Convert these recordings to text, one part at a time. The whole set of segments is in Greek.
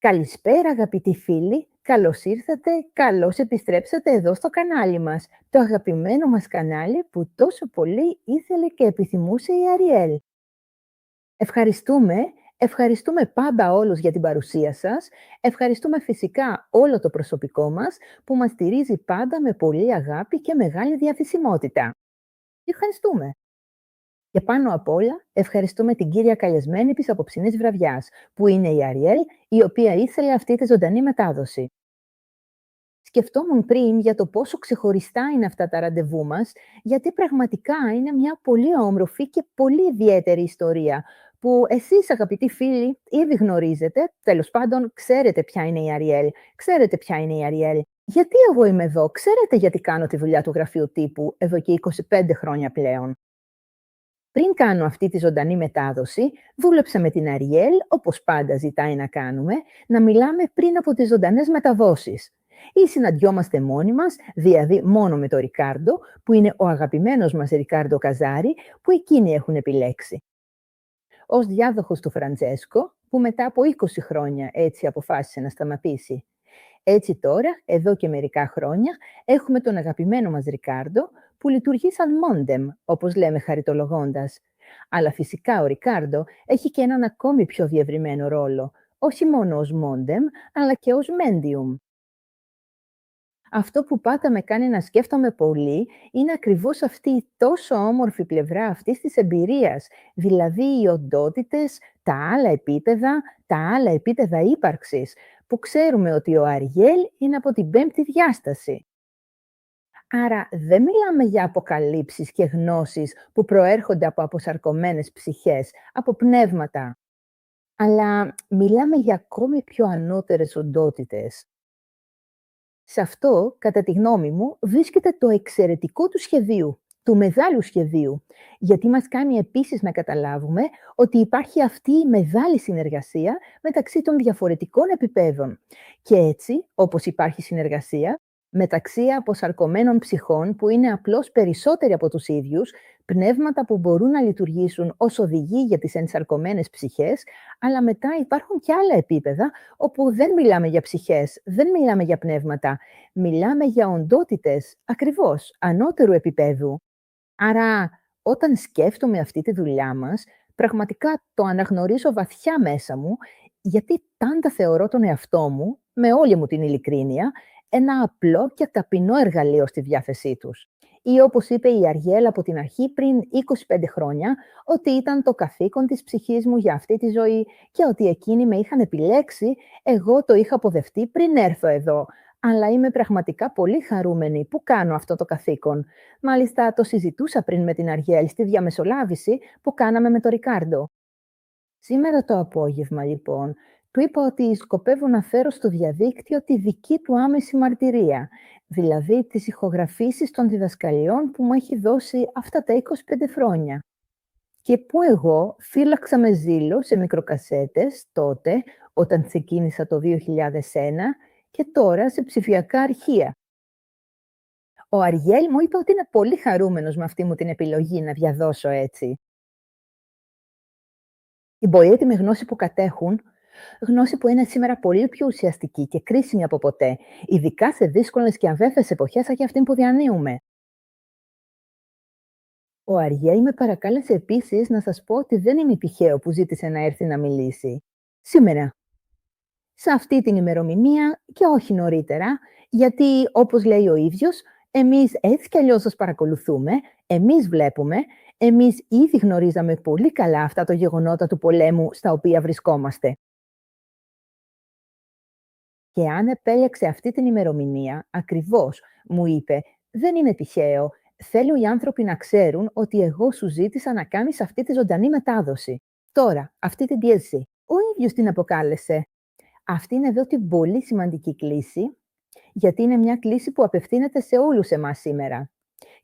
Καλησπέρα αγαπητοί φίλοι, καλώς ήρθατε, καλώς επιστρέψατε εδώ στο κανάλι μας, το αγαπημένο μας κανάλι που τόσο πολύ ήθελε και επιθυμούσε η Αριέλ. Ευχαριστούμε, ευχαριστούμε πάντα όλους για την παρουσία σας, ευχαριστούμε φυσικά όλο το προσωπικό μας που μας στηρίζει πάντα με πολύ αγάπη και μεγάλη διαθεσιμότητα. Ευχαριστούμε. Και πάνω απ' όλα, ευχαριστούμε την κύρια καλεσμένη της απόψινής βραδιάς, που είναι η Αριέλ, η οποία ήθελε αυτή τη ζωντανή μετάδοση. Σκεφτόμουν πριν για το πόσο ξεχωριστά είναι αυτά τα ραντεβού μας, γιατί πραγματικά είναι μια πολύ όμορφη και πολύ ιδιαίτερη ιστορία, που εσείς αγαπητοί φίλοι ήδη γνωρίζετε, τέλος πάντων ξέρετε ποια είναι η Αριέλ, ξέρετε ποια είναι η Αριέλ. Γιατί εγώ είμαι εδώ, ξέρετε γιατί κάνω τη δουλειά του γραφείου τύπου εδώ και 25 χρόνια πλέον. Πριν κάνω αυτή τη ζωντανή μετάδοση, δούλεψα με την Αριέλ, όπως πάντα ζητάει να κάνουμε, να μιλάμε πριν από τις ζωντανές μεταδόσεις. Ή συναντιόμαστε μόνοι μας, δηλαδή μόνο με τον Ρικάρντο, που είναι ο αγαπημένος μας Ρικάρντο Καζάρη, που εκείνοι έχουν επιλέξει. Ως διάδοχος του Φραντζέσκο, που μετά από 20 χρόνια έτσι αποφάσισε να σταματήσει. Έτσι τώρα, εδώ και μερικά χρόνια, έχουμε τον αγαπημένο μας Ρικάρντο, που λειτουργεί σαν μόντεμ, όπως λέμε χαριτολογώντας. Αλλά φυσικά ο Ρικάρντο έχει και έναν ακόμη πιο διευρυμένο ρόλο, όχι μόνο ως μόντεμ, αλλά και ως μέντιουμ. Αυτό που πάντα με κάνει να σκέφτομαι πολύ είναι ακριβώς αυτή η τόσο όμορφη πλευρά αυτής της εμπειρίας, δηλαδή οι οντότητες, τα άλλα επίπεδα ύπαρξης, που ξέρουμε ότι ο Αριέλ είναι από την 5η διάσταση. Άρα δεν μιλάμε για αποκαλύψεις και γνώσεις που προέρχονται από αποσαρκωμένες ψυχές, από πνεύματα, αλλά μιλάμε για ακόμη πιο ανώτερες οντότητες. Σε αυτό, κατά τη γνώμη μου, βρίσκεται το εξαιρετικό του σχεδίου, του μεγάλου σχεδίου, γιατί μας κάνει επίσης να καταλάβουμε ότι υπάρχει αυτή η μεγάλη συνεργασία μεταξύ των διαφορετικών επιπέδων. Και έτσι, όπως υπάρχει συνεργασία, μεταξύ αποσαρκωμένων ψυχών που είναι απλώς περισσότεροι από τους ίδιους, πνεύματα που μπορούν να λειτουργήσουν ως οδηγοί για τις ενσαρκωμένες ψυχές, αλλά μετά υπάρχουν και άλλα επίπεδα όπου δεν μιλάμε για ψυχές, δεν μιλάμε για πνεύματα, μιλάμε για οντότητες, ακριβώς, ανώτερου επίπεδου. Άρα, όταν σκέφτομαι αυτή τη δουλειά μας, πραγματικά το αναγνωρίζω βαθιά μέσα μου, γιατί πάντα θεωρώ τον εαυτό μου, με όλη μου την ειλικρίνεια, ένα απλό και ταπεινό εργαλείο στη διάθεσή τους. Ή όπως είπε η Αριέλ από την αρχή πριν 25 χρόνια, ότι ήταν το καθήκον της ψυχής μου για αυτή τη ζωή και ότι εκείνοι με είχαν επιλέξει, εγώ το είχα αποδεχτεί πριν έρθω εδώ. Αλλά είμαι πραγματικά πολύ χαρούμενη που κάνω αυτό το καθήκον. Μάλιστα το συζητούσα πριν με την Αριέλ στη διαμεσολάβηση που κάναμε με τον Ρικάρντο. Σήμερα το απόγευμα, λοιπόν, του είπα ότι σκοπεύω να φέρω στο διαδίκτυο τη δική του άμεση μαρτυρία, δηλαδή τις ηχογραφήσεις των διδασκαλιών που μου έχει δώσει αυτά τα 25 χρόνια. Και που εγώ φύλαξα με ζήλο σε μικροκασέτες τότε, όταν ξεκίνησα το 2001 και τώρα σε ψηφιακά αρχεία. Ο Αριέλ μου είπε ότι είναι πολύ χαρούμενος με αυτή μου την επιλογή να διαδώσω έτσι. Την πολύτιμη γνώση που κατέχουν, γνώση που είναι σήμερα πολύ πιο ουσιαστική και κρίσιμη από ποτέ, ειδικά σε δύσκολες και αβέβαιες εποχές σαν και αυτή που διανύουμε. Ο Αριέλ με παρακάλεσε επίσης να σας πω ότι δεν είναι τυχαίο που ζήτησε να έρθει να μιλήσει. Σήμερα, σε αυτή την ημερομηνία και όχι νωρίτερα, γιατί όπως λέει ο ίδιος, εμείς έτσι κι αλλιώς σας παρακολουθούμε, εμείς βλέπουμε, εμείς ήδη γνωρίζαμε πολύ καλά αυτά τα γεγονότα του πολέμου στα οποία βρισκόμαστε. Και αν επέλεξε αυτή την ημερομηνία, ακριβώς, μου είπε, δεν είναι τυχαίο. Θέλω οι άνθρωποι να ξέρουν ότι εγώ σου ζήτησα να κάνεις αυτή τη ζωντανή μετάδοση. Τώρα, αυτή την πίεση, ο ίδιος την αποκάλεσε. Αυτή είναι εδώ την πολύ σημαντική κλίση, γιατί είναι μια κλίση που απευθύνεται σε όλους εμάς σήμερα.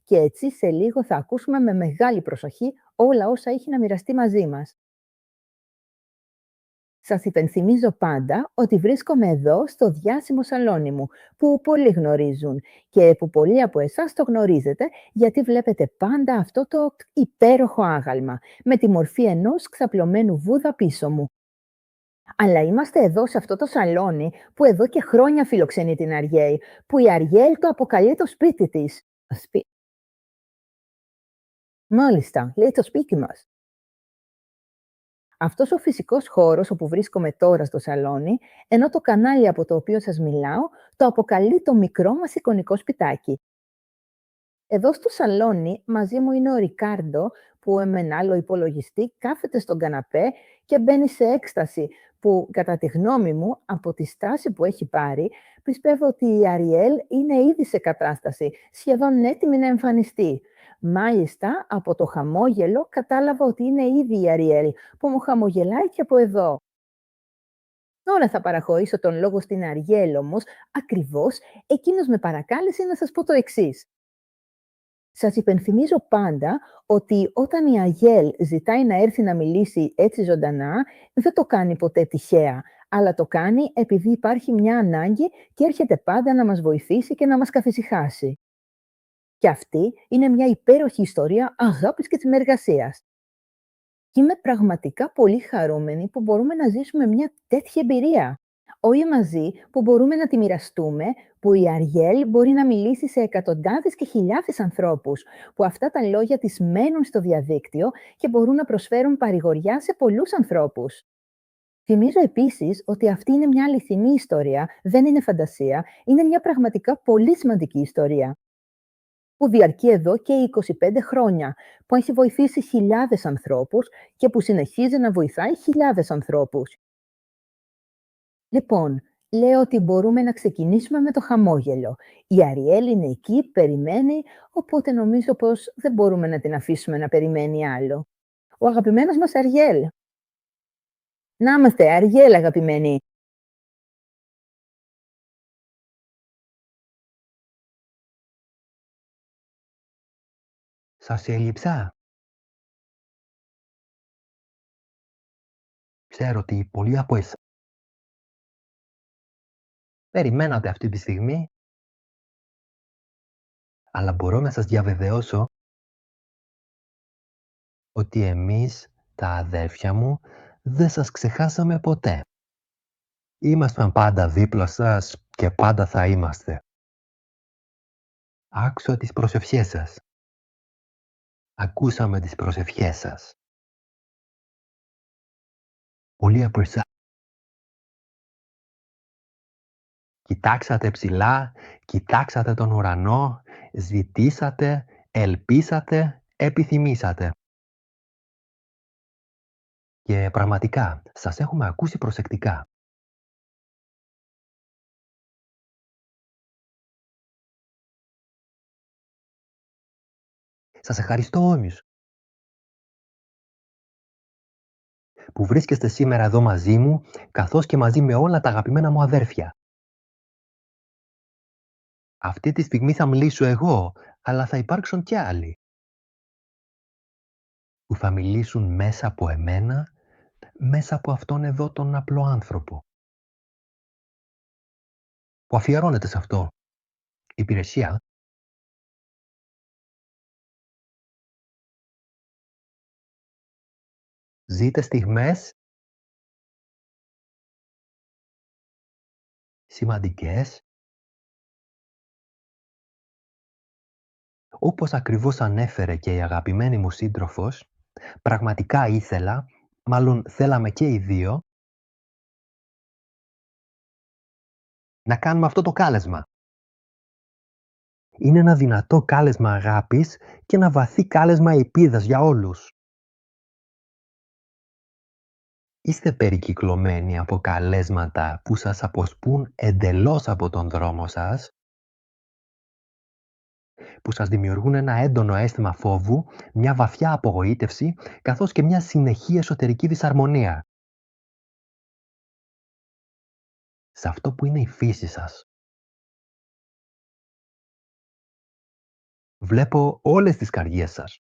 Και έτσι σε λίγο θα ακούσουμε με μεγάλη προσοχή όλα όσα έχει να μοιραστεί μαζί μας. Σας υπενθυμίζω πάντα ότι βρίσκομαι εδώ στο διάσημο σαλόνι μου, που πολλοί γνωρίζουν και που πολλοί από εσάς το γνωρίζετε, γιατί βλέπετε πάντα αυτό το υπέροχο άγαλμα, με τη μορφή ενός ξαπλωμένου Βούδα πίσω μου. Αλλά είμαστε εδώ σε αυτό το σαλόνι που εδώ και χρόνια φιλοξενεί την Αριέλ, που η Αριέλ το αποκαλεί το σπίτι της. Μάλιστα, λέει το σπίτι μας. Αυτός ο φυσικός χώρος όπου βρίσκομαι τώρα στο σαλόνι, ενώ το κανάλι από το οποίο σας μιλάω, το αποκαλεί το μικρό μας εικονικό σπιτάκι. Εδώ στο σαλόνι μαζί μου είναι ο Ρικάρντο που με ένα άλλο υπολογιστή κάθεται στον καναπέ και μπαίνει σε έκσταση που κατά τη γνώμη μου από τη στάση που έχει πάρει πιστεύω ότι η Αριέλ είναι ήδη σε κατάσταση σχεδόν έτοιμη να εμφανιστεί. Μάλιστα από το χαμόγελο κατάλαβα ότι είναι ήδη η Αριέλ που μου χαμογελάει και από εδώ. Τώρα θα παραχωρήσω τον λόγο στην Αριέλ όμως ακριβώς εκείνος με παρακάλεσε να σας πω το εξής. Σας υπενθυμίζω πάντα ότι όταν η Αγέλ ζητάει να έρθει να μιλήσει έτσι ζωντανά, δεν το κάνει ποτέ τυχαία, αλλά το κάνει επειδή υπάρχει μια ανάγκη και έρχεται πάντα να μας βοηθήσει και να μας καθησυχάσει. Και αυτή είναι μια υπέροχη ιστορία αγάπης και συνεργασίας. Και είμαι πραγματικά πολύ χαρούμενη που μπορούμε να ζήσουμε μια τέτοια εμπειρία. Όλοι μαζί που μπορούμε να τη μοιραστούμε, που η Αριέλ μπορεί να μιλήσει σε εκατοντάδες και χιλιάδες ανθρώπους, που αυτά τα λόγια της μένουν στο διαδίκτυο και μπορούν να προσφέρουν παρηγοριά σε πολλούς ανθρώπους. Θυμίζω επίσης ότι αυτή είναι μια αληθινή ιστορία, δεν είναι φαντασία, είναι μια πραγματικά πολύ σημαντική ιστορία που διαρκεί εδώ και 25 χρόνια, που έχει βοηθήσει χιλιάδες ανθρώπους και που συνεχίζει να βοηθάει χιλιάδες ανθρώπους. Λοιπόν, λέω ότι μπορούμε να ξεκινήσουμε με το χαμόγελο. Η Αριέλ είναι εκεί, περιμένει, οπότε νομίζω πως δεν μπορούμε να την αφήσουμε να περιμένει άλλο. Ο αγαπημένος μας Αριέλ. Να είμαστε, Αριέλ αγαπημένη. Σας έλειψα. Ξέρω ότι πολλοί από εσάς περιμένατε αυτή τη στιγμή, αλλά μπορώ να σας διαβεβαιώσω ότι εμείς, τα αδέρφια μου, δεν σας ξεχάσαμε ποτέ. Ήμασταν πάντα δίπλα σας και πάντα θα είμαστε. Άκουσα τις προσευχές σας. Ακούσαμε τις προσευχές σας. Πολλοί από εσάς κοιτάξατε ψηλά, κοιτάξατε τον ουρανό, ζητήσατε, ελπίσατε, επιθυμήσατε. Και πραγματικά, σας έχουμε ακούσει προσεκτικά. Σας ευχαριστώ όμως που βρίσκεστε σήμερα εδώ μαζί μου, καθώς και μαζί με όλα τα αγαπημένα μου αδέρφια. Αυτή τη στιγμή θα μιλήσω εγώ, αλλά θα υπάρξουν και άλλοι που θα μιλήσουν μέσα από εμένα, μέσα από αυτόν εδώ τον απλό άνθρωπο που αφιερώνεται σε αυτό. Η υπηρεσία ζείτε στιγμές σημαντικές, όπως ακριβώς ανέφερε και η αγαπημένη μου σύντροφος. Πραγματικά ήθελα, μάλλον θέλαμε και οι δύο, να κάνουμε αυτό το κάλεσμα. Είναι ένα δυνατό κάλεσμα αγάπης και ένα βαθύ κάλεσμα ελπίδας για όλους. Είστε περικυκλωμένοι από καλέσματα που σας αποσπούν εντελώς από τον δρόμο σας, που σας δημιουργούν ένα έντονο αίσθημα φόβου, μια βαθιά απογοήτευση, καθώς και μια συνεχή εσωτερική δυσαρμονία. Σε αυτό που είναι η φύση σας. Βλέπω όλες τις καρδιές σας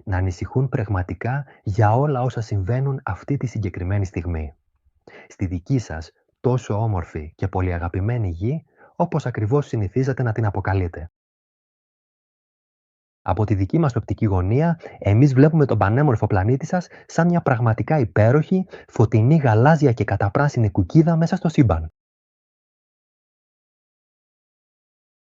να ανησυχούν πραγματικά για όλα όσα συμβαίνουν αυτή τη συγκεκριμένη στιγμή. Στη δική σας τόσο όμορφη και πολύ αγαπημένη γη, όπως ακριβώς συνηθίζετε να την αποκαλείτε. Από τη δική μας οπτική γωνία, εμείς βλέπουμε τον πανέμορφο πλανήτη σας σαν μια πραγματικά υπέροχη, φωτεινή, γαλάζια και καταπράσινη κουκκίδα μέσα στο σύμπαν.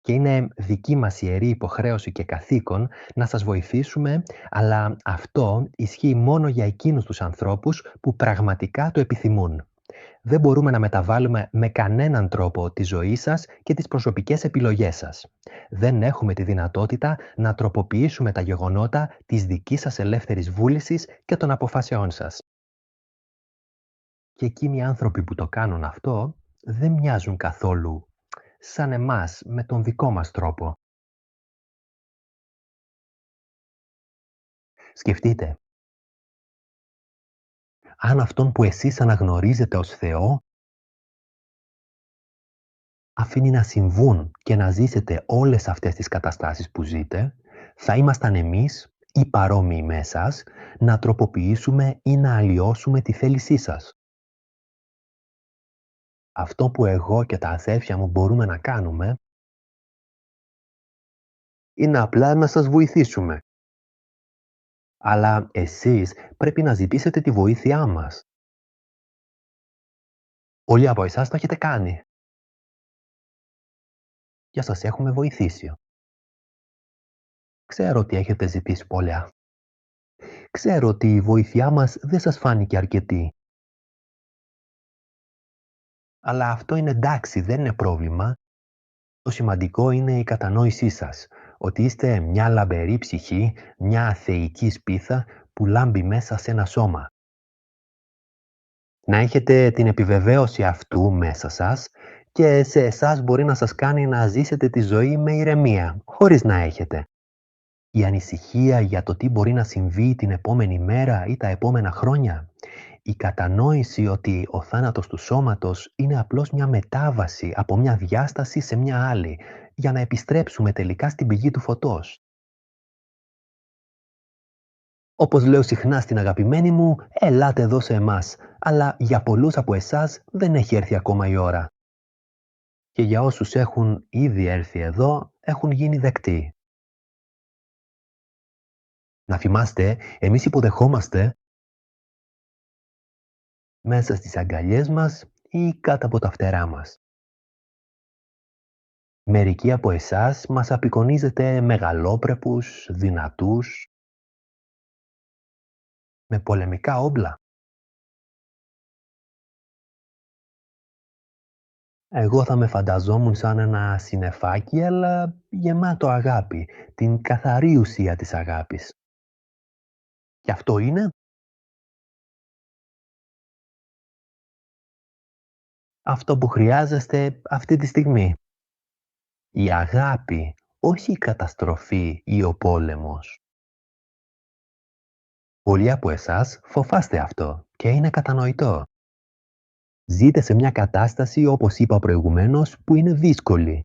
Και είναι δική μας ιερή υποχρέωση και καθήκον να σας βοηθήσουμε, αλλά αυτό ισχύει μόνο για εκείνους τους ανθρώπους που πραγματικά το επιθυμούν. Δεν μπορούμε να μεταβάλουμε με κανέναν τρόπο τη ζωή σας και τις προσωπικές επιλογές σας. Δεν έχουμε τη δυνατότητα να τροποποιήσουμε τα γεγονότα της δικής σας ελεύθερης βούλησης και των αποφάσεών σας. Και εκείνοι οι άνθρωποι που το κάνουν αυτό δεν μοιάζουν καθόλου σαν εμάς με τον δικό μας τρόπο. Σκεφτείτε, αν αυτόν που εσείς αναγνωρίζετε ως Θεό αφήνει να συμβούν και να ζήσετε όλες αυτές τις καταστάσεις που ζείτε, θα ήμασταν εμείς ή παρόμοιοι με εσάς να τροποποιήσουμε ή να αλλοιώσουμε τη θέλησή σας. Αυτό που εγώ και τα αδέρφια μου μπορούμε να κάνουμε είναι απλά να σας βοηθήσουμε. Αλλά εσείς πρέπει να ζητήσετε τη βοήθειά μας. Πολλοί από εσάς το έχετε κάνει και σας έχουμε βοηθήσει. Ξέρω ότι έχετε ζητήσει πολλά. Ξέρω ότι η βοήθειά μας δεν σας φάνηκε αρκετή. Αλλά αυτό είναι εντάξει, δεν είναι πρόβλημα. Το σημαντικό είναι η κατανόησή σας, ότι είστε μια λαμπερή ψυχή, μια αθεϊκή σπίθα που λάμπει μέσα σε ένα σώμα. Να έχετε την επιβεβαίωση αυτού μέσα σας και σε εσάς μπορεί να σας κάνει να ζήσετε τη ζωή με ηρεμία, χωρίς να έχετε. Η ανησυχία για το τι μπορεί να συμβεί την επόμενη μέρα ή τα επόμενα χρόνια. Η κατανόηση ότι ο θάνατος του σώματος είναι απλώς μια μετάβαση από μια διάσταση σε μια άλλη, για να επιστρέψουμε τελικά στην πηγή του φωτός. Όπως λέω συχνά στην αγαπημένη μου, ελάτε εδώ σε εμάς, αλλά για πολλούς από εσάς δεν έχει έρθει ακόμα η ώρα. Και για όσους έχουν ήδη έρθει εδώ, έχουν γίνει δεκτοί. Να θυμάστε, εμείς υποδεχόμαστε μέσα στις αγκαλιές μας ή κάτω από τα φτερά μας. Μερικοί από εσάς μας απεικονίζετε μεγαλόπρεπους, δυνατούς, με πολεμικά όπλα. Εγώ θα με φανταζόμουν σαν ένα συννεφάκι, αλλά γεμάτο αγάπη, την καθαρή ουσία της αγάπης. Και αυτό είναι αυτό που χρειάζεστε αυτή τη στιγμή. Η αγάπη, όχι η καταστροφή ή ο πόλεμος. Πολλοί από εσάς φοβάστε αυτό και είναι κατανοητό. Ζείτε σε μια κατάσταση, όπως είπα προηγουμένως, που είναι δύσκολη.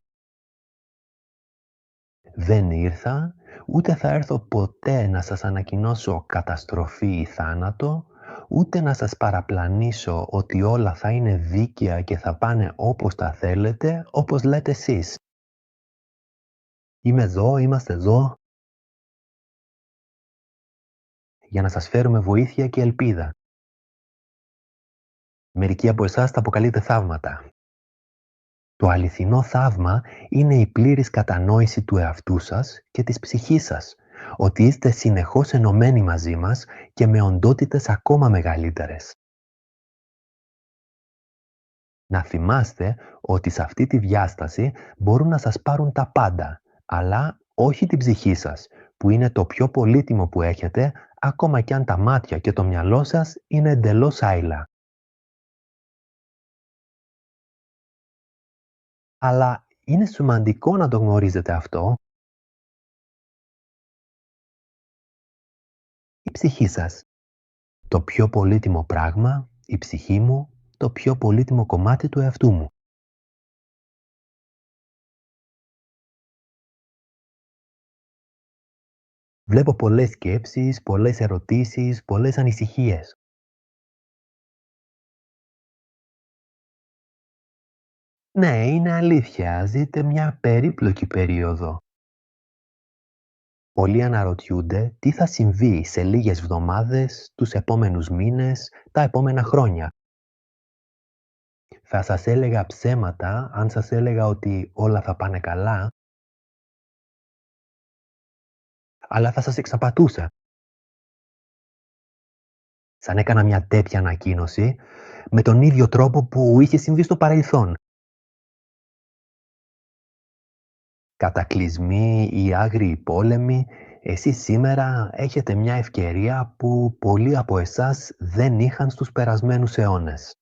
Δεν ήρθα, ούτε θα έρθω ποτέ να σας ανακοινώσω καταστροφή ή θάνατο, ούτε να σας παραπλανήσω ότι όλα θα είναι δίκαια και θα πάνε όπως τα θέλετε, όπως λέτε εσείς. Είμαι εδώ, είμαστε εδώ, για να σας φέρουμε βοήθεια και ελπίδα. Μερικοί από εσάς τα αποκαλείτε θαύματα. Το αληθινό θαύμα είναι η πλήρης κατανόηση του εαυτού σας και της ψυχής σας, ότι είστε συνεχώς ενωμένοι μαζί μας και με οντότητες ακόμα μεγαλύτερες. Να θυμάστε ότι σε αυτή τη διάσταση μπορούν να σας πάρουν τα πάντα, αλλά όχι την ψυχή σας, που είναι το πιο πολύτιμο που έχετε, ακόμα κι αν τα μάτια και το μυαλό σας είναι εντελώς άειλα. Αλλά είναι σημαντικό να το γνωρίζετε αυτό. Η ψυχή σας. Το πιο πολύτιμο πράγμα, η ψυχή μου, το πιο πολύτιμο κομμάτι του εαυτού μου. Βλέπω πολλές σκέψεις, πολλές ερωτήσεις, πολλές ανησυχίες. Ναι, είναι αλήθεια, ζείτε μια περίπλοκη περίοδο. Πολλοί αναρωτιούνται τι θα συμβεί σε λίγες εβδομάδες, τους επόμενους μήνες, τα επόμενα χρόνια. Θα σας έλεγα ψέματα αν σας έλεγα ότι όλα θα πάνε καλά, αλλά θα σας εξαπατούσα. Σαν έκανα μια τέτοια ανακοίνωση με τον ίδιο τρόπο που είχε συμβεί στο παρελθόν. Κατακλυσμοί ή άγριοι πόλεμοι, εσείς σήμερα έχετε μια ευκαιρία που πολλοί από εσάς δεν είχαν στους περασμένους αιώνες.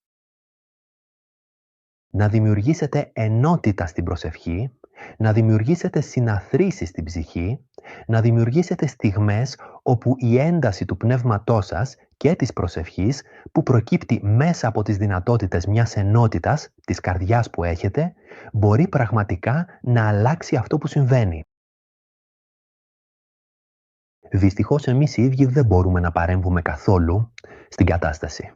Να δημιουργήσετε ενότητα στην προσευχή, να δημιουργήσετε συναθρήσεις στην ψυχή, να δημιουργήσετε στιγμές όπου η ένταση του πνεύματός σας και της προσευχής που προκύπτει μέσα από τις δυνατότητες μιας ενότητας, της καρδιάς που έχετε, μπορεί πραγματικά να αλλάξει αυτό που συμβαίνει. Δυστυχώς εμείς οι ίδιοι δεν μπορούμε να παρέμβουμε καθόλου στην κατάσταση.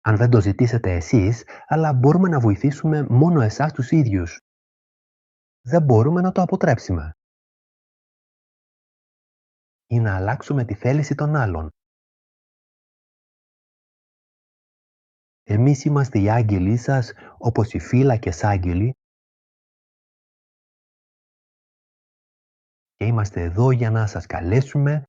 Αν δεν το ζητήσετε εσείς, αλλά μπορούμε να βοηθήσουμε μόνο εσάς τους ίδιους. Δεν μπορούμε να το αποτρέψουμε. Ή να αλλάξουμε τη θέληση των άλλων. Εμείς είμαστε οι άγγελοι σας, όπως οι φύλακες άγγελοι, και είμαστε εδώ για να σας καλέσουμε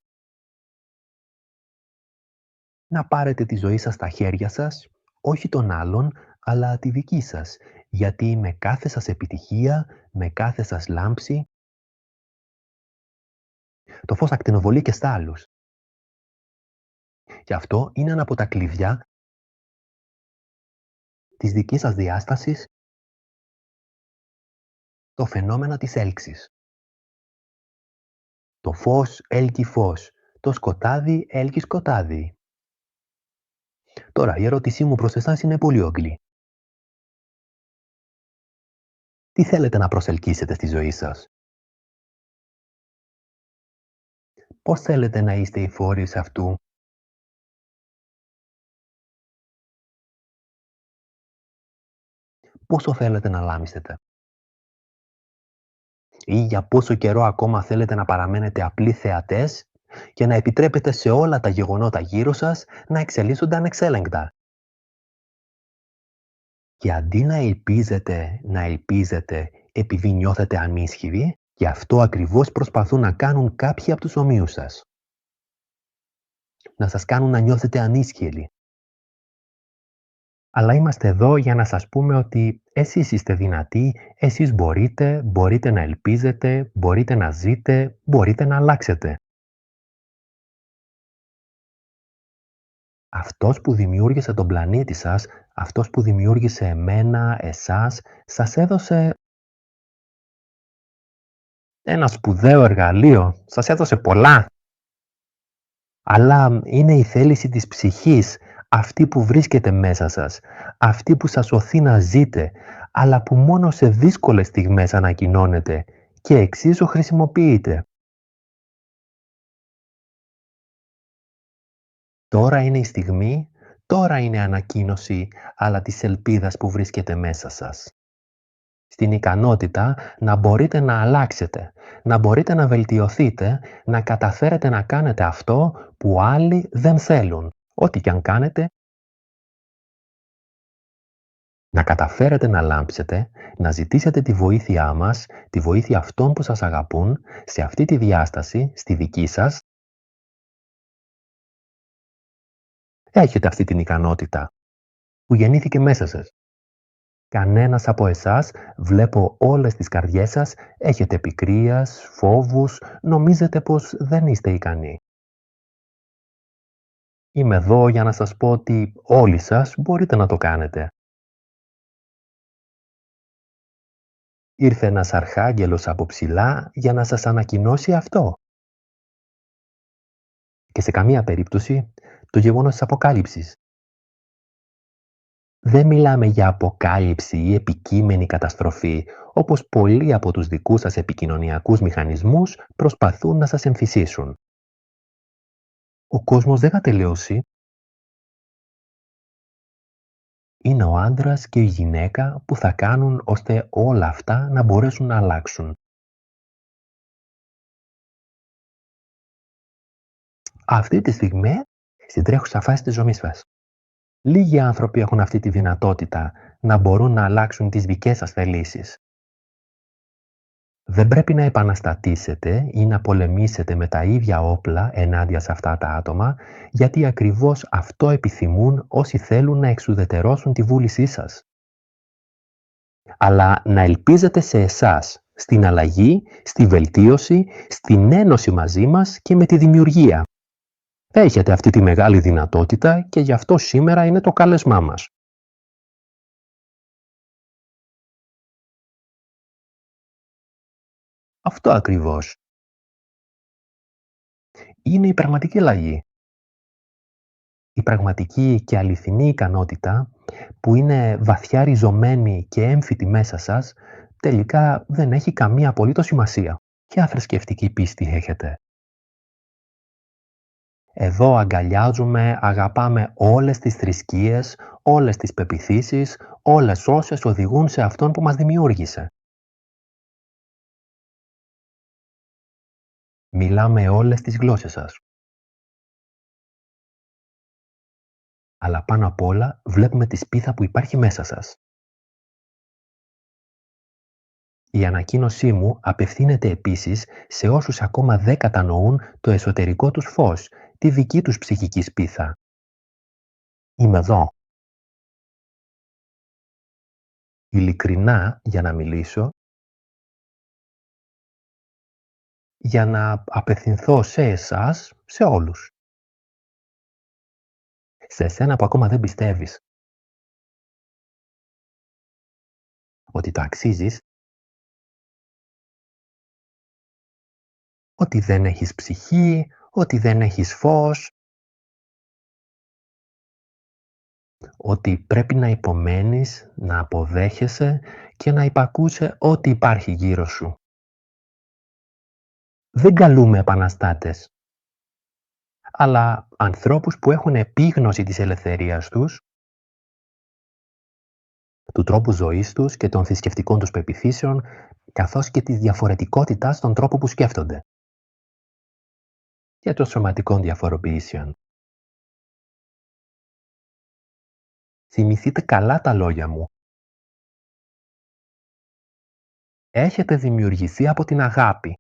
να πάρετε τη ζωή σας στα χέρια σας, όχι των άλλων, αλλά τη δική σας, γιατί με κάθε σας επιτυχία, με κάθε σας λάμψη, το φως ακτινοβολεί και στα άλλους. Και αυτό είναι ένα από τα κλειδιά της δικής σας διάστασης, το φαινόμενο της έλξης. Το φως έλκει φως, το σκοτάδι έλκει σκοτάδι. Τώρα, η ερώτησή μου προς εσάς είναι πολύ ογκλή. Τι θέλετε να προσελκύσετε στη ζωή σας? Πώς θέλετε να είστε οι φόρεις αυτού? Πόσο θέλετε να λάμψετε? Ή για πόσο καιρό ακόμα θέλετε να παραμένετε απλοί θεατές και να επιτρέπετε σε όλα τα γεγονότα γύρω σας να εξελίσσονται ανεξέλεγκτα? Και αντί να ελπίζετε επειδή νιώθετε ανίσχυροι, και αυτό ακριβώς προσπαθούν να κάνουν κάποιοι από τους ομοίους σας. Να σας κάνουν να νιώθετε ανίσχυροι. Αλλά είμαστε εδώ για να σας πούμε ότι εσείς είστε δυνατοί, εσείς μπορείτε να ελπίζετε, μπορείτε να ζείτε, μπορείτε να αλλάξετε. Αυτός που δημιούργησε τον πλανήτη σας, αυτός που δημιούργησε εμένα, εσάς, σας έδωσε ένα σπουδαίο εργαλείο, σας έδωσε πολλά. Αλλά είναι η θέληση της ψυχής, αυτή που βρίσκεται μέσα σας, αυτή που σας οθεί να ζείτε, αλλά που μόνο σε δύσκολες στιγμές ανακοινώνεται και εξίσου χρησιμοποιείται. Τώρα είναι η στιγμή, τώρα είναι η ανακοίνωση, αλλά της ελπίδας που βρίσκεται μέσα σας. Στην ικανότητα να μπορείτε να αλλάξετε, να μπορείτε να βελτιωθείτε, να καταφέρετε να κάνετε αυτό που άλλοι δεν θέλουν. Ό,τι και αν κάνετε, να καταφέρετε να λάμψετε, να ζητήσετε τη βοήθειά μας, τη βοήθεια αυτών που σας αγαπούν, σε αυτή τη διάσταση, στη δική σας. Έχετε αυτή την ικανότητα που γεννήθηκε μέσα σας. Κανένας από εσάς, βλέπω όλες τις καρδιές σας, έχετε πικρίας, φόβους, νομίζετε πως δεν είστε ικανοί. Είμαι εδώ για να σας πω ότι όλοι σας μπορείτε να το κάνετε. Ήρθε ένας αρχάγγελος από ψηλά για να σας ανακοινώσει αυτό. Και σε καμία περίπτωση το γεγονός της αποκάλυψης. Δεν μιλάμε για αποκάλυψη ή επικείμενη καταστροφή, όπως πολλοί από τους δικούς σας επικοινωνιακούς μηχανισμούς προσπαθούν να σας εμφυσίσουν. Ο κόσμος δεν θα τελειώσει. Είναι ο άντρας και η γυναίκα που θα κάνουν ώστε όλα αυτά να μπορέσουν να αλλάξουν. Αυτή τη στιγμή, στην τρέχουσα φάση της ζωής σας. Λίγοι άνθρωποι έχουν αυτή τη δυνατότητα να μπορούν να αλλάξουν τις δικές σας θελήσεις. Δεν πρέπει να επαναστατήσετε ή να πολεμήσετε με τα ίδια όπλα ενάντια σε αυτά τα άτομα, γιατί ακριβώς αυτό επιθυμούν όσοι θέλουν να εξουδετερώσουν τη βούλησή σας. Αλλά να ελπίζετε σε εσάς, στην αλλαγή, στη βελτίωση, στην ένωση μαζί μας και με τη δημιουργία. Έχετε αυτή τη μεγάλη δυνατότητα και γι' αυτό σήμερα είναι το κάλεσμά μας. Αυτό ακριβώς είναι η πραγματική αλλαγή. Η πραγματική και αληθινή ικανότητα που είναι βαθιά ριζωμένη και έμφυτη μέσα σας, τελικά δεν έχει καμία απολύτως σημασία. Ποια θρησκευτική πίστη έχετε? Εδώ αγκαλιάζουμε, αγαπάμε όλες τις θρησκείες, όλες τις πεποιθήσεις, όλες όσες οδηγούν σε αυτόν που μας δημιούργησε. Μιλάμε όλες τις γλώσσες σας. Αλλά πάνω απ' όλα βλέπουμε τη σπίθα που υπάρχει μέσα σας. Η ανακοίνωσή μου απευθύνεται επίσης σε όσους ακόμα δεν κατανοούν το εσωτερικό τους φως, τη δική τους ψυχική σπίθα. Είμαι εδώ. Ειλικρινά για να μιλήσω, για να απευθυνθώ σε εσάς, σε όλους. Σε εσένα που ακόμα δεν πιστεύεις ότι το αξίζεις, ότι δεν έχεις ψυχή, ότι δεν έχεις φως, ότι πρέπει να υπομένεις, να αποδέχεσαι και να υπακούσε ό,τι υπάρχει γύρω σου. Δεν καλούμε επαναστάτες, αλλά ανθρώπους που έχουν επίγνωση της ελευθερίας τους, του τρόπου ζωής τους και των θρησκευτικών τους πεποιθήσεων, καθώς και της διαφορετικότητας στον τρόπο που σκέφτονται και των σωματικών διαφοροποιήσεων. Θυμηθείτε καλά τα λόγια μου. Έχετε δημιουργηθεί από την αγάπη.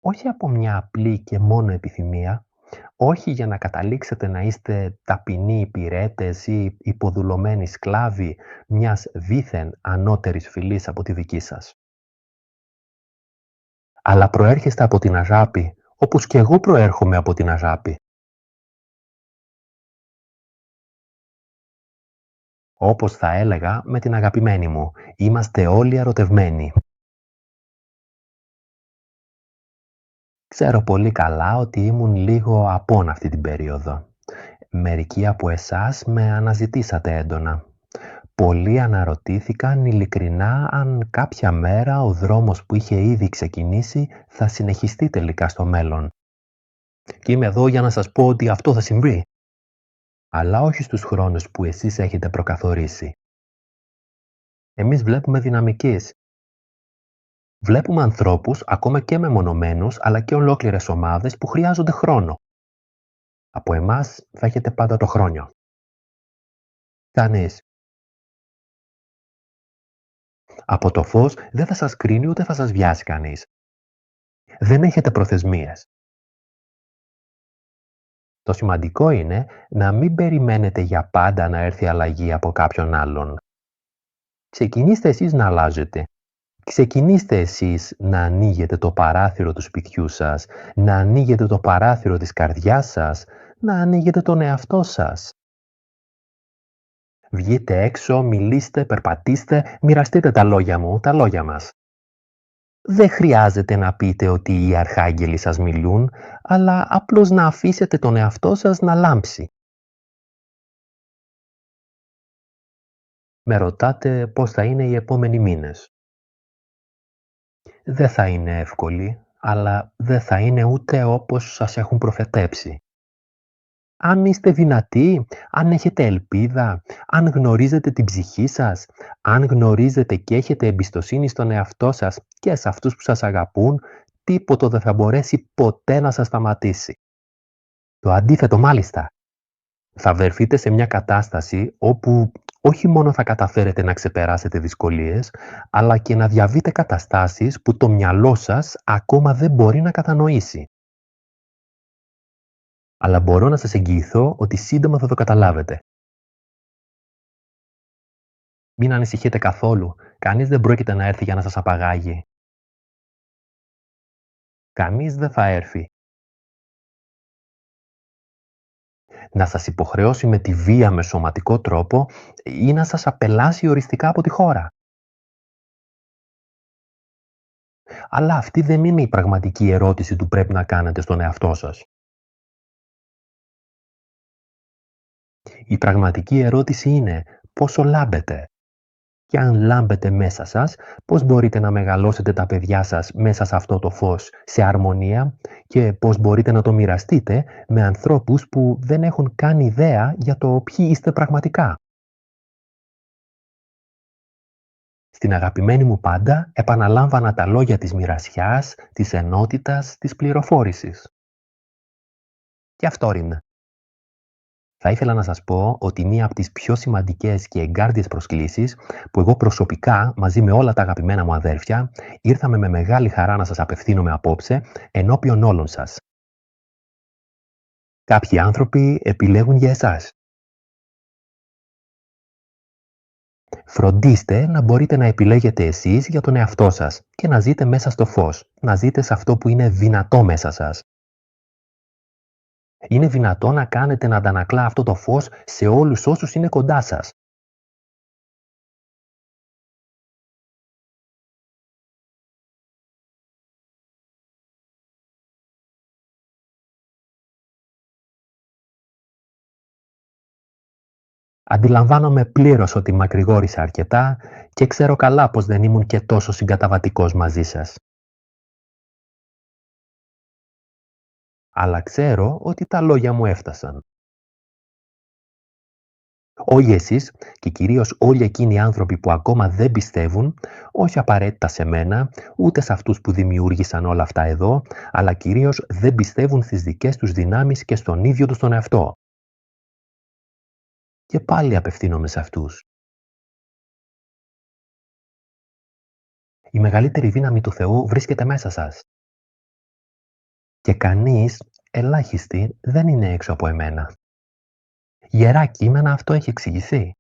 Όχι από μια απλή και μόνο επιθυμία, όχι για να καταλήξετε να είστε ταπεινοί υπηρέτες ή υποδουλωμένοι σκλάβοι μιας δήθεν ανώτερης φυλής από τη δική σας. Αλλά προέρχεστε από την αγάπη, όπως και εγώ προέρχομαι από την αγάπη. Όπως θα έλεγα με την αγαπημένη μου, είμαστε όλοι ερωτευμένοι. Ξέρω πολύ καλά ότι ήμουν λίγο απόν αυτή την περίοδο. Μερικοί από εσάς με αναζητήσατε έντονα. Πολλοί αναρωτήθηκαν ειλικρινά αν κάποια μέρα ο δρόμος που είχε ήδη ξεκινήσει θα συνεχιστεί τελικά στο μέλλον. Και είμαι εδώ για να σας πω ότι αυτό θα συμβεί. Αλλά όχι στους χρόνους που εσείς έχετε προκαθορίσει. Εμείς βλέπουμε δυναμικής. Βλέπουμε ανθρώπους, ακόμα και μεμονωμένους, αλλά και ολόκληρες ομάδες που χρειάζονται χρόνο. Από εμάς θα έχετε πάντα το χρόνιο. Κανείς. Από το φως δεν θα σας κρίνει ούτε θα σας βιάσει κανείς. Δεν έχετε προθεσμίες. Το σημαντικό είναι να μην περιμένετε για πάντα να έρθει αλλαγή από κάποιον άλλον. Ξεκινήστε εσείς να αλλάζετε. Ξεκινήστε εσείς να ανοίγετε το παράθυρο του σπιτιού σας, να ανοίγετε το παράθυρο της καρδιάς σας, να ανοίγετε τον εαυτό σας. Βγείτε έξω, μιλήστε, περπατήστε, μοιραστείτε τα λόγια μου, τα λόγια μας. Δεν χρειάζεται να πείτε ότι οι αρχάγγελοι σας μιλούν, αλλά απλώς να αφήσετε τον εαυτό σας να λάμψει. Με ρωτάτε πώς θα είναι οι επόμενοι μήνες. Δεν θα είναι εύκολοι, αλλά δεν θα είναι ούτε όπως σας έχουν προφετέψει. Αν είστε δυνατοί, αν έχετε ελπίδα, αν γνωρίζετε την ψυχή σας, αν γνωρίζετε και έχετε εμπιστοσύνη στον εαυτό σας και σε αυτούς που σας αγαπούν, τίποτα δεν θα μπορέσει ποτέ να σας σταματήσει. Το αντίθετο μάλιστα. Θα βρεθείτε σε μια κατάσταση όπου όχι μόνο θα καταφέρετε να ξεπεράσετε δυσκολίες, αλλά και να διαβείτε καταστάσεις που το μυαλό σας ακόμα δεν μπορεί να κατανοήσει. Αλλά μπορώ να σας εγγυηθώ ότι σύντομα θα το καταλάβετε. Μην ανησυχείτε καθόλου. Κανείς δεν πρόκειται να έρθει για να σας απαγάγει. Κανείς δεν θα έρθει. Να σας υποχρεώσει με τη βία με σωματικό τρόπο ή να σας απελάσει οριστικά από τη χώρα. Αλλά αυτή δεν είναι η πραγματική ερώτηση που πρέπει να κάνετε στον εαυτό σας. Η πραγματική ερώτηση είναι πόσο λάμπετε. Και αν λάμπετε μέσα σας, πώς μπορείτε να μεγαλώσετε τα παιδιά σας μέσα σε αυτό το φως, σε αρμονία και πώς μπορείτε να το μοιραστείτε με ανθρώπους που δεν έχουν καν ιδέα για το ποιοι είστε πραγματικά. Στην αγαπημένη μου πάντα επαναλάμβανα τα λόγια της μοιρασιάς, της ενότητας, της πληροφόρησης. Και αυτό είναι. Θα ήθελα να σας πω ότι μία από τις πιο σημαντικές και εγκάρδιες προσκλήσεις που εγώ προσωπικά μαζί με όλα τα αγαπημένα μου αδέρφια ήρθαμε με μεγάλη χαρά να σας απευθύνομαι απόψε ενώπιον όλων σας. Κάποιοι άνθρωποι επιλέγουν για εσάς. Φροντίστε να μπορείτε να επιλέγετε εσείς για τον εαυτό σας και να ζείτε μέσα στο φως, να ζείτε σε αυτό που είναι δυνατό μέσα σας. Είναι δυνατό να κάνετε να αντανακλά αυτό το φως σε όλους όσους είναι κοντά σας. Αντιλαμβάνομαι πλήρως ότι μακρηγόρησα αρκετά και ξέρω καλά πως δεν ήμουν και τόσο συγκαταβατικός μαζί σας. Αλλά ξέρω ότι τα λόγια μου έφτασαν. Όχι εσείς και κυρίως όλοι εκείνοι οι άνθρωποι που ακόμα δεν πιστεύουν, όχι απαραίτητα σε μένα, ούτε σε αυτούς που δημιούργησαν όλα αυτά εδώ, αλλά κυρίως δεν πιστεύουν στις δικές τους δυνάμεις και στον ίδιο τους τον εαυτό. Και πάλι απευθύνομαι σε αυτούς. Η μεγαλύτερη δύναμη του Θεού βρίσκεται μέσα σας. Και κανείς, ελάχιστοι, δεν είναι έξω από εμένα. Ιερά κείμενα αυτό έχει εξηγηθεί.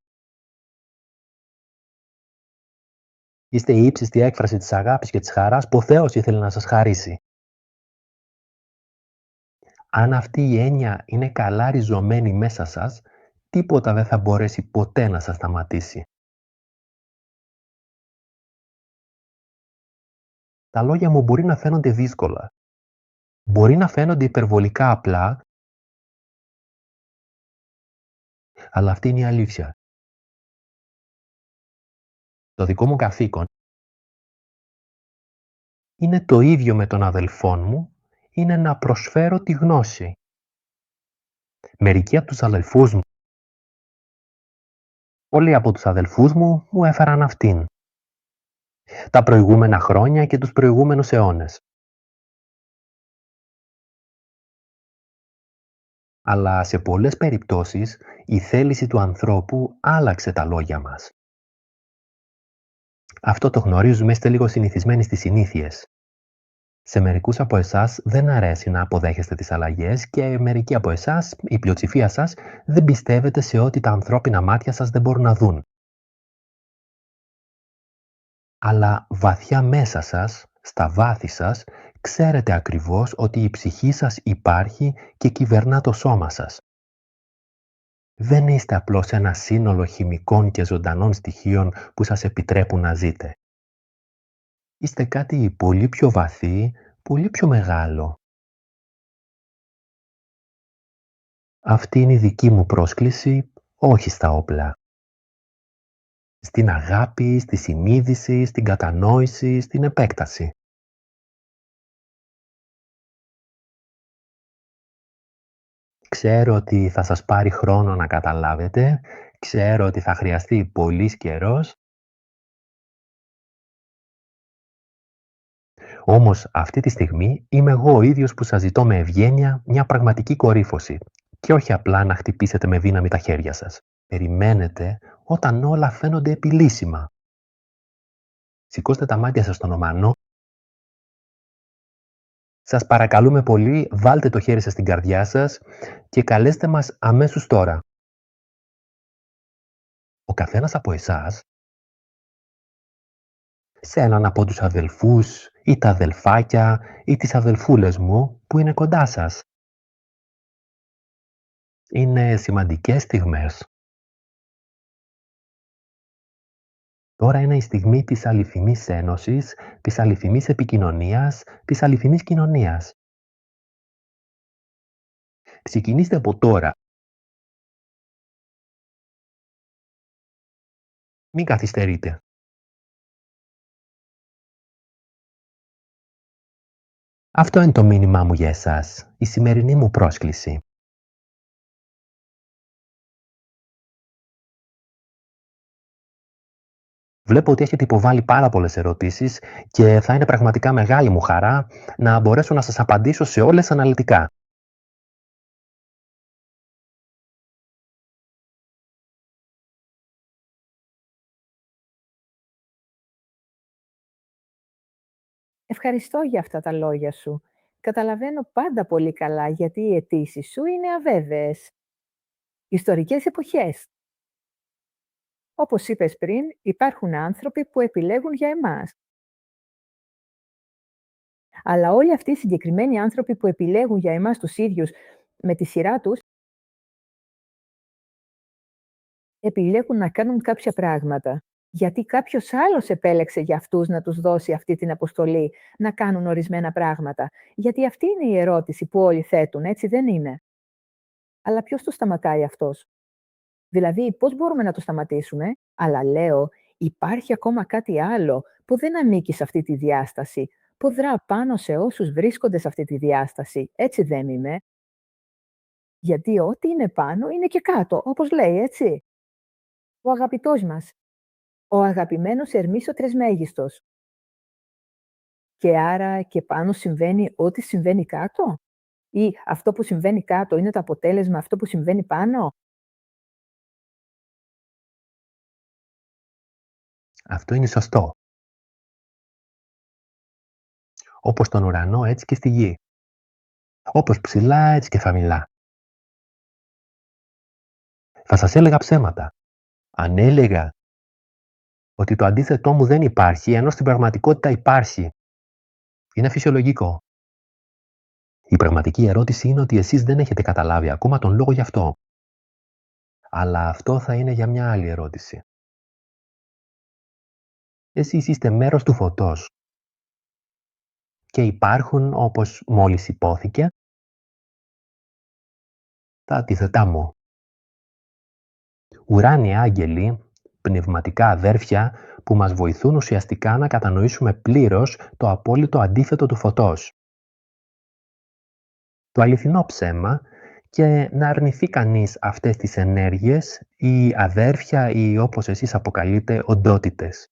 Είστε η ύψιστη έκφραση της αγάπης και της χαράς που ο Θεός ήθελε να σας χαρίσει. Αν αυτή η έννοια είναι καλά ριζωμένη μέσα σας, τίποτα δεν θα μπορέσει ποτέ να σας σταματήσει. Τα λόγια μου μπορεί να φαίνονται δύσκολα. Μπορεί να φαίνονται υπερβολικά απλά, αλλά αυτή είναι η αλήθεια. Το δικό μου καθήκον είναι το ίδιο με των αδελφών μου, είναι να προσφέρω τη γνώση. Μερικοί από τους αδελφούς μου, πολλοί από τους αδελφούς μου, μου έφεραν αυτήν. Τα προηγούμενα χρόνια και τους προηγούμενους αιώνες. Αλλά σε πολλές περιπτώσεις η θέληση του ανθρώπου άλλαξε τα λόγια μας. Αυτό το γνωρίζουμε, είστε λίγο συνηθισμένοι στις συνήθειες. Σε μερικούς από εσάς δεν αρέσει να αποδέχεστε τις αλλαγές και μερικοί από εσάς, η πλειοψηφία σας, δεν πιστεύετε σε ό,τι τα ανθρώπινα μάτια σας δεν μπορούν να δουν. Αλλά βαθιά μέσα σας, στα βάθη σας, ξέρετε ακριβώς ότι η ψυχή σας υπάρχει και κυβερνά το σώμα σας. Δεν είστε απλώς ένα σύνολο χημικών και ζωντανών στοιχείων που σας επιτρέπουν να ζείτε. Είστε κάτι πολύ πιο βαθύ, πολύ πιο μεγάλο. Αυτή είναι η δική μου πρόσκληση, όχι στα όπλα. Στην αγάπη, στη συνείδηση, στην κατανόηση, στην επέκταση. Ξέρω ότι θα σας πάρει χρόνο να καταλάβετε, ξέρω ότι θα χρειαστεί πολύς καιρός. Όμως αυτή τη στιγμή είμαι εγώ ο ίδιος που σας ζητώ με ευγένεια μια πραγματική κορύφωση και όχι απλά να χτυπήσετε με δύναμη τα χέρια σας. Περιμένετε όταν όλα φαίνονται επιλύσιμα. Σηκώστε τα μάτια σας στον ωμανό. Σας παρακαλούμε πολύ, βάλτε το χέρι σας στην καρδιά σας και καλέστε μας αμέσως τώρα. Ο καθένας από εσάς, σε έναν από τους αδελφούς ή τα αδελφάκια ή τις αδελφούλες μου που είναι κοντά σας. Είναι σημαντικές στιγμές. Τώρα είναι η στιγμή της αληθινής ένωσης, της αληθινής επικοινωνίας, της αληθινής κοινωνίας. Ξεκινήστε από τώρα. Μην καθυστερείτε. Αυτό είναι το μήνυμά μου για εσάς, η σημερινή μου πρόσκληση. Βλέπω ότι έχετε υποβάλει πάρα πολλές ερωτήσεις και θα είναι πραγματικά μεγάλη μου χαρά να μπορέσω να σας απαντήσω σε όλες αναλυτικά. Ευχαριστώ για αυτά τα λόγια σου. Καταλαβαίνω πάντα πολύ καλά γιατί οι αιτήσεις σου είναι αβέβαιες. Ιστορικές εποχές. Όπως είπες πριν, υπάρχουν άνθρωποι που επιλέγουν για εμάς. Αλλά όλοι αυτοί οι συγκεκριμένοι άνθρωποι που επιλέγουν για εμάς τους ίδιους με τη σειρά τους, επιλέγουν να κάνουν κάποια πράγματα. Γιατί κάποιος άλλος επέλεξε για αυτούς να τους δώσει αυτή την αποστολή, να κάνουν ορισμένα πράγματα. Γιατί αυτή είναι η ερώτηση που όλοι θέτουν, έτσι δεν είναι? Αλλά ποιος το σταματάει αυτός? Δηλαδή, πώς μπορούμε να το σταματήσουμε? Αλλά λέω, υπάρχει ακόμα κάτι άλλο που δεν ανήκει σε αυτή τη διάσταση, που δρά πάνω σε όσους βρίσκονται σε αυτή τη διάσταση. Έτσι δεν είναι? Γιατί ό,τι είναι πάνω είναι και κάτω, όπως λέει, έτσι. Ο αγαπητός μας, ο αγαπημένος Ερμής ο Τρεσμέγιστος. Και άρα και πάνω συμβαίνει ό,τι συμβαίνει κάτω? Ή αυτό που συμβαίνει κάτω είναι το αποτέλεσμα αυτό που συμβαίνει πάνω? Αυτό είναι σωστό. Όπως στον ουρανό έτσι και στη γη. Όπως ψηλά έτσι και χαμηλά. Θα σας έλεγα ψέματα. Αν έλεγα ότι το αντίθετό μου δεν υπάρχει, ενώ στην πραγματικότητα υπάρχει. Είναι φυσιολογικό. Η πραγματική ερώτηση είναι ότι εσείς δεν έχετε καταλάβει ακόμα τον λόγο γι' αυτό. Αλλά αυτό θα είναι για μια άλλη ερώτηση. Εσείς είστε μέρος του φωτός. Και υπάρχουν, όπως μόλις υπόθηκε, τα αντίθετά μου. Ουράνιοι άγγελοι, πνευματικά αδέρφια, που μας βοηθούν ουσιαστικά να κατανοήσουμε πλήρως το απόλυτο αντίθετο του φωτός. Το αληθινό ψέμα και να αρνηθεί κανείς αυτές τις ενέργειες ή αδέρφια ή όπως εσείς αποκαλείτε οντότητες.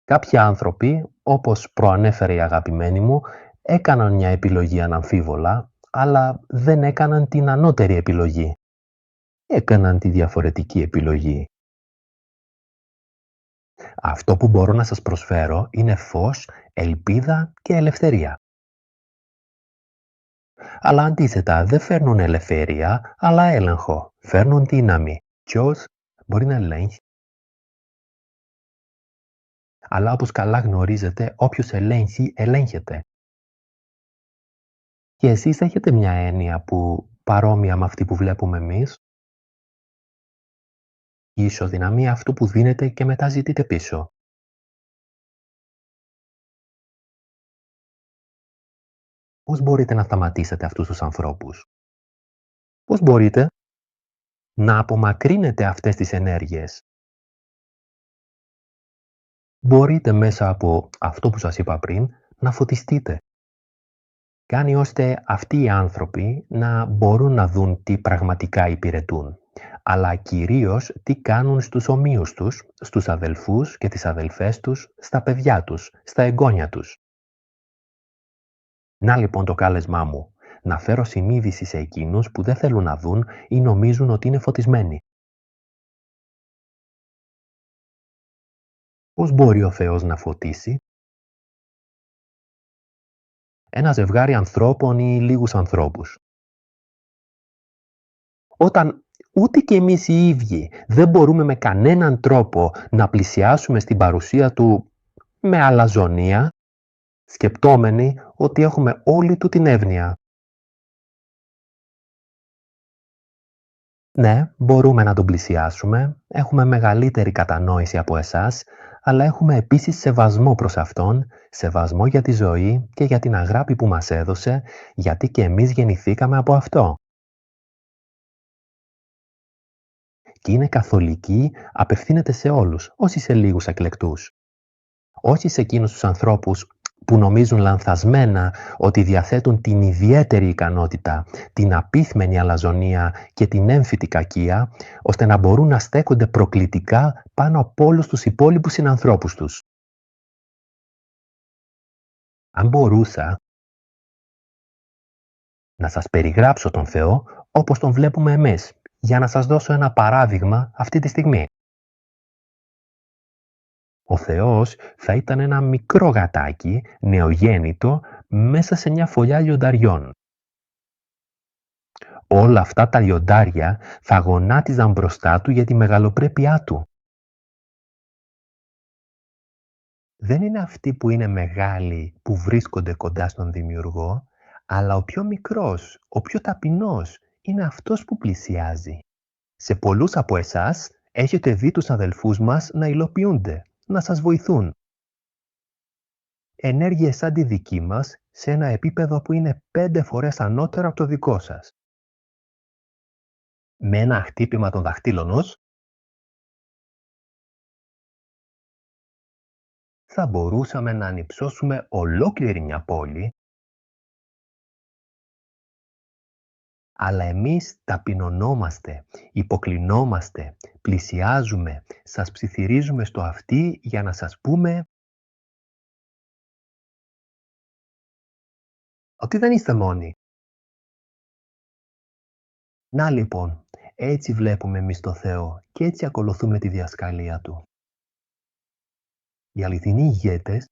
Κάποιοι άνθρωποι, όπως προανέφερε η αγαπημένη μου, έκαναν μια επιλογή αναμφίβολα, αλλά δεν έκαναν την ανώτερη επιλογή. Έκαναν τη διαφορετική επιλογή. Αυτό που μπορώ να σας προσφέρω είναι φως, ελπίδα και ελευθερία. Αλλά αντίθετα δεν φέρνουν ελευθερία, αλλά έλεγχο. Φέρνουν δύναμη. Ποιος μπορεί να ελέγχει? Αλλά όπως καλά γνωρίζετε, όποιος ελέγχει, ελέγχεται. Και εσείς έχετε μια έννοια που παρόμοια με αυτή που βλέπουμε εμείς. Η ισοδυναμία αυτού που δίνετε και μετά ζητείτε πίσω. Πώς μπορείτε να σταματήσετε αυτούς τους ανθρώπους? Πώς μπορείτε να απομακρύνετε αυτές τις ενέργειες? Μπορείτε μέσα από αυτό που σας είπα πριν να φωτιστείτε. Κάνει ώστε αυτοί οι άνθρωποι να μπορούν να δουν τι πραγματικά υπηρετούν. αλλά κυρίως τι κάνουν στους ομοίους τους, στους αδελφούς και τις αδελφές τους, στα παιδιά τους, στα εγγόνια τους. Να λοιπόν το κάλεσμά μου, να φέρω συνείδηση σε εκείνους που δεν θέλουν να δουν ή νομίζουν ότι είναι φωτισμένοι. Πώς μπορεί ο Θεός να φωτίσει? Ένα ζευγάρι ανθρώπων ή λίγους ανθρώπους. Όταν ούτε κι εμείς οι ίδιοι δεν μπορούμε με κανέναν τρόπο να πλησιάσουμε στην παρουσία Του με αλαζονία, σκεπτόμενοι ότι έχουμε όλη Του την εύνοια. Ναι, μπορούμε να Τον πλησιάσουμε, έχουμε μεγαλύτερη κατανόηση από εσάς, αλλά έχουμε επίσης σεβασμό προς Αυτόν, σεβασμό για τη ζωή και για την αγάπη που μας έδωσε, γιατί και εμείς γεννηθήκαμε από Αυτό. Και είναι καθολική, απευθύνεται σε όλους, όχι σε λίγους εκλεκτούς. Όχι σε εκείνους τους ανθρώπους που νομίζουν λανθασμένα ότι διαθέτουν την ιδιαίτερη ικανότητα, την απίθμενη αλαζονία και την έμφυτη κακία, ώστε να μπορούν να στέκονται προκλητικά πάνω από όλους τους υπόλοιπους συνανθρώπους τους. Αν μπορούσα να σας περιγράψω τον Θεό όπως τον βλέπουμε εμείς, για να σας δώσω ένα παράδειγμα αυτή τη στιγμή. Ο Θεός θα ήταν ένα μικρό γατάκι, νεογέννητο, μέσα σε μια φωλιά λιονταριών. Όλα αυτά τα λιοντάρια θα γονάτιζαν μπροστά του για τη μεγαλοπρέπειά του. Δεν είναι αυτοί που είναι μεγάλοι που βρίσκονται κοντά στον Δημιουργό, αλλά ο πιο μικρός, ο πιο ταπεινός, είναι αυτός που πλησιάζει. Σε πολλούς από εσάς έχετε δει τους αδελφούς μας να υλοποιούνται, να σας βοηθούν. Ενέργειες σαν τη δική μας, σε ένα επίπεδο που είναι 5 φορές ανώτερο από το δικό σας. Με ένα χτύπημα των δαχτύλων ως, θα μπορούσαμε να ανυψώσουμε ολόκληρη μια πόλη, αλλά εμείς ταπεινωνόμαστε, υποκλεινόμαστε, πλησιάζουμε, σας ψιθυρίζουμε στο αυτί για να σας πούμε ότι δεν είστε μόνοι. Να λοιπόν, έτσι βλέπουμε εμείς το Θεό και έτσι ακολουθούμε τη διασκαλία Του. Οι αληθινοί ηγέτες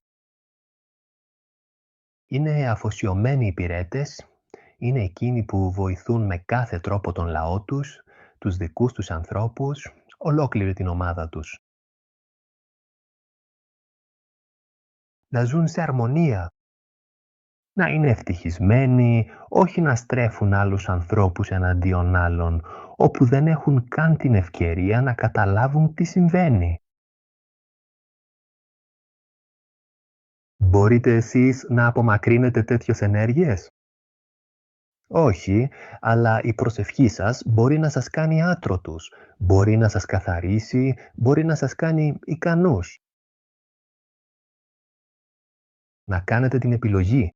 είναι αφοσιωμένοι υπηρέτες, είναι εκείνοι που βοηθούν με κάθε τρόπο τον λαό τους, τους δικούς τους ανθρώπους, ολόκληρη την ομάδα τους. Να ζουν σε αρμονία, να είναι ευτυχισμένοι, όχι να στρέφουν άλλους ανθρώπους εναντίον άλλων, όπου δεν έχουν καν την ευκαιρία να καταλάβουν τι συμβαίνει. Μπορείτε εσείς να απομακρύνετε τέτοιες ενέργειες? Όχι, αλλά η προσευχή σας μπορεί να σας κάνει άτρωτους, μπορεί να σας καθαρίσει, μπορεί να σας κάνει ικανούς. Να κάνετε την επιλογή.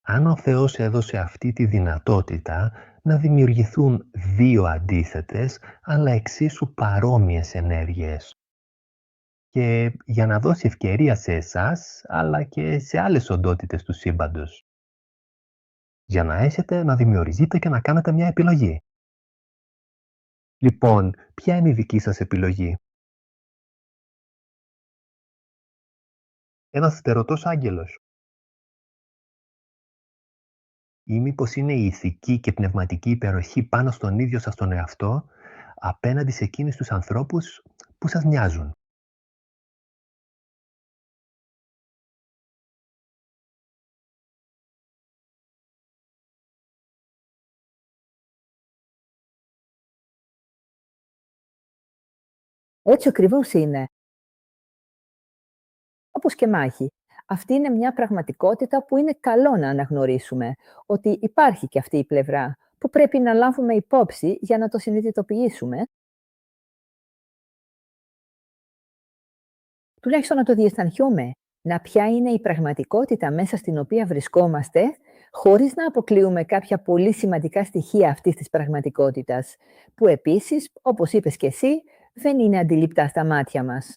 Αν ο Θεός έδωσε αυτή τη δυνατότητα να δημιουργηθούν δύο αντίθετες, αλλά εξίσου παρόμοιες ενέργειες. Και για να δώσει ευκαιρία σε εσάς, αλλά και σε άλλες οντότητες του σύμπαντος. Για να έχετε να δημιουργηθείτε και να κάνετε μια επιλογή. Λοιπόν, ποια είναι η δική σας επιλογή? Ένας φτερωτός άγγελος? Ή μήπως είναι η ηθική και πνευματική υπεροχή πάνω στον ίδιο σας τον εαυτό, απέναντι σε εκείνους τους ανθρώπους που σας μοιάζουν? Έτσι ακριβώς είναι. Όπως και μάχη. Αυτή είναι μια πραγματικότητα που είναι καλό να αναγνωρίσουμε, ότι υπάρχει και αυτή η πλευρά, που πρέπει να λάβουμε υπόψη για να το συνειδητοποιήσουμε, τουλάχιστον να το διαισθανθούμε, να ποια είναι η πραγματικότητα μέσα στην οποία βρισκόμαστε, χωρίς να αποκλείουμε κάποια πολύ σημαντικά στοιχεία αυτής της πραγματικότητας, που επίσης, όπως είπες και εσύ, δεν είναι αντιληπτά στα μάτια μας.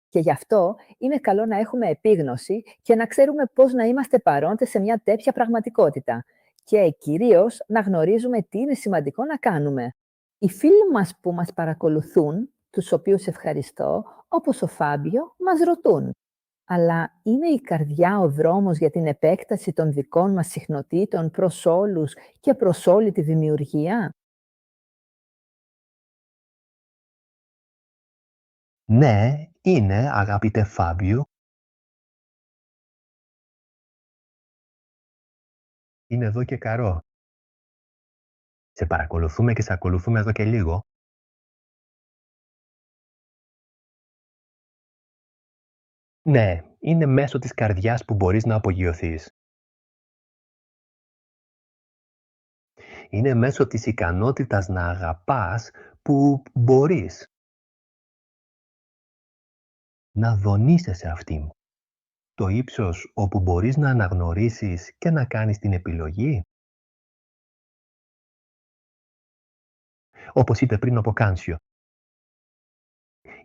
Και γι' αυτό είναι καλό να έχουμε επίγνωση και να ξέρουμε πώς να είμαστε παρόντες σε μια τέτοια πραγματικότητα. Και κυρίως να γνωρίζουμε τι είναι σημαντικό να κάνουμε. Οι φίλοι μας που μας παρακολουθούν, τους οποίους ευχαριστώ, όπως ο Φάμπιο, μας ρωτούν. Αλλά είναι η καρδιά ο δρόμος για την επέκταση των δικών μας συχνοτήτων προς όλους και προς όλη τη δημιουργία? Ναι, είναι, αγαπητέ Φάμπιο, είναι εδώ και καρό. Σε παρακολουθούμε και σε ακολουθούμε εδώ και λίγο. Ναι, είναι μέσω της καρδιάς που μπορείς να απογειωθείς. Είναι μέσω της ικανότητας να αγαπάς που μπορείς να δονείσαι αυτήν. Το ύψος όπου μπορείς να αναγνωρίσεις και να κάνεις την επιλογή. Όπως είπε πριν ο Ποκάνσιο.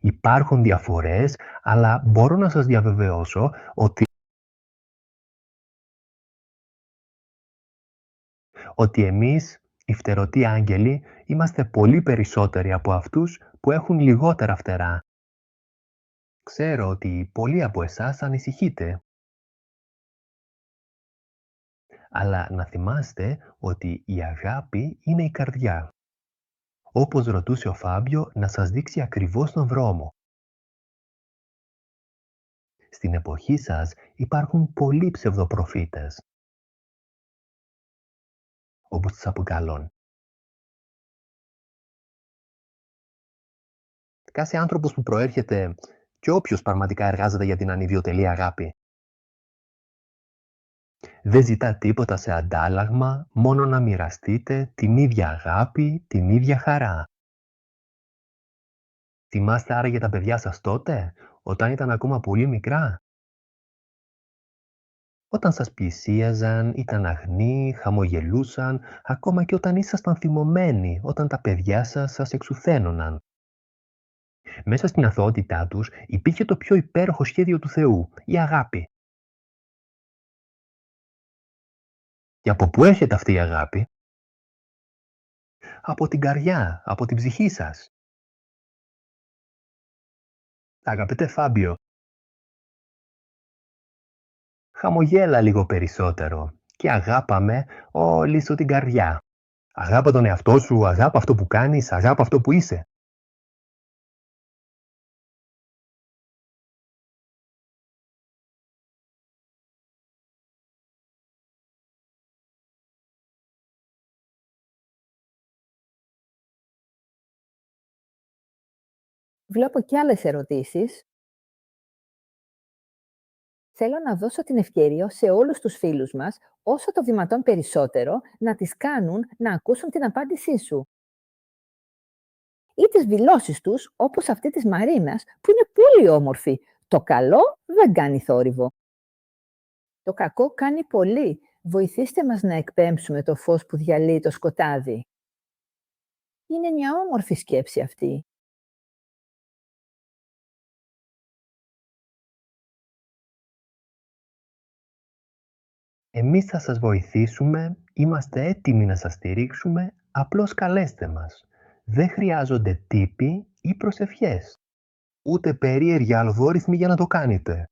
Υπάρχουν διαφορές, αλλά μπορώ να σας διαβεβαιώσω ότι εμείς, οι φτερωτοί άγγελοι, είμαστε πολύ περισσότεροι από αυτούς που έχουν λιγότερα φτερά. Ξέρω ότι πολλοί από εσάς ανησυχείτε. Αλλά να θυμάστε ότι η αγάπη είναι η καρδιά. Όπως ρωτούσε ο Φάμπιο, να σας δείξει ακριβώς τον δρόμο. Στην εποχή σας υπάρχουν πολλοί ψευδοπροφήτες, όπως τους αποκαλούν. Κάθε άνθρωπος που προέρχεται και όποιος πραγματικά εργάζεται για την ανιδιοτελή αγάπη. Δεν ζητά τίποτα σε αντάλλαγμα, μόνο να μοιραστείτε την ίδια αγάπη, την ίδια χαρά. Θυμάστε άραγε τα παιδιά σας τότε, όταν ήταν ακόμα πολύ μικρά? Όταν σας πλησίαζαν, ήταν αγνοί, χαμογελούσαν, ακόμα και όταν ήσασταν θυμωμένοι, όταν τα παιδιά σας εξουθένωναν. Μέσα στην αθωότητά τους υπήρχε το πιο υπέροχο σχέδιο του Θεού, η αγάπη. Και από πού έρχεται αυτή η αγάπη? Από την καρδιά, από την ψυχή σας. Αγαπητέ Φάμπιο, χαμογέλα λίγο περισσότερο και αγάπαμε όλη σου την καρδιά. Αγάπα τον εαυτό σου, αγάπα αυτό που κάνεις, αγάπα αυτό που είσαι. Βλέπω και άλλες ερωτήσεις. Θέλω να δώσω την ευκαιρία σε όλους τους φίλους μας, όσο το δυνατόν περισσότερο, να τις κάνουν να ακούσουν την απάντησή σου. Ή τις δηλώσεις τους, όπως αυτή της Μαρίνας, που είναι πολύ όμορφη. Το καλό δεν κάνει θόρυβο. Το κακό κάνει πολύ. Βοηθήστε μας να εκπέμψουμε το φως που διαλύει το σκοτάδι. Είναι μια όμορφη σκέψη αυτή. Εμείς θα σας βοηθήσουμε, είμαστε έτοιμοι να σας στηρίξουμε, απλώς καλέστε μας. Δεν χρειάζονται τύποι ή προσευχές, ούτε περίεργοι αλγόριθμοι για να το κάνετε.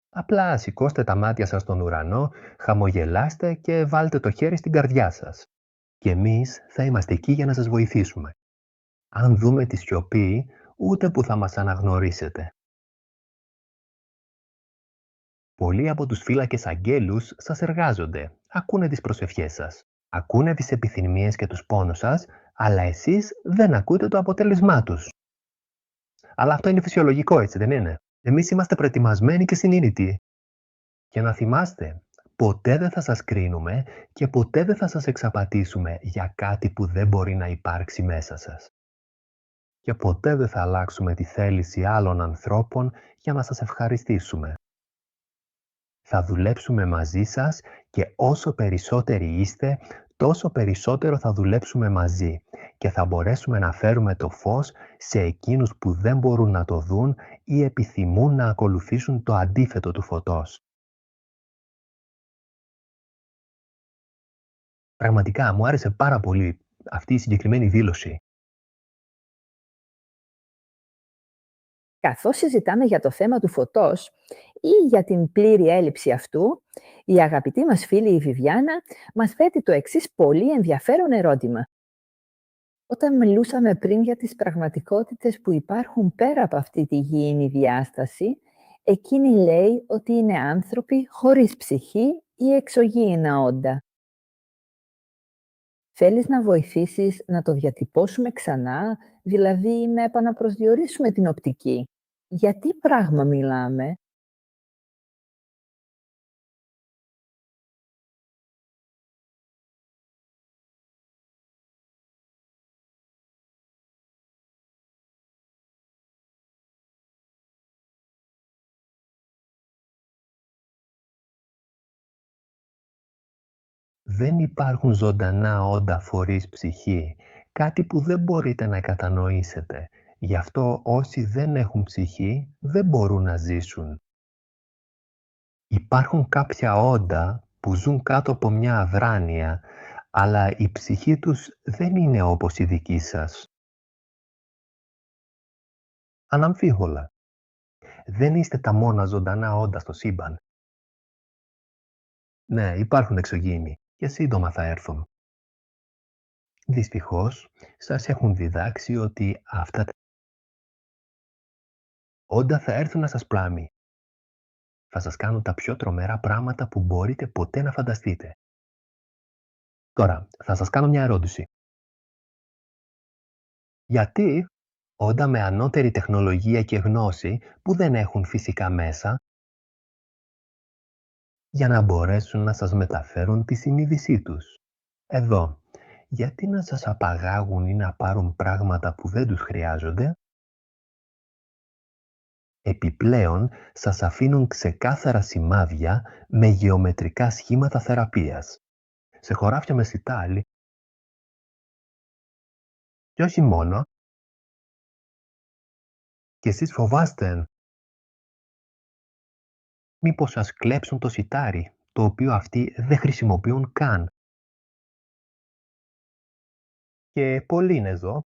Απλά σηκώστε τα μάτια σας στον ουρανό, χαμογελάστε και βάλτε το χέρι στην καρδιά σας. Και εμείς θα είμαστε εκεί για να σας βοηθήσουμε. Αν δούμε τη σιωπή, ούτε που θα μας αναγνωρίσετε. Πολλοί από τους φύλακες αγγέλους σας εργάζονται, ακούνε τις προσευχές σας, ακούνε τις επιθυμίες και τους πόνους σας, αλλά εσείς δεν ακούτε το αποτέλεσμά τους. Αλλά αυτό είναι φυσιολογικό, έτσι δεν είναι? Εμείς είμαστε προετοιμασμένοι και συνείδητοι. Και να θυμάστε, ποτέ δεν θα σας κρίνουμε και ποτέ δεν θα σας εξαπατήσουμε για κάτι που δεν μπορεί να υπάρξει μέσα σας. Και ποτέ δεν θα αλλάξουμε τη θέληση άλλων ανθρώπων για να σας ευχαριστήσουμε. Θα δουλέψουμε μαζί σας και όσο περισσότεροι είστε, τόσο περισσότερο θα δουλέψουμε μαζί και θα μπορέσουμε να φέρουμε το φως σε εκείνους που δεν μπορούν να το δουν ή επιθυμούν να ακολουθήσουν το αντίθετο του φωτός. Πραγματικά μου άρεσε πάρα πολύ αυτή η συγκεκριμένη δήλωση. Καθώς συζητάμε για το θέμα του φωτός ή για την πλήρη έλλειψη αυτού, η αγαπητή μας φίλη η Βιβιάνα μας θέτει το εξής πολύ ενδιαφέρον ερώτημα. Όταν μιλούσαμε πριν για τις πραγματικότητες που υπάρχουν πέρα από αυτή τη γήινη διάσταση, εκείνη λέει ότι είναι άνθρωποι χωρίς ψυχή ή εξωγήινα όντα. Θέλεις να βοηθήσεις να το διατυπώσουμε ξανά, δηλαδή να επαναπροσδιορίσουμε την οπτική? Για τι πράγμα μιλάμε? Δεν υπάρχουν ζωντανά όντα χωρίς ψυχή, κάτι που δεν μπορείτε να κατανοήσετε. Γι' αυτό όσοι δεν έχουν ψυχή δεν μπορούν να ζήσουν. Υπάρχουν κάποια όντα που ζουν κάτω από μια αδράνεια, αλλά η ψυχή τους δεν είναι όπως η δική σας. Αναμφίβολα, δεν είστε τα μόνα ζωντανά όντα στο σύμπαν. Ναι, υπάρχουν εξωγήινοι και σύντομα θα έρθουν. Δυστυχώς, σας έχουν διδάξει ότι αυτά τα όντα θα έρθουν να σας πλάμει. Θα σας κάνουν τα πιο τρομερά πράγματα που μπορείτε ποτέ να φανταστείτε. Τώρα, θα σας κάνω μια ερώτηση. Γιατί όντα με ανώτερη τεχνολογία και γνώση που δεν έχουν φυσικά μέσα για να μπορέσουν να σας μεταφέρουν τη συνείδησή τους? Εδώ, γιατί να σας απαγάγουν ή να πάρουν πράγματα που δεν τους χρειάζονται? Επιπλέον, σας αφήνουν ξεκάθαρα σημάδια με γεωμετρικά σχήματα θεραπείας, σε χωράφια με σιτάλη και όχι μόνο, και εσείς φοβάστε μήπως σας κλέψουν το σιτάρι, το οποίο αυτοί δεν χρησιμοποιούν καν. Και πολλοί είναι εδώ,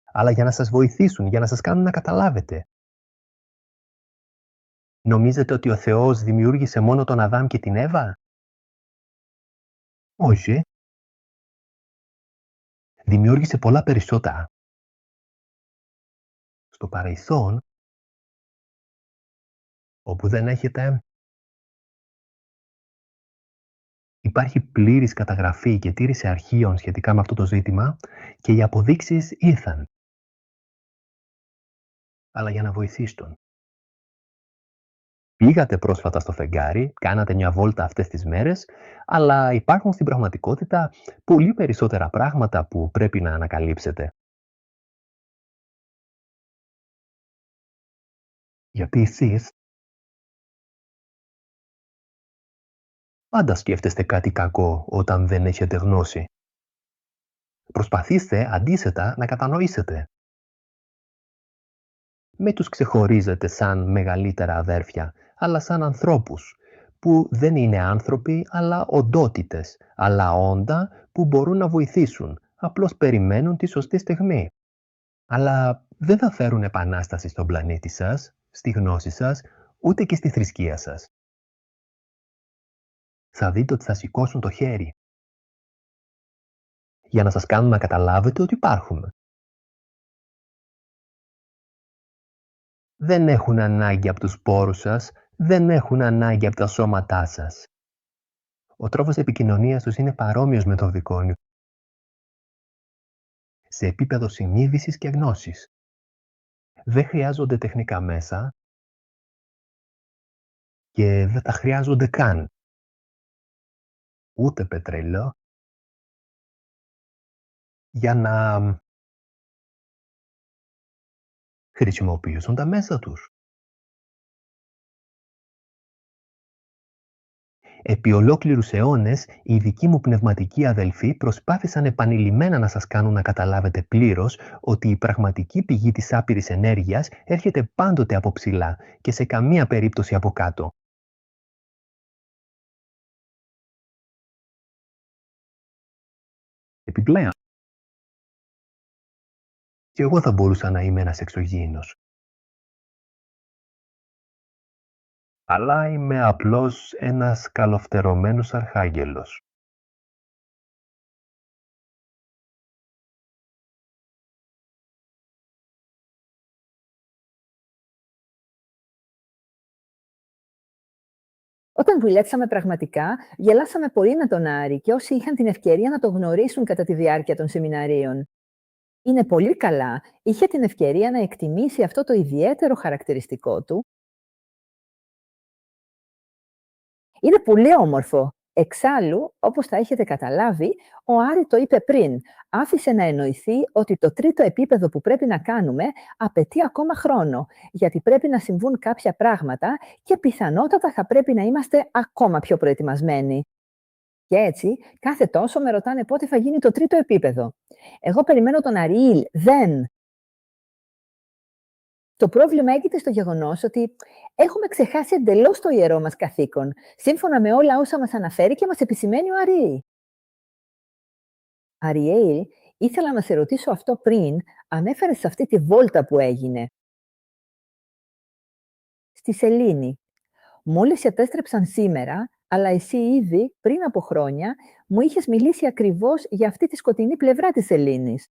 αλλά για να σας βοηθήσουν, για να σας κάνουν να καταλάβετε. Νομίζετε ότι ο Θεός δημιούργησε μόνο τον Αδάμ και την Εύα? Όχι. Δημιούργησε πολλά περισσότερα. Στο παρελθόν, όπου δεν έχετε, υπάρχει πλήρης καταγραφή και τήρηση αρχείων σχετικά με αυτό το ζήτημα και οι αποδείξεις ήρθαν. Αλλά για να βοηθήσουν. Πήγατε πρόσφατα στο φεγγάρι, κάνατε μια βόλτα αυτές τις μέρες, αλλά υπάρχουν στην πραγματικότητα πολύ περισσότερα πράγματα που πρέπει να ανακαλύψετε. Γιατί εσείς πάντα σκέφτεστε κάτι κακό όταν δεν έχετε γνώση. Προσπαθήστε αντίθετα να κατανοήσετε. Μην τους ξεχωρίζετε σαν μεγαλύτερα αδέρφια, αλλά σαν ανθρώπους, που δεν είναι άνθρωποι αλλά οντότητες, αλλά όντα που μπορούν να βοηθήσουν, απλώς περιμένουν τη σωστή στιγμή. Αλλά δεν θα φέρουν επανάσταση στον πλανήτη σας, στη γνώση σας, ούτε και στη θρησκεία σας. Θα δείτε ότι θα σηκώσουν το χέρι για να σας κάνουν να καταλάβετε ότι υπάρχουμε. Δεν έχουν ανάγκη από τους σπόρους σας, δεν έχουν ανάγκη από τα σώματά σας. Ο τρόπος επικοινωνίας τους είναι παρόμοιος με τον δικό. Σε επίπεδο συνείδησης και γνώσης. Δεν χρειάζονται τεχνικά μέσα και δεν τα χρειάζονται καν. Ούτε πετρέλαιο για να χρησιμοποιήσουν τα μέσα τους. Επί ολόκληρους αιώνες, οι δικοί μου πνευματικοί αδελφοί προσπάθησαν επανειλημμένα να σας κάνουν να καταλάβετε πλήρως ότι η πραγματική πηγή της άπειρης ενέργειας έρχεται πάντοτε από ψηλά και σε καμία περίπτωση από κάτω. Επιπλέον, και εγώ θα μπορούσα να είμαι ένας εξωγήινος. Αλλά είμαι απλώς ένας καλοφτερωμένος αρχάγγελος. Όταν δουλέψαμε πραγματικά, γελάσαμε πολύ με τον Άρη και όσοι είχαν την ευκαιρία να το γνωρίσουν κατά τη διάρκεια των σεμιναρίων. Είναι πολύ καλά, είχε την ευκαιρία να εκτιμήσει αυτό το ιδιαίτερο χαρακτηριστικό του. Είναι πολύ όμορφο. Εξάλλου, όπως θα έχετε καταλάβει, ο Άρη το είπε πριν. Άφησε να εννοηθεί ότι το τρίτο επίπεδο που πρέπει να κάνουμε απαιτεί ακόμα χρόνο, γιατί πρέπει να συμβούν κάποια πράγματα και πιθανότατα θα πρέπει να είμαστε ακόμα πιο προετοιμασμένοι. Και έτσι, κάθε τόσο με ρωτάνε πότε θα γίνει το τρίτο επίπεδο. Εγώ περιμένω τον Αριήλ, δεν. Το πρόβλημα έγκυται στο γεγονός ότι έχουμε ξεχάσει εντελώς το ιερό μας καθήκον, σύμφωνα με όλα όσα μας αναφέρει και μας επισημαίνει ο Αριήλ. Αριέλ, ήθελα να σε ρωτήσω αυτό πριν, ανέφερες σε αυτή τη βόλτα που έγινε. Στη Σελήνη. Μόλις επέστρεψαν σήμερα, αλλά εσύ ήδη πριν από χρόνια μου είχες μιλήσει ακριβώς για αυτή τη σκοτεινή πλευρά της Σελήνης.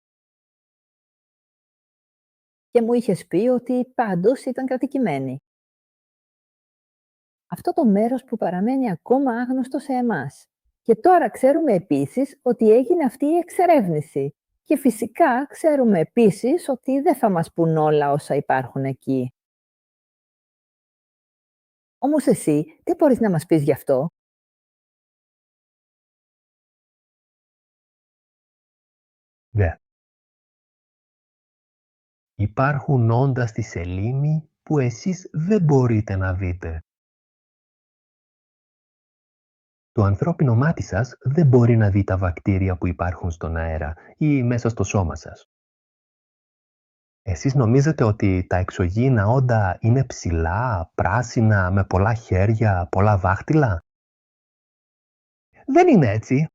Και μου είχες πει ότι πάντως ήταν κατοικημένη. Αυτό το μέρος που παραμένει ακόμα άγνωστο σε εμάς. Και τώρα ξέρουμε επίσης ότι έγινε αυτή η εξερεύνηση. Και φυσικά ξέρουμε επίσης ότι δεν θα μας πουν όλα όσα υπάρχουν εκεί. Όμως εσύ, τι μπορείς να μας πεις γι' αυτό? Ναι. Υπάρχουν όντα στη σελήνη που εσείς δεν μπορείτε να δείτε. Το ανθρώπινο μάτι σας δεν μπορεί να δει τα βακτήρια που υπάρχουν στον αέρα ή μέσα στο σώμα σας. Εσείς νομίζετε ότι τα εξωγήινα όντα είναι ψηλά, πράσινα, με πολλά χέρια, πολλά δάχτυλα? Δεν είναι έτσι.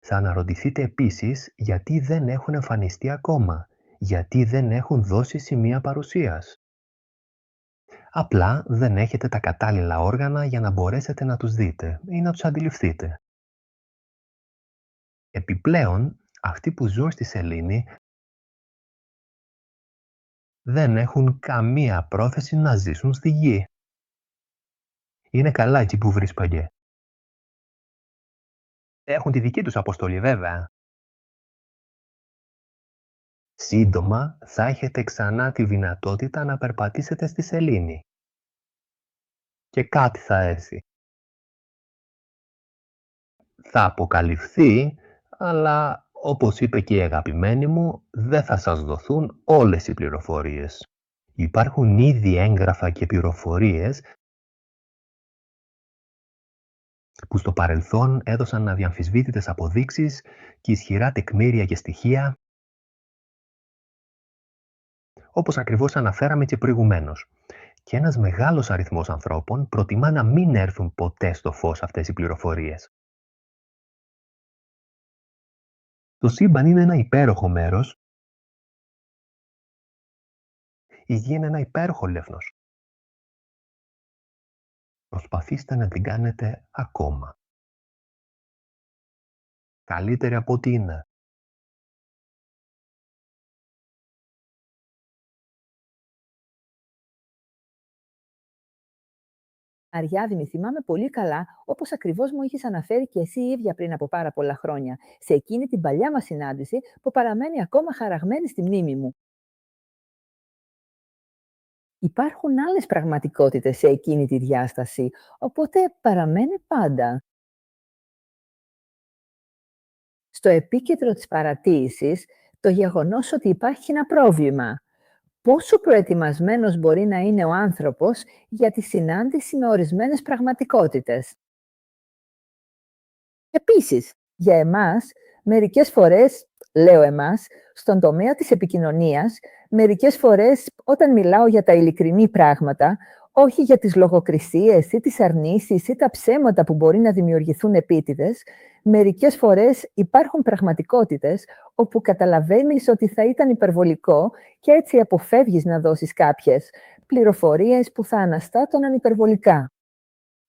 Θα αναρωτηθείτε επίσης γιατί δεν έχουν εμφανιστεί ακόμα, γιατί δεν έχουν δώσει σημεία παρουσίας. Απλά δεν έχετε τα κατάλληλα όργανα για να μπορέσετε να τους δείτε ή να τους αντιληφθείτε. Επιπλέον, αυτοί που ζουν στη σελήνη δεν έχουν καμία πρόθεση να ζήσουν στη γη. Είναι καλά εκεί που βρίσκονται. Έχουν τη δική τους αποστολή βέβαια. Σύντομα θα έχετε ξανά τη δυνατότητα να περπατήσετε στη σελήνη. Και κάτι θα έρθει. Θα αποκαλυφθεί, αλλά όπως είπε και η αγαπημένη μου, δεν θα σας δοθούν όλες οι πληροφορίες. Υπάρχουν ήδη έγγραφα και πληροφορίες που στο παρελθόν έδωσαν αδιαμφισβήτητες αποδείξεις και ισχυρά τεκμήρια και στοιχεία, όπως ακριβώς αναφέραμε και προηγουμένως. Και ένας μεγάλος αριθμός ανθρώπων προτιμά να μην έρθουν ποτέ στο φως αυτές οι πληροφορίες. Το σύμπαν είναι ένα υπέροχο μέρος. Η γη είναι ένα υπέροχο λέφνος. Προσπαθήστε να την κάνετε ακόμα καλύτερη από ό,τι είναι. Αριάδημη, θυμάμαι πολύ καλά, όπως ακριβώς μου είχες αναφέρει και εσύ ίδια πριν από πάρα πολλά χρόνια, σε εκείνη την παλιά μας συνάντηση που παραμένει ακόμα χαραγμένη στη μνήμη μου. Υπάρχουν άλλες πραγματικότητες σε εκείνη τη διάσταση, οπότε παραμένει πάντα. Στο επίκεντρο της παρατήρησης, το γεγονός ότι υπάρχει ένα πρόβλημα. πόσο προετοιμασμένος μπορεί να είναι ο άνθρωπος για τη συνάντηση με ορισμένες πραγματικότητες. Επίσης, για εμάς, μερικές φορές, λέω εμάς, στον τομέα της επικοινωνίας, μερικές φορές όταν μιλάω για τα ειλικρινή πράγματα, όχι για τις λογοκρισίες ή τις αρνήσεις ή τα ψέματα που μπορεί να δημιουργηθούν επίτηδες, μερικές φορές υπάρχουν πραγματικότητες όπου καταλαβαίνεις ότι θα ήταν υπερβολικό και έτσι αποφεύγεις να δώσεις κάποιες πληροφορίες που θα αναστάτωναν υπερβολικά.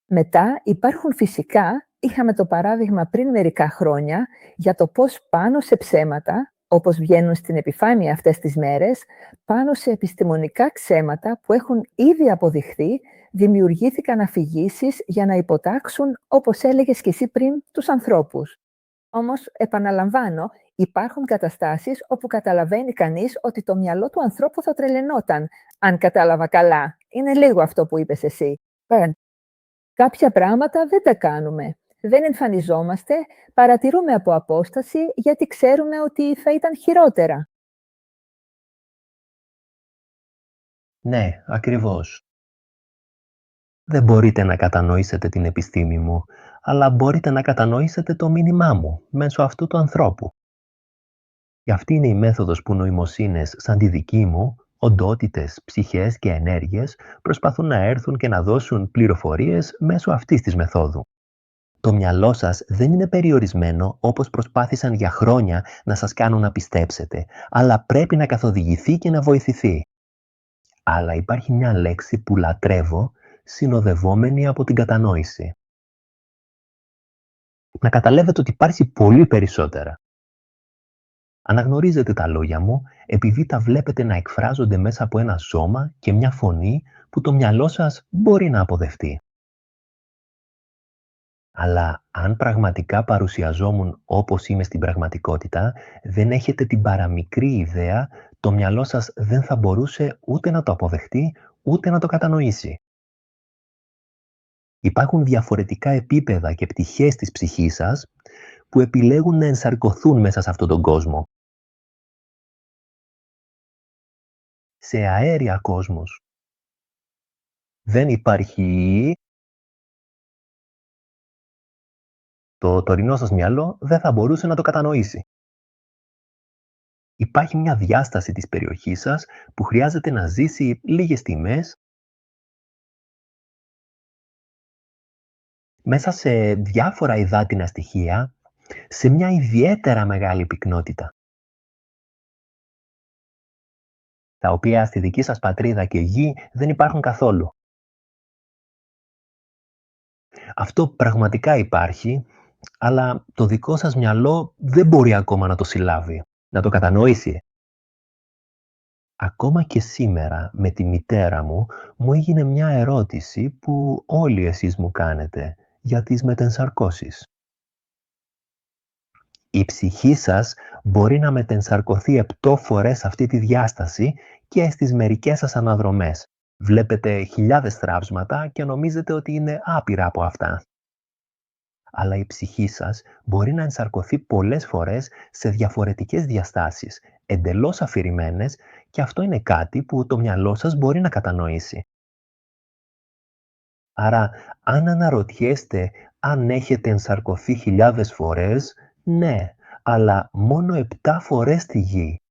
Μετά υπάρχουν φυσικά, είχαμε το παράδειγμα πριν μερικά χρόνια, για το πώς πάνω σε ψέματα, όπως βγαίνουν στην επιφάνεια αυτές τις μέρες, πάνω σε επιστημονικά ψέματα που έχουν ήδη αποδειχθεί, δημιουργήθηκαν αφηγήσεις για να υποτάξουν, όπως έλεγες και εσύ πριν, τους ανθρώπους. Όμως, επαναλαμβάνω, υπάρχουν καταστάσεις όπου καταλαβαίνει κανείς ότι το μυαλό του ανθρώπου θα τρελαινόταν, αν κατάλαβα καλά. Είναι λίγο αυτό που είπες εσύ. Κάποια πράγματα δεν τα κάνουμε. Δεν εμφανιζόμαστε, παρατηρούμε από απόσταση γιατί ξέρουμε ότι θα ήταν χειρότερα. Ναι, ακριβώς. Δεν μπορείτε να κατανοήσετε την επιστήμη μου, αλλά μπορείτε να κατανοήσετε το μήνυμά μου μέσω αυτού του ανθρώπου. Και αυτή είναι η μέθοδος που νοημοσύνες σαν τη δική μου, οντότητες, ψυχές και ενέργειες προσπαθούν να έρθουν και να δώσουν πληροφορίες μέσω αυτής της μεθόδου. Το μυαλό σας δεν είναι περιορισμένο όπως προσπάθησαν για χρόνια να σας κάνουν να πιστέψετε, αλλά πρέπει να καθοδηγηθεί και να βοηθηθεί. Αλλά υπάρχει μια λέξη που λατρεύω, συνοδευόμενη από την κατανόηση. Να καταλάβετε ότι υπάρχει πολύ περισσότερα. Αναγνωρίζετε τα λόγια μου επειδή τα βλέπετε να εκφράζονται μέσα από ένα σώμα και μια φωνή που το μυαλό σας μπορεί να αποδεχτεί. Αλλά αν πραγματικά παρουσιαζόμουν όπως είμαι στην πραγματικότητα, δεν έχετε την παραμικρή ιδέα, το μυαλό σας δεν θα μπορούσε ούτε να το αποδεχτεί, ούτε να το κατανοήσει. Υπάρχουν διαφορετικά επίπεδα και πτυχές της ψυχής σας που επιλέγουν να ενσαρκωθούν μέσα σε αυτόν τον κόσμο. Σε αέρια κόσμος. Δεν υπάρχει. Το τωρινό σας μυαλό δεν θα μπορούσε να το κατανοήσει. Υπάρχει μια διάσταση της περιοχής σας που χρειάζεται να ζήσει λίγες στιγμές μέσα σε διάφορα υδάτινα στοιχεία, σε μια ιδιαίτερα μεγάλη πυκνότητα, τα οποία στη δική σας πατρίδα και γη δεν υπάρχουν καθόλου. Αυτό πραγματικά υπάρχει, αλλά το δικό σας μυαλό δεν μπορεί ακόμα να το συλλάβει, να το κατανοήσει. Ακόμα και σήμερα με τη μητέρα μου έγινε μια ερώτηση που όλοι εσείς μου κάνετε για τις μετενσαρκώσεις. Η ψυχή σας μπορεί να μετενσαρκωθεί 7 φορές αυτή τη διάσταση και στις μερικές σας αναδρομές. Βλέπετε χιλιάδες θράψματα και νομίζετε ότι είναι άπειρα από αυτά. Αλλά η ψυχή σας μπορεί να ενσαρκωθεί πολλές φορές σε διαφορετικές διαστάσεις, εντελώς αφηρημένες, και αυτό είναι κάτι που το μυαλό σας μπορεί να κατανοήσει. Άρα, αν αναρωτιέστε αν έχετε ενσαρκωθεί χιλιάδες φορές, ναι, αλλά μόνο 7 φορές στη γη.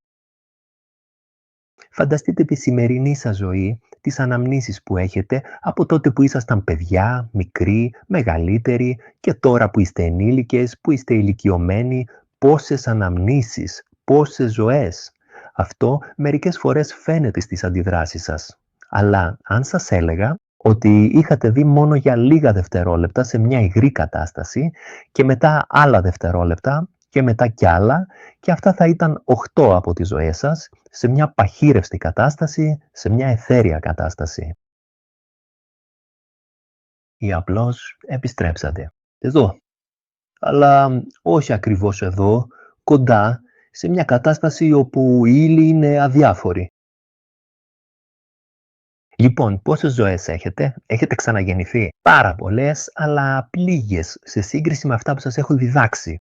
Φανταστείτε τη σημερινή σας ζωή, τις αναμνήσεις που έχετε από τότε που ήσασταν παιδιά, μικροί, μεγαλύτεροι και τώρα που είστε ενήλικες, που είστε ηλικιωμένοι, πόσες αναμνήσεις, πόσες ζωές. Αυτό μερικές φορές φαίνεται στις αντιδράσεις σας. Αλλά αν σας έλεγα ότι είχατε δει μόνο για λίγα δευτερόλεπτα σε μια υγρή κατάσταση και μετά άλλα δευτερόλεπτα και μετά κι άλλα, και αυτά θα ήταν 8 από τις ζωές σας σε μια παχύρευστη κατάσταση, σε μια αιθέρια κατάσταση. Ή απλώς επιστρέψατε. Εδώ. Αλλά όχι ακριβώς εδώ, κοντά, σε μια κατάσταση όπου η ύλη είναι αδιάφορη. Λοιπόν, πόσες ζωές έχετε? Έχετε ξαναγεννηθεί? Πάρα πολλές, αλλά λίγες σε σύγκριση με αυτά που σας έχω διδάξει.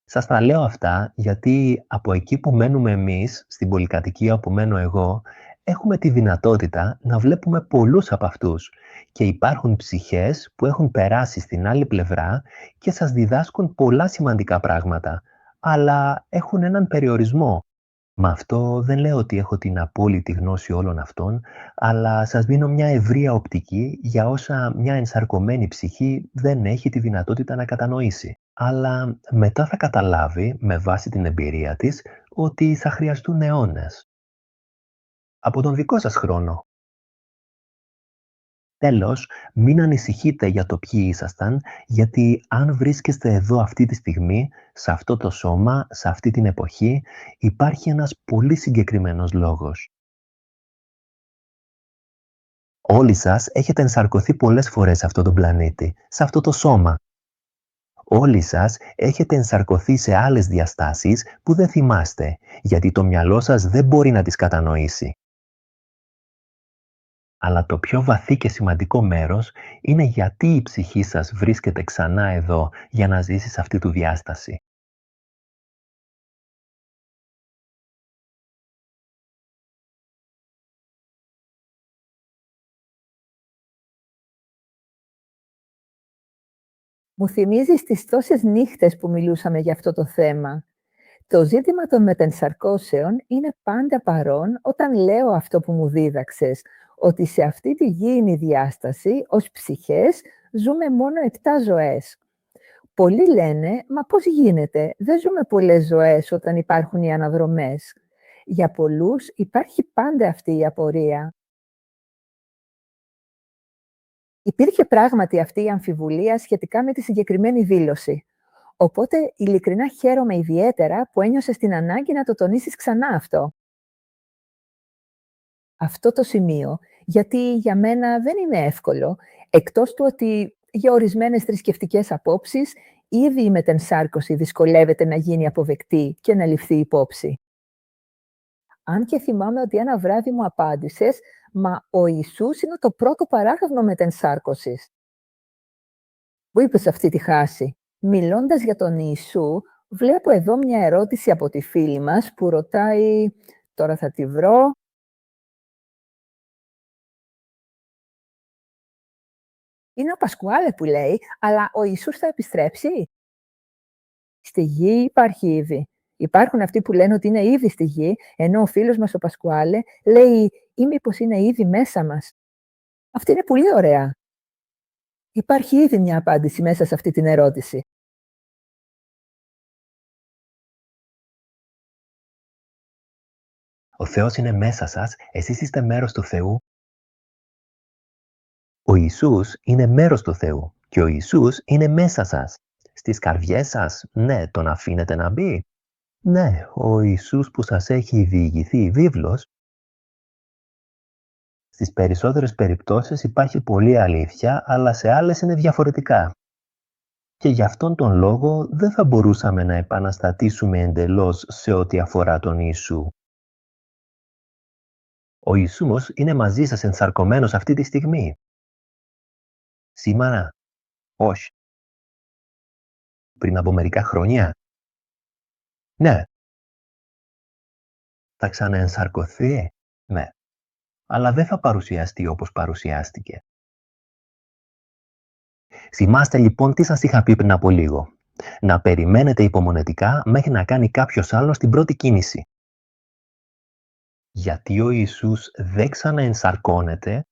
Σας τα λέω αυτά γιατί από εκεί που μένουμε εμείς, στην πολυκατοικία που μένω εγώ, έχουμε τη δυνατότητα να βλέπουμε πολλούς από αυτούς και υπάρχουν ψυχές που έχουν περάσει στην άλλη πλευρά και σας διδάσκουν πολλά σημαντικά πράγματα, αλλά έχουν έναν περιορισμό. Με αυτό δεν λέω ότι έχω την απόλυτη γνώση όλων αυτών, αλλά σας δίνω μια ευρεία οπτική για όσα μια ενσαρκωμένη ψυχή δεν έχει τη δυνατότητα να κατανοήσει. Αλλά μετά θα καταλάβει, με βάση την εμπειρία της, ότι θα χρειαστούν αιώνες. Από τον δικό σας χρόνο. Τέλος, μην ανησυχείτε για το ποιοι ήσασταν, γιατί αν βρίσκεστε εδώ αυτή τη στιγμή, σε αυτό το σώμα, σε αυτή την εποχή, υπάρχει ένας πολύ συγκεκριμένος λόγος. Όλοι σας έχετε ενσαρκωθεί πολλές φορές σε αυτό τον πλανήτη, σε αυτό το σώμα. Όλοι σας έχετε ενσαρκωθεί σε άλλες διαστάσεις που δεν θυμάστε, γιατί το μυαλό σας δεν μπορεί να τις κατανοήσει. Αλλά το πιο βαθύ και σημαντικό μέρος είναι γιατί η ψυχή σας βρίσκεται ξανά εδώ για να ζήσει σε αυτή τη διάσταση. Μου θυμίζεις τις τόσες νύχτες που μιλούσαμε για αυτό το θέμα. Το ζήτημα των μετενσαρκώσεων είναι πάντα παρόν όταν λέω αυτό που μου δίδαξες, ότι σε αυτή τη γήινη διάσταση, ως ψυχές, ζούμε μόνο 7 ζωές. Πολλοί λένε, μα πώς γίνεται, δεν ζούμε πολλές ζωές όταν υπάρχουν οι αναδρομές. Για πολλούς υπάρχει πάντα αυτή η απορία. Υπήρχε πράγματι αυτή η αμφιβολία σχετικά με τη συγκεκριμένη δήλωση. Οπότε, ειλικρινά χαίρομαι ιδιαίτερα που ένιωσες την ανάγκη να το τονίσεις ξανά αυτό. Αυτό το σημείο, γιατί για μένα δεν είναι εύκολο, εκτός του ότι για ορισμένες θρησκευτικές απόψεις, ήδη η μετενσάρκωση δυσκολεύεται να γίνει αποδεκτή και να ληφθεί υπόψη. Αν και θυμάμαι ότι ένα βράδυ μου απάντησες, μα ο Ιησούς είναι το πρώτο παράγραφο μετενσάρκωσης. Πού είπες αυτή τη χάση? Μιλώντας για τον Ιησού, βλέπω εδώ μια ερώτηση από τη φίλη μας που ρωτάει, τώρα θα τη βρω, είναι ο Πασκουάλε που λέει, αλλά ο Ιησούς θα επιστρέψει? Στη γη υπάρχει ήδη. Υπάρχουν αυτοί που λένε ότι είναι ήδη στη γη, ενώ ο φίλος μας ο Πασκουάλε λέει ή μήπως είναι ήδη μέσα μας. Αυτή είναι πολύ ωραία. Υπάρχει ήδη μια απάντηση μέσα σε αυτή την ερώτηση. Ο Θεός είναι μέσα σας, εσείς είστε μέρος του Θεού. Ο Ιησούς είναι μέρος του Θεού και ο Ιησούς είναι μέσα σας. Στις καρδιές σας, ναι, τον αφήνετε να μπει. Ναι, ο Ιησούς που σας έχει διηγηθεί η βίβλος, στις περισσότερες περιπτώσεις υπάρχει πολλή αλήθεια, αλλά σε άλλες είναι διαφορετικά. Και γι' αυτόν τον λόγο δεν θα μπορούσαμε να επαναστατήσουμε εντελώς σε ό,τι αφορά τον Ιησού. Ο Ιησούς είναι μαζί σας ενσαρκωμένος αυτή τη στιγμή. Σήμερα, όχι. Πριν από μερικά χρόνια, ναι. Θα ξαναενσαρκωθεί, ναι. Αλλά δεν θα παρουσιαστεί όπως παρουσιάστηκε. Θυμάστε λοιπόν τι σας είχα πει πριν από λίγο. Να περιμένετε υπομονετικά μέχρι να κάνει κάποιος άλλος την πρώτη κίνηση. Γιατί ο Ιησούς δεν ξαναενσαρκώνεται,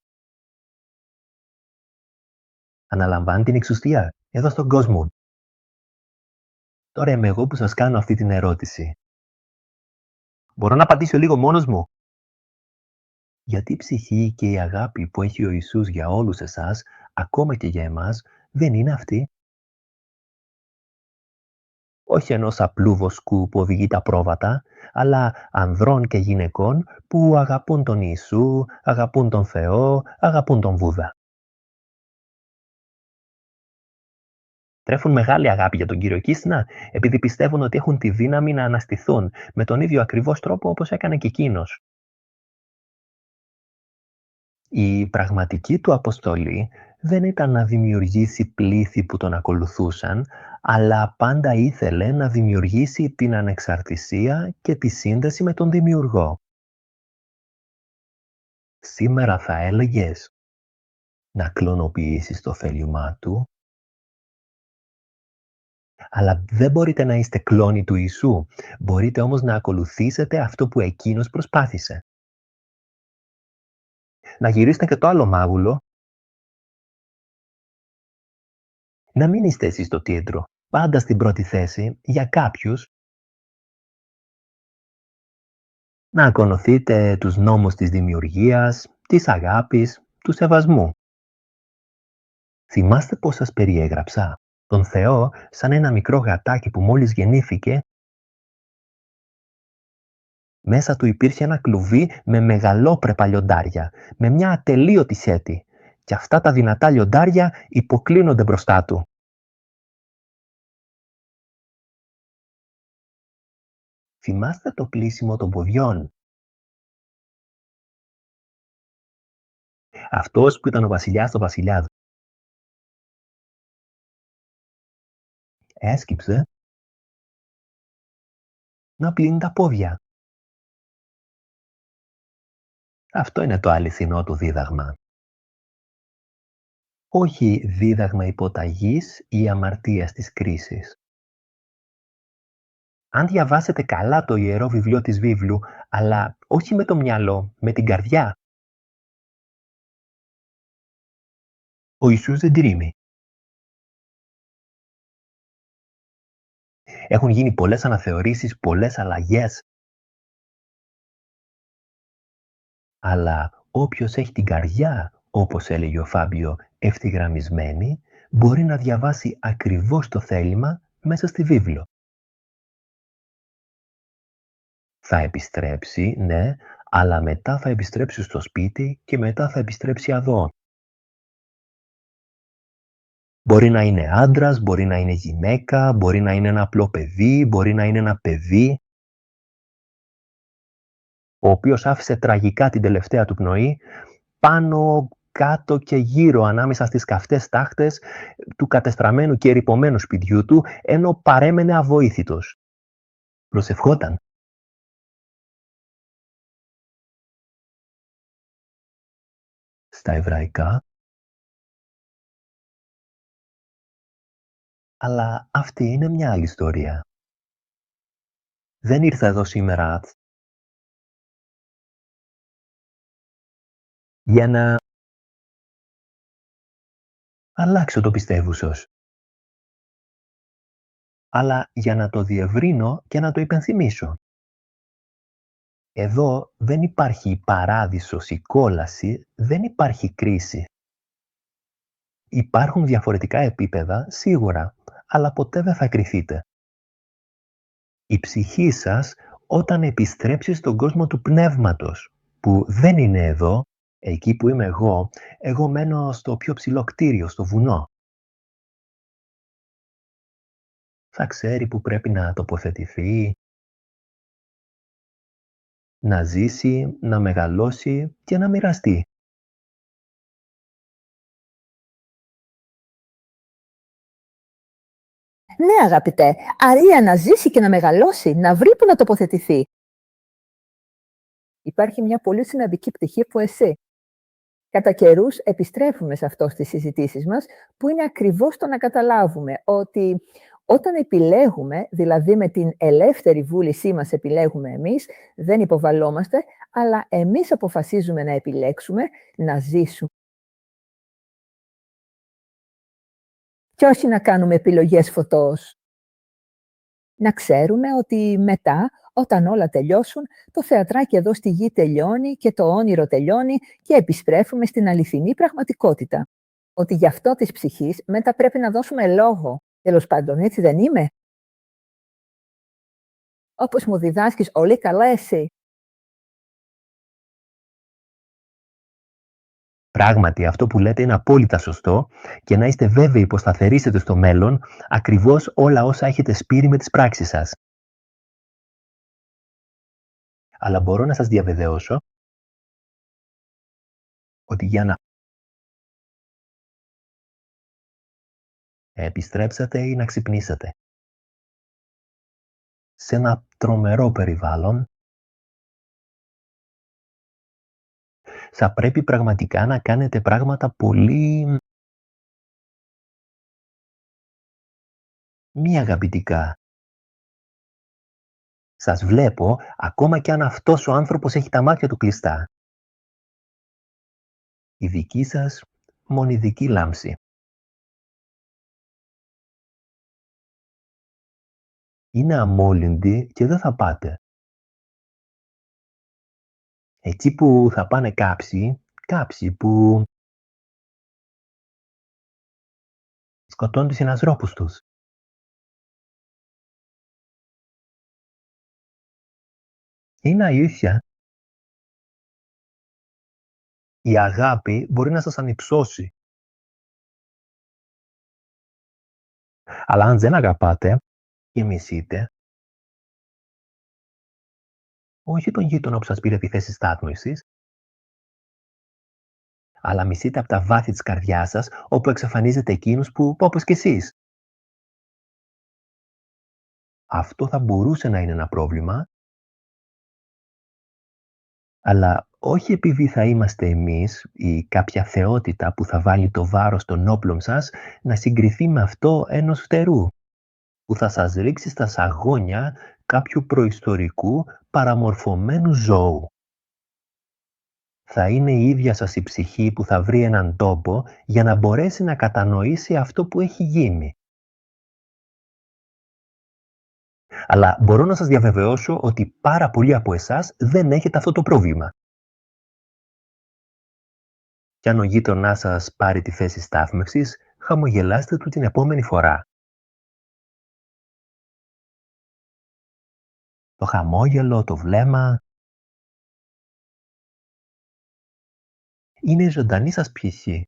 αναλαμβάνει την εξουσία εδώ στον κόσμο. Τώρα είμαι εγώ που σας κάνω αυτή την ερώτηση. Μπορώ να απαντήσω λίγο μόνος μου? Γιατί η ψυχή και η αγάπη που έχει ο Ιησούς για όλους εσάς, ακόμα και για εμάς, δεν είναι αυτή? Όχι ενός απλού βοσκού που οδηγεί τα πρόβατα, αλλά ανδρών και γυναικών που αγαπούν τον Ιησού, αγαπούν τον Θεό, αγαπούν τον Βούδα. Τρέφουν μεγάλη αγάπη για τον Κύριο Κίστνα, επειδή πιστεύουν ότι έχουν τη δύναμη να αναστηθούν με τον ίδιο ακριβώς τρόπο όπως έκανε και εκείνος. Η πραγματική του αποστολή δεν ήταν να δημιουργήσει πλήθη που τον ακολουθούσαν, αλλά πάντα ήθελε να δημιουργήσει την ανεξαρτησία και τη σύνδεση με τον δημιουργό. Σήμερα θα έλεγες να κλωνοποιήσεις το θέλημά του, αλλά δεν μπορείτε να είστε κλόνοι του Ιησού. Μπορείτε όμως να ακολουθήσετε αυτό που εκείνος προσπάθησε. Να γυρίσετε και το άλλο μάγουλο. Να μην είστε εσείς στο κέντρο, πάντα στην πρώτη θέση για κάποιους. Να ακολουθείτε τους νόμους της δημιουργίας, της αγάπης, του σεβασμού. Θυμάστε πώς σας περιέγραψα τον Θεό σαν ένα μικρό γατάκι που μόλις γεννήθηκε. Μέσα του υπήρχε ένα κλουβί με μεγαλόπρεπα λιοντάρια, με μια ατελείωτη σέτη, και αυτά τα δυνατά λιοντάρια υποκλίνονται μπροστά του. Θυμάστε το πλύσιμο των ποδιών. Αυτός που ήταν ο βασιλιάς των βασιλιάδων έσκυψε να πλύνει τα πόδια. Αυτό είναι το αληθινό του δίδαγμα. Όχι δίδαγμα υποταγής ή αμαρτίας της κρίσης. Αν διαβάσετε καλά το Ιερό Βιβλίο της Βίβλου, αλλά όχι με το μυαλό, με την καρδιά, ο Ιησούς δεν τρίμει. Έχουν γίνει πολλές αναθεωρήσεις, πολλές αλλαγές. Αλλά όποιος έχει την καρδιά, όπως έλεγε ο Φάμπιο, ευθυγραμμισμένη, μπορεί να διαβάσει ακριβώς το θέλημα μέσα στη βίβλο. Θα επιστρέψει, ναι, αλλά μετά θα επιστρέψει στο σπίτι και μετά θα επιστρέψει εδώ. Μπορεί να είναι άντρας, μπορεί να είναι γυναίκα, μπορεί να είναι ένα απλό παιδί, μπορεί να είναι ένα παιδί, ο οποίος άφησε τραγικά την τελευταία του πνοή πάνω, κάτω και γύρω ανάμεσα στις καυτές τάχτες του κατεστραμμένου και ερειπωμένου σπιτιού του, ενώ παρέμενε αβοήθητος. Προσευχόταν. Στα εβραϊκά. Αλλά αυτή είναι μια άλλη ιστορία. Δεν ήρθα εδώ σήμερα για να αλλάξω το πιστεύουσος, αλλά για να το διευρύνω και να το υπενθυμίσω. Εδώ δεν υπάρχει παράδεισος ή κόλαση, δεν υπάρχει κρίση. Υπάρχουν διαφορετικά επίπεδα, σίγουρα, αλλά ποτέ δεν θα κριθείτε. Η ψυχή σας, όταν επιστρέψει στον κόσμο του πνεύματος, που δεν είναι εδώ, εκεί που είμαι εγώ μένω στο πιο ψηλό κτίριο, στο βουνό. Θα ξέρει που πρέπει να τοποθετηθεί, να ζήσει, να μεγαλώσει και να μοιραστεί. Ναι, αγαπητέ, αρία να ζήσει και να μεγαλώσει, να βρει που να τοποθετηθεί. Υπάρχει μια πολύ σημαντική πτυχή που εσύ. Κατά καιρούς επιστρέφουμε σε αυτό στις συζητήσεις μας, που είναι ακριβώς το να καταλάβουμε ότι όταν επιλέγουμε, δηλαδή με την ελεύθερη βούλησή μας επιλέγουμε εμείς, δεν υποβαλλόμαστε, αλλά εμείς αποφασίζουμε να επιλέξουμε, να ζήσουμε. Και όχι να κάνουμε επιλογές φωτός. Να ξέρουμε ότι μετά, όταν όλα τελειώσουν, το θεατράκι εδώ στη γη τελειώνει και το όνειρο τελειώνει και επιστρέφουμε στην αληθινή πραγματικότητα. Ότι γι' αυτό της ψυχής μετά πρέπει να δώσουμε λόγο. Τέλος πάντων, έτσι δεν είμαι? Όπως μου διδάσκεις πολύ καλά εσύ. Πράγματι, αυτό που λέτε είναι απόλυτα σωστό και να είστε βέβαιοι πως θα θερήσετε στο μέλλον ακριβώς όλα όσα έχετε σπείρει με τις πράξεις σας. Αλλά μπορώ να σας διαβεβαιώσω ότι για να Επιστρέψατε ή να ξυπνήσετε. Σε ένα τρομερό περιβάλλον θα πρέπει πραγματικά να κάνετε πράγματα πολύ μη αγαπητικά. Σας βλέπω ακόμα κι αν αυτός ο άνθρωπος έχει τα μάτια του κλειστά. Η δική σας μονιδική λάμψη. Είναι αμόλυντη και δεν θα πάτε. Εκεί που θα πάνε κάψοι που σκοτώνουν τους συνανθρώπους τους. Είναι αλήθεια. Η αγάπη μπορεί να σας ανυψώσει. Αλλά αν δεν αγαπάτε και μισείτε, όχι τον γείτονα που σας πήρε τη θέση στάθμευσης, αλλά μισείτε από τα βάθη της καρδιάς σας, όπου εξαφανίζετε εκείνους που, όπως και εσείς. Αυτό θα μπορούσε να είναι ένα πρόβλημα, αλλά όχι επειδή θα είμαστε εμείς ή κάποια θεότητα που θα βάλει το βάρος των όπλων σας να συγκριθεί με αυτό ενός φτερού, που θα σας ρίξει στα σαγόνια κάποιου προϊστορικού παραμορφωμένου ζώου. Θα είναι η ίδια σας η ψυχή που θα βρει έναν τόπο για να μπορέσει να κατανοήσει αυτό που έχει γίνει. Αλλά μπορώ να σας διαβεβαιώσω ότι πάρα πολλοί από εσάς δεν έχετε αυτό το πρόβλημα. Κι αν ο γείτονάς σας πάρει τη θέση στάθμευσης, χαμογελάστε του την επόμενη φορά. Το χαμόγελο, το βλέμμα, είναι η ζωντανή σας ψυχή.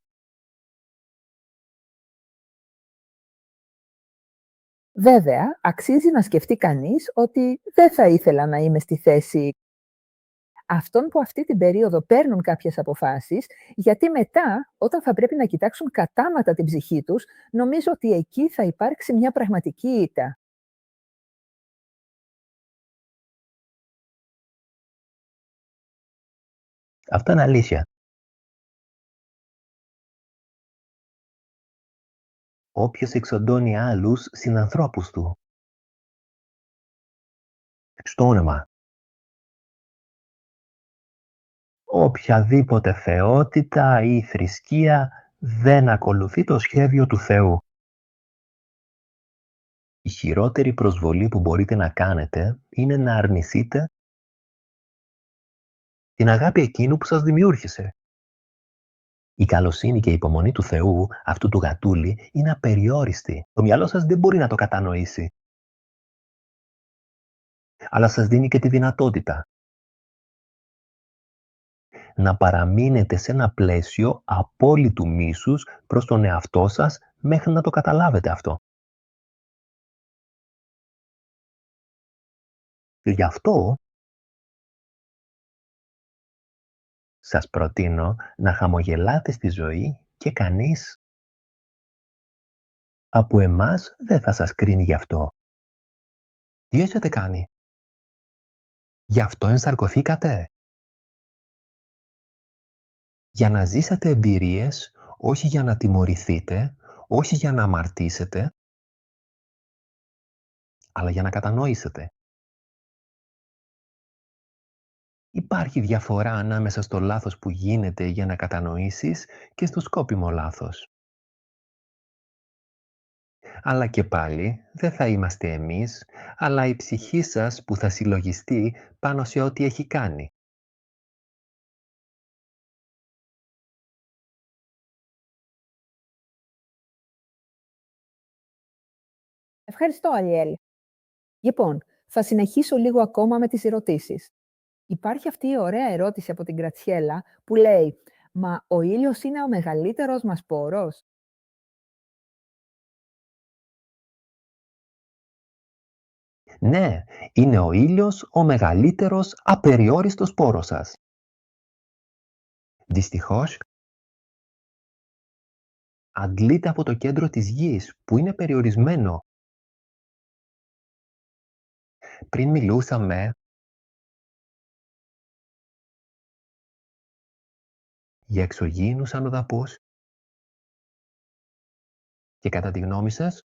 Βέβαια, αξίζει να σκεφτεί κανείς ότι δεν θα ήθελα να είμαι στη θέση αυτών που αυτή την περίοδο παίρνουν κάποιες αποφάσεις, γιατί μετά, όταν θα πρέπει να κοιτάξουν κατάματα την ψυχή τους, νομίζω ότι εκεί θα υπάρξει μια πραγματική ήττα. Αυτό είναι αλήθεια. Όποιος εξοντώνει άλλους συνανθρώπους του. Στο όνομα. Οποιαδήποτε θεότητα ή θρησκεία δεν ακολουθεί το σχέδιο του Θεού. Η χειρότερη προσβολή που μπορείτε να κάνετε είναι να αρνηθείτε την αγάπη εκείνου που σας δημιούργησε. Η καλοσύνη και η υπομονή του Θεού, αυτού του γατούλη, είναι απεριόριστη. Το μυαλό σας δεν μπορεί να το κατανοήσει. Αλλά σας δίνει και τη δυνατότητα να παραμείνετε σε ένα πλαίσιο απόλυτου μίσους προς τον εαυτό σας μέχρι να το καταλάβετε αυτό. Και γι' αυτό σας προτείνω να χαμογελάτε στη ζωή και κανείς από εμάς δεν θα σας κρίνει γι' αυτό. Τι έχετε κάνει? Γι' αυτό ενσαρκωθήκατε? Για να ζήσετε εμπειρίες, όχι για να τιμωρηθείτε, όχι για να αμαρτήσετε, αλλά για να κατανοήσετε. Υπάρχει διαφορά ανάμεσα στο λάθος που γίνεται για να κατανοήσεις και στο σκόπιμο λάθος. Αλλά και πάλι δεν θα είμαστε εμείς, αλλά η ψυχή σας που θα συλλογιστεί πάνω σε ό,τι έχει κάνει. Ευχαριστώ, Αλιέλ. Λοιπόν, θα συνεχίσω λίγο ακόμα με τις ερωτήσεις. Υπάρχει αυτή η ωραία ερώτηση από την Κρατσιέλα που λέει «Μα ο ήλιος είναι ο μεγαλύτερος μας πόρος?» Ναι, είναι ο ήλιος ο μεγαλύτερος απεριόριστος πόρος σας. Δυστυχώς, αντλείται από το κέντρο της γης, που είναι περιορισμένο. Πριν μιλούσαμε για εξωγήινους αλλοδαπούς και κατά τη γνώμη σας,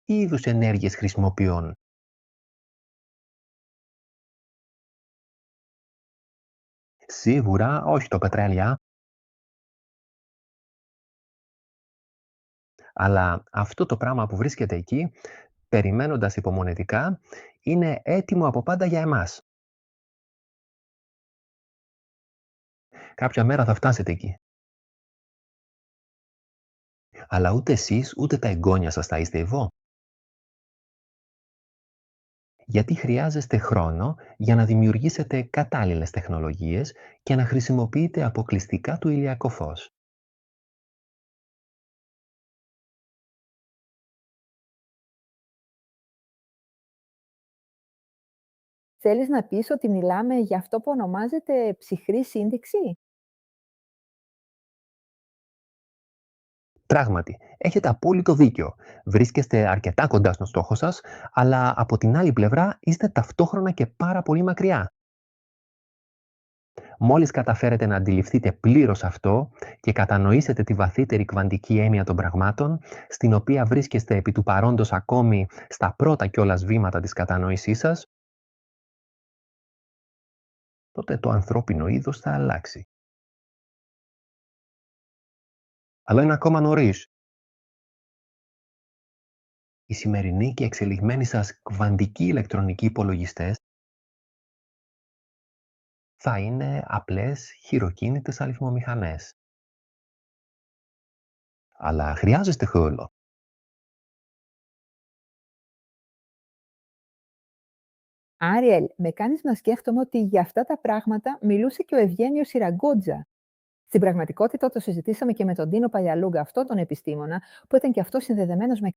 τι είδους ενέργειες χρησιμοποιούν? Σίγουρα όχι το πετρέλαια, αλλά αυτό το πράγμα που βρίσκεται εκεί, περιμένοντας υπομονετικά, είναι έτοιμο από πάντα για εμάς. Κάποια μέρα θα φτάσετε εκεί. Αλλά ούτε εσείς ούτε τα εγγόνια σας θα είστε εδώ. Γιατί χρειάζεστε χρόνο για να δημιουργήσετε κατάλληλες τεχνολογίες και να χρησιμοποιείτε αποκλειστικά το ηλιακό φως. Θέλεις να πεις ότι μιλάμε για αυτό που ονομάζεται ψυχρή σύνδεξη? Πράγματι, έχετε απόλυτο δίκιο. Βρίσκεστε αρκετά κοντά στον στόχο σας, αλλά από την άλλη πλευρά είστε ταυτόχρονα και πάρα πολύ μακριά. Μόλις καταφέρετε να αντιληφθείτε πλήρως αυτό και κατανοήσετε τη βαθύτερη κβαντική έννοια των πραγμάτων, στην οποία βρίσκεστε επί του παρόντος ακόμη στα πρώτα κιόλας βήματα της κατανόησής σας, τότε το ανθρώπινο είδος θα αλλάξει. Αλλά είναι ακόμα νωρίς. Οι σημερινοί και εξελιγμένοι σας κβαντικοί ηλεκτρονικοί υπολογιστές θα είναι απλές χειροκίνητες αριθμομηχανές. Αλλά χρειάζεστε χρόνο. Άριελ, με κάνεις να σκέφτομαι ότι για αυτά τα πράγματα μιλούσε και ο Ευγένιος Σιραγκότζα. Στην πραγματικότητα το συζητήσαμε και με τον Τίνο Παλιαλούγκα, αυτόν τον επιστήμονα, που ήταν και αυτό συνδεδεμένος με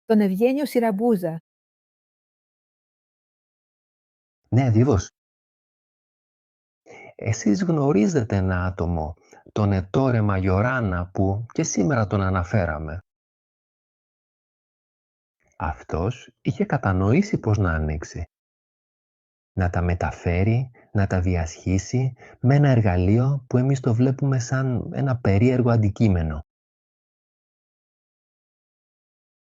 τον Ευγένιο Σιραμπούζα. Ναι, δίβως. Εσείς γνωρίζετε ένα άτομο, τον Ετόρε Μαγιοράνα, που και σήμερα τον αναφέραμε. Αυτός είχε κατανοήσει πώς να ανοίξει. Να τα μεταφέρει, να τα διασχίσει με ένα εργαλείο που εμείς το βλέπουμε σαν ένα περίεργο αντικείμενο.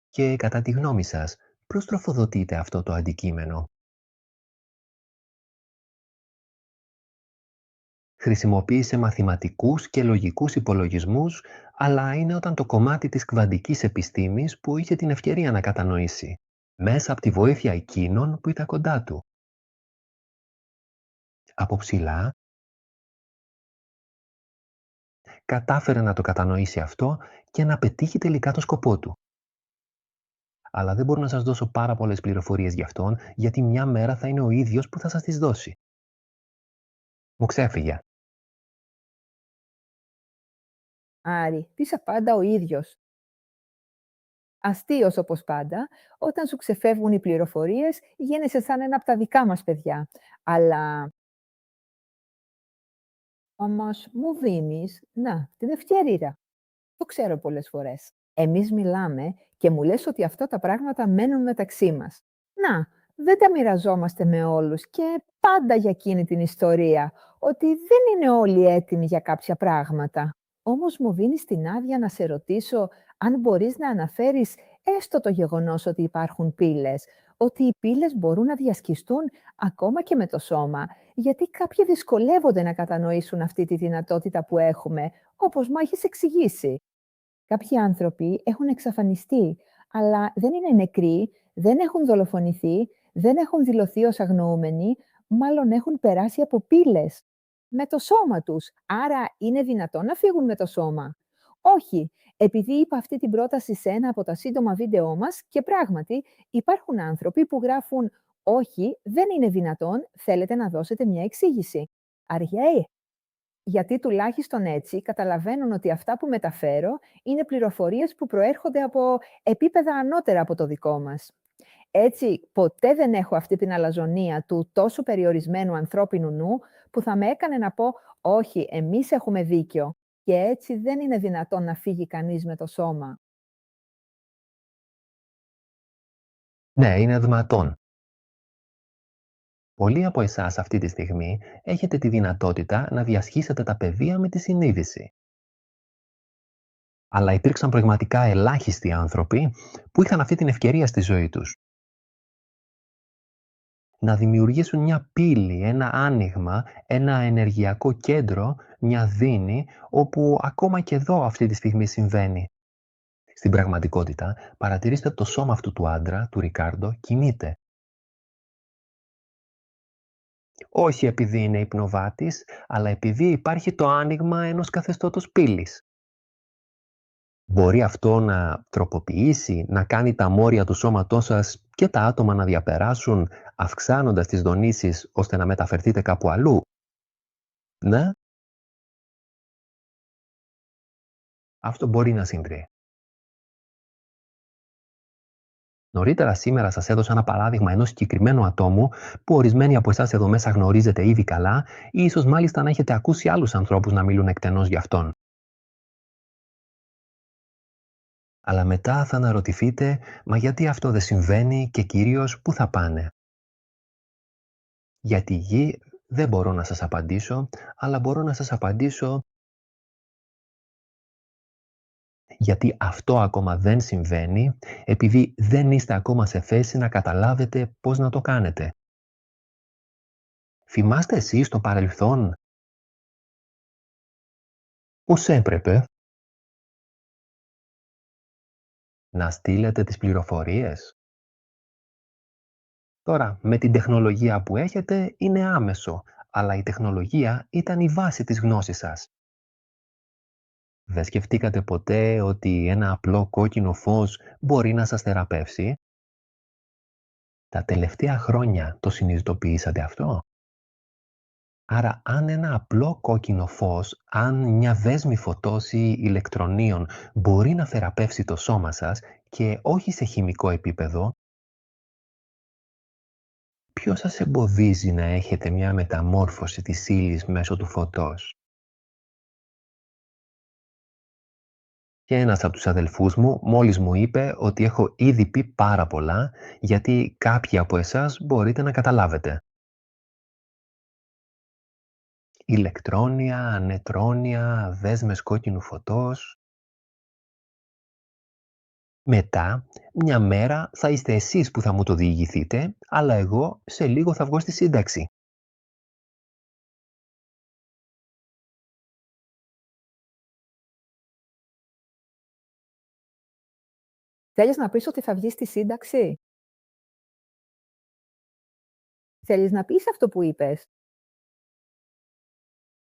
Και κατά τη γνώμη σας, πώς τροφοδοτείται αυτό το αντικείμενο? Χρησιμοποίησε μαθηματικούς και λογικούς υπολογισμούς, αλλά είναι όταν το κομμάτι της κβαντικής επιστήμης που είχε την ευκαιρία να κατανοήσει, μέσα από τη βοήθεια εκείνων που ήταν κοντά του. Από ψηλά, κατάφερε να το κατανοήσει αυτό και να πετύχει τελικά το σκοπό του. Αλλά δεν μπορώ να σας δώσω πάρα πολλές πληροφορίες γι' αυτόν, γιατί μια μέρα θα είναι ο ίδιος που θα σας τις δώσει. Μου ξέφυγε. Άρη, είσαι πάντα ο ίδιος. Αστείος όπως πάντα, όταν σου ξεφεύγουν οι πληροφορίες, γίνεσαι σαν ένα από τα δικά μας παιδιά. Αλλά όμως μου δίνεις, να, την ευκαιρία. Το ξέρω πολλές φορές. Εμείς μιλάμε και μου λες ότι αυτά τα πράγματα μένουν μεταξύ μας. Να, δεν τα μοιραζόμαστε με όλους και πάντα για εκείνη την ιστορία, ότι δεν είναι όλοι έτοιμοι για κάποια πράγματα. Όμως μου δίνεις την άδεια να σε ρωτήσω αν μπορείς να αναφέρεις έστω το γεγονός ότι υπάρχουν πύλες, ότι οι πύλες μπορούν να διασκιστούν ακόμα και με το σώμα, γιατί κάποιοι δυσκολεύονται να κατανοήσουν αυτή τη δυνατότητα που έχουμε, όπως μου έχεις εξηγήσει. Κάποιοι άνθρωποι έχουν εξαφανιστεί, αλλά δεν είναι νεκροί, δεν έχουν δολοφονηθεί, δεν έχουν δηλωθεί ως αγνοούμενοι, μάλλον έχουν περάσει από πύλες με το σώμα τους. Άρα είναι δυνατόν να φύγουν με το σώμα? Όχι, επειδή είπα αυτή την πρόταση σε ένα από τα σύντομα βίντεό μας και πράγματι υπάρχουν άνθρωποι που γράφουν «Όχι, δεν είναι δυνατόν, θέλετε να δώσετε μια εξήγηση». Αργέ, γιατί τουλάχιστον έτσι καταλαβαίνουν ότι αυτά που μεταφέρω είναι πληροφορίες που προέρχονται από επίπεδα ανώτερα από το δικό μας. Έτσι, ποτέ δεν έχω αυτή την αλαζονία του τόσο περιορισμένου ανθρώπινου νου που θα με έκανε να πω Όχι, εμείς έχουμε δίκιο και έτσι δεν είναι δυνατόν να φύγει κανείς με το σώμα. Ναι, είναι δυνατόν. Πολλοί από εσάς αυτή τη στιγμή έχετε τη δυνατότητα να διασχίσετε τα πεδία με τη συνείδηση. Αλλά υπήρξαν πραγματικά ελάχιστοι άνθρωποι που είχαν αυτή την ευκαιρία στη ζωή τους. Να δημιουργήσουν μια πύλη, ένα άνοιγμα, ένα ενεργειακό κέντρο, μια δίνη, όπου ακόμα και εδώ αυτή τη στιγμή συμβαίνει. Στην πραγματικότητα, παρατηρήστε το σώμα αυτού του άντρα, του Ρικάρντο, κινείται. Όχι επειδή είναι υπνοβάτης, αλλά επειδή υπάρχει το άνοιγμα ενός καθεστώτος πύλης. Μπορεί αυτό να τροποποιήσει, να κάνει τα μόρια του σώματός σας και τα άτομα να διαπεράσουν, αυξάνοντας τις δονήσεις ώστε να μεταφερθείτε κάπου αλλού. Ναι, αυτό μπορεί να συμβεί. Νωρίτερα σήμερα σας έδωσα ένα παράδειγμα ενός συγκεκριμένου ατόμου που ορισμένοι από εσάς εδώ μέσα γνωρίζετε ήδη καλά ή ίσως μάλιστα να έχετε ακούσει άλλους ανθρώπους να μιλούν εκτενώς για αυτόν. Αλλά μετά θα αναρωτηθείτε, μα γιατί αυτό δεν συμβαίνει και κυρίως πού θα πάνε. Για τη γη δεν μπορώ να σας απαντήσω, αλλά μπορώ να σας απαντήσω γιατί αυτό ακόμα δεν συμβαίνει, επειδή δεν είστε ακόμα σε θέση να καταλάβετε πώς να το κάνετε. Θυμάστε εσείς στο παρελθόν πώς έπρεπε να στείλετε τις πληροφορίες. Τώρα, με την τεχνολογία που έχετε είναι άμεσο, αλλά η τεχνολογία ήταν η βάση της γνώσης σας. Δεν σκεφτήκατε ποτέ ότι ένα απλό κόκκινο φως μπορεί να σας θεραπεύσει? Τα τελευταία χρόνια το συνειδητοποιήσατε αυτό? Άρα αν ένα απλό κόκκινο φως, αν μια δέσμη φωτός ή ηλεκτρονίων μπορεί να θεραπεύσει το σώμα σας και όχι σε χημικό επίπεδο, ποιος σας εμποδίζει να έχετε μια μεταμόρφωση της ύλης μέσω του φωτός? Και ένας από τους αδελφούς μου μόλις μου είπε ότι έχω ήδη πει πάρα πολλά, γιατί κάποιοι από εσάς μπορείτε να καταλάβετε. Ηλεκτρόνια, νετρόνια, δέσμες κόκκινου φωτός. Μετά, μια μέρα θα είστε εσείς που θα μου το διηγηθείτε, αλλά εγώ σε λίγο θα βγω στη σύνταξη. Θέλεις να πεις ότι θα βγεις στη σύνταξη? Θέλεις να πεις αυτό που είπες?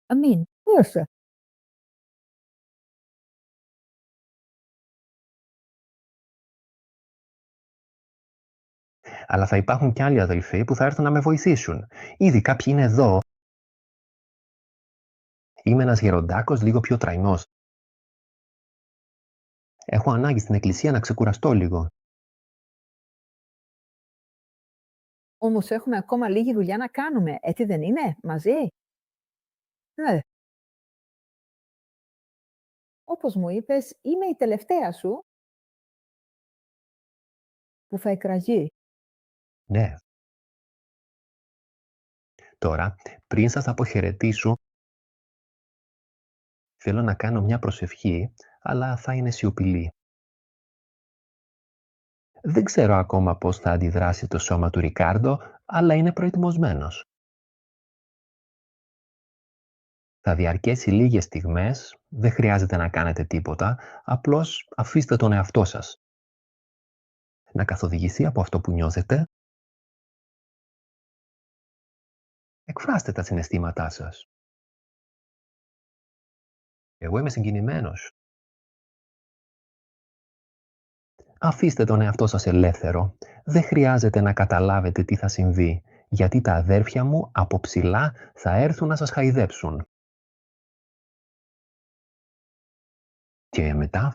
Αμήν. Πώς? Αλλά θα υπάρχουν και άλλοι αδελφοί που θα έρθουν να με βοηθήσουν. Ήδη κάποιοι είναι εδώ. Είμαι ένας γεροντάκος λίγο πιο τραϊνός. Έχω ανάγκη στην εκκλησία να ξεκουραστώ λίγο. Όμως έχουμε ακόμα λίγη δουλειά να κάνουμε, έτσι δεν είναι, μαζί? Ναι. Όπως μου είπες, είμαι η τελευταία σου που θα εκραγεί. Ναι. Τώρα, πριν σας αποχαιρετήσω, θέλω να κάνω μια προσευχή, αλλά θα είναι σιωπηλή. Δεν ξέρω ακόμα πώς θα αντιδράσει το σώμα του Ρικάρντο, αλλά είναι προετοιμασμένος. Θα διαρκέσει λίγες στιγμές, δεν χρειάζεται να κάνετε τίποτα, απλώς αφήστε τον εαυτό σας να καθοδηγηθεί από αυτό που νιώθετε, εκφράστε τα συναισθήματά σας. Εγώ είμαι συγκινημένος. Αφήστε τον εαυτό σας ελεύθερο. Δεν χρειάζεται να καταλάβετε τι θα συμβεί, γιατί τα αδέρφια μου από ψηλά θα έρθουν να σας χαϊδέψουν. Και μετά,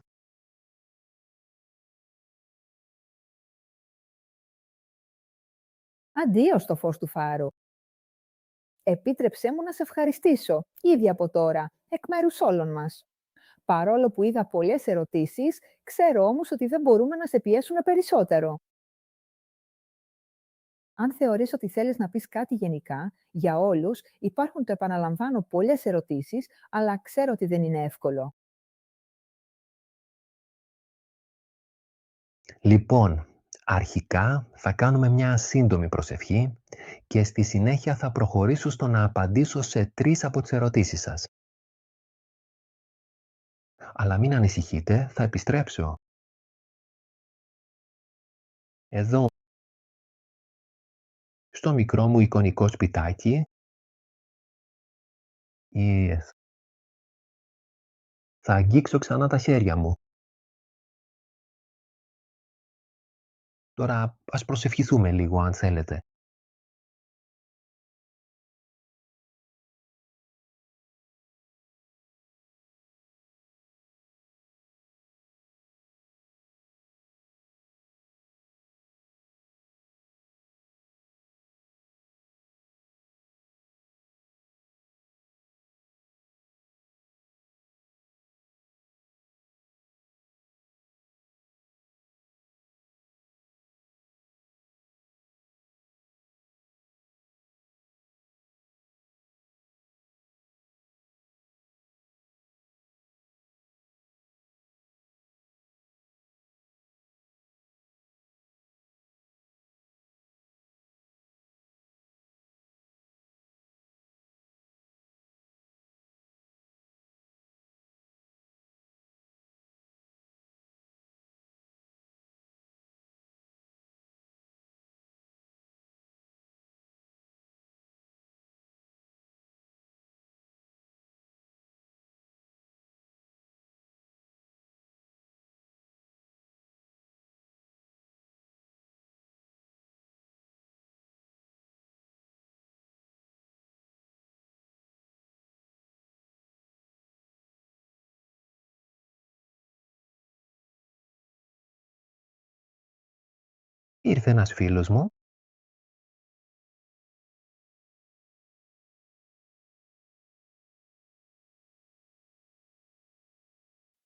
Αντίο στο φως του φάρου. Επίτρεψέ μου να σε ευχαριστήσω, ήδη από τώρα, εκ μέρους όλων μας. Παρόλο που είδα πολλές ερωτήσεις, ξέρω όμως ότι δεν μπορούμε να σε πιέσουμε περισσότερο. Αν θεωρείς ότι θέλεις να πεις κάτι γενικά, για όλους, υπάρχουν, το επαναλαμβάνω, πολλές ερωτήσεις, αλλά ξέρω ότι δεν είναι εύκολο. Λοιπόν, αρχικά θα κάνουμε μια σύντομη προσευχή και στη συνέχεια θα προχωρήσω στο να απαντήσω σε 3 από τις ερωτήσεις σας. Αλλά μην ανησυχείτε, θα επιστρέψω. Εδώ, στο μικρό μου εικονικό σπιτάκι, yes, θα αγγίξω ξανά τα χέρια μου. Τώρα ας προσευχηθούμε λίγο αν θέλετε. Ήρθε ένας φίλος μου.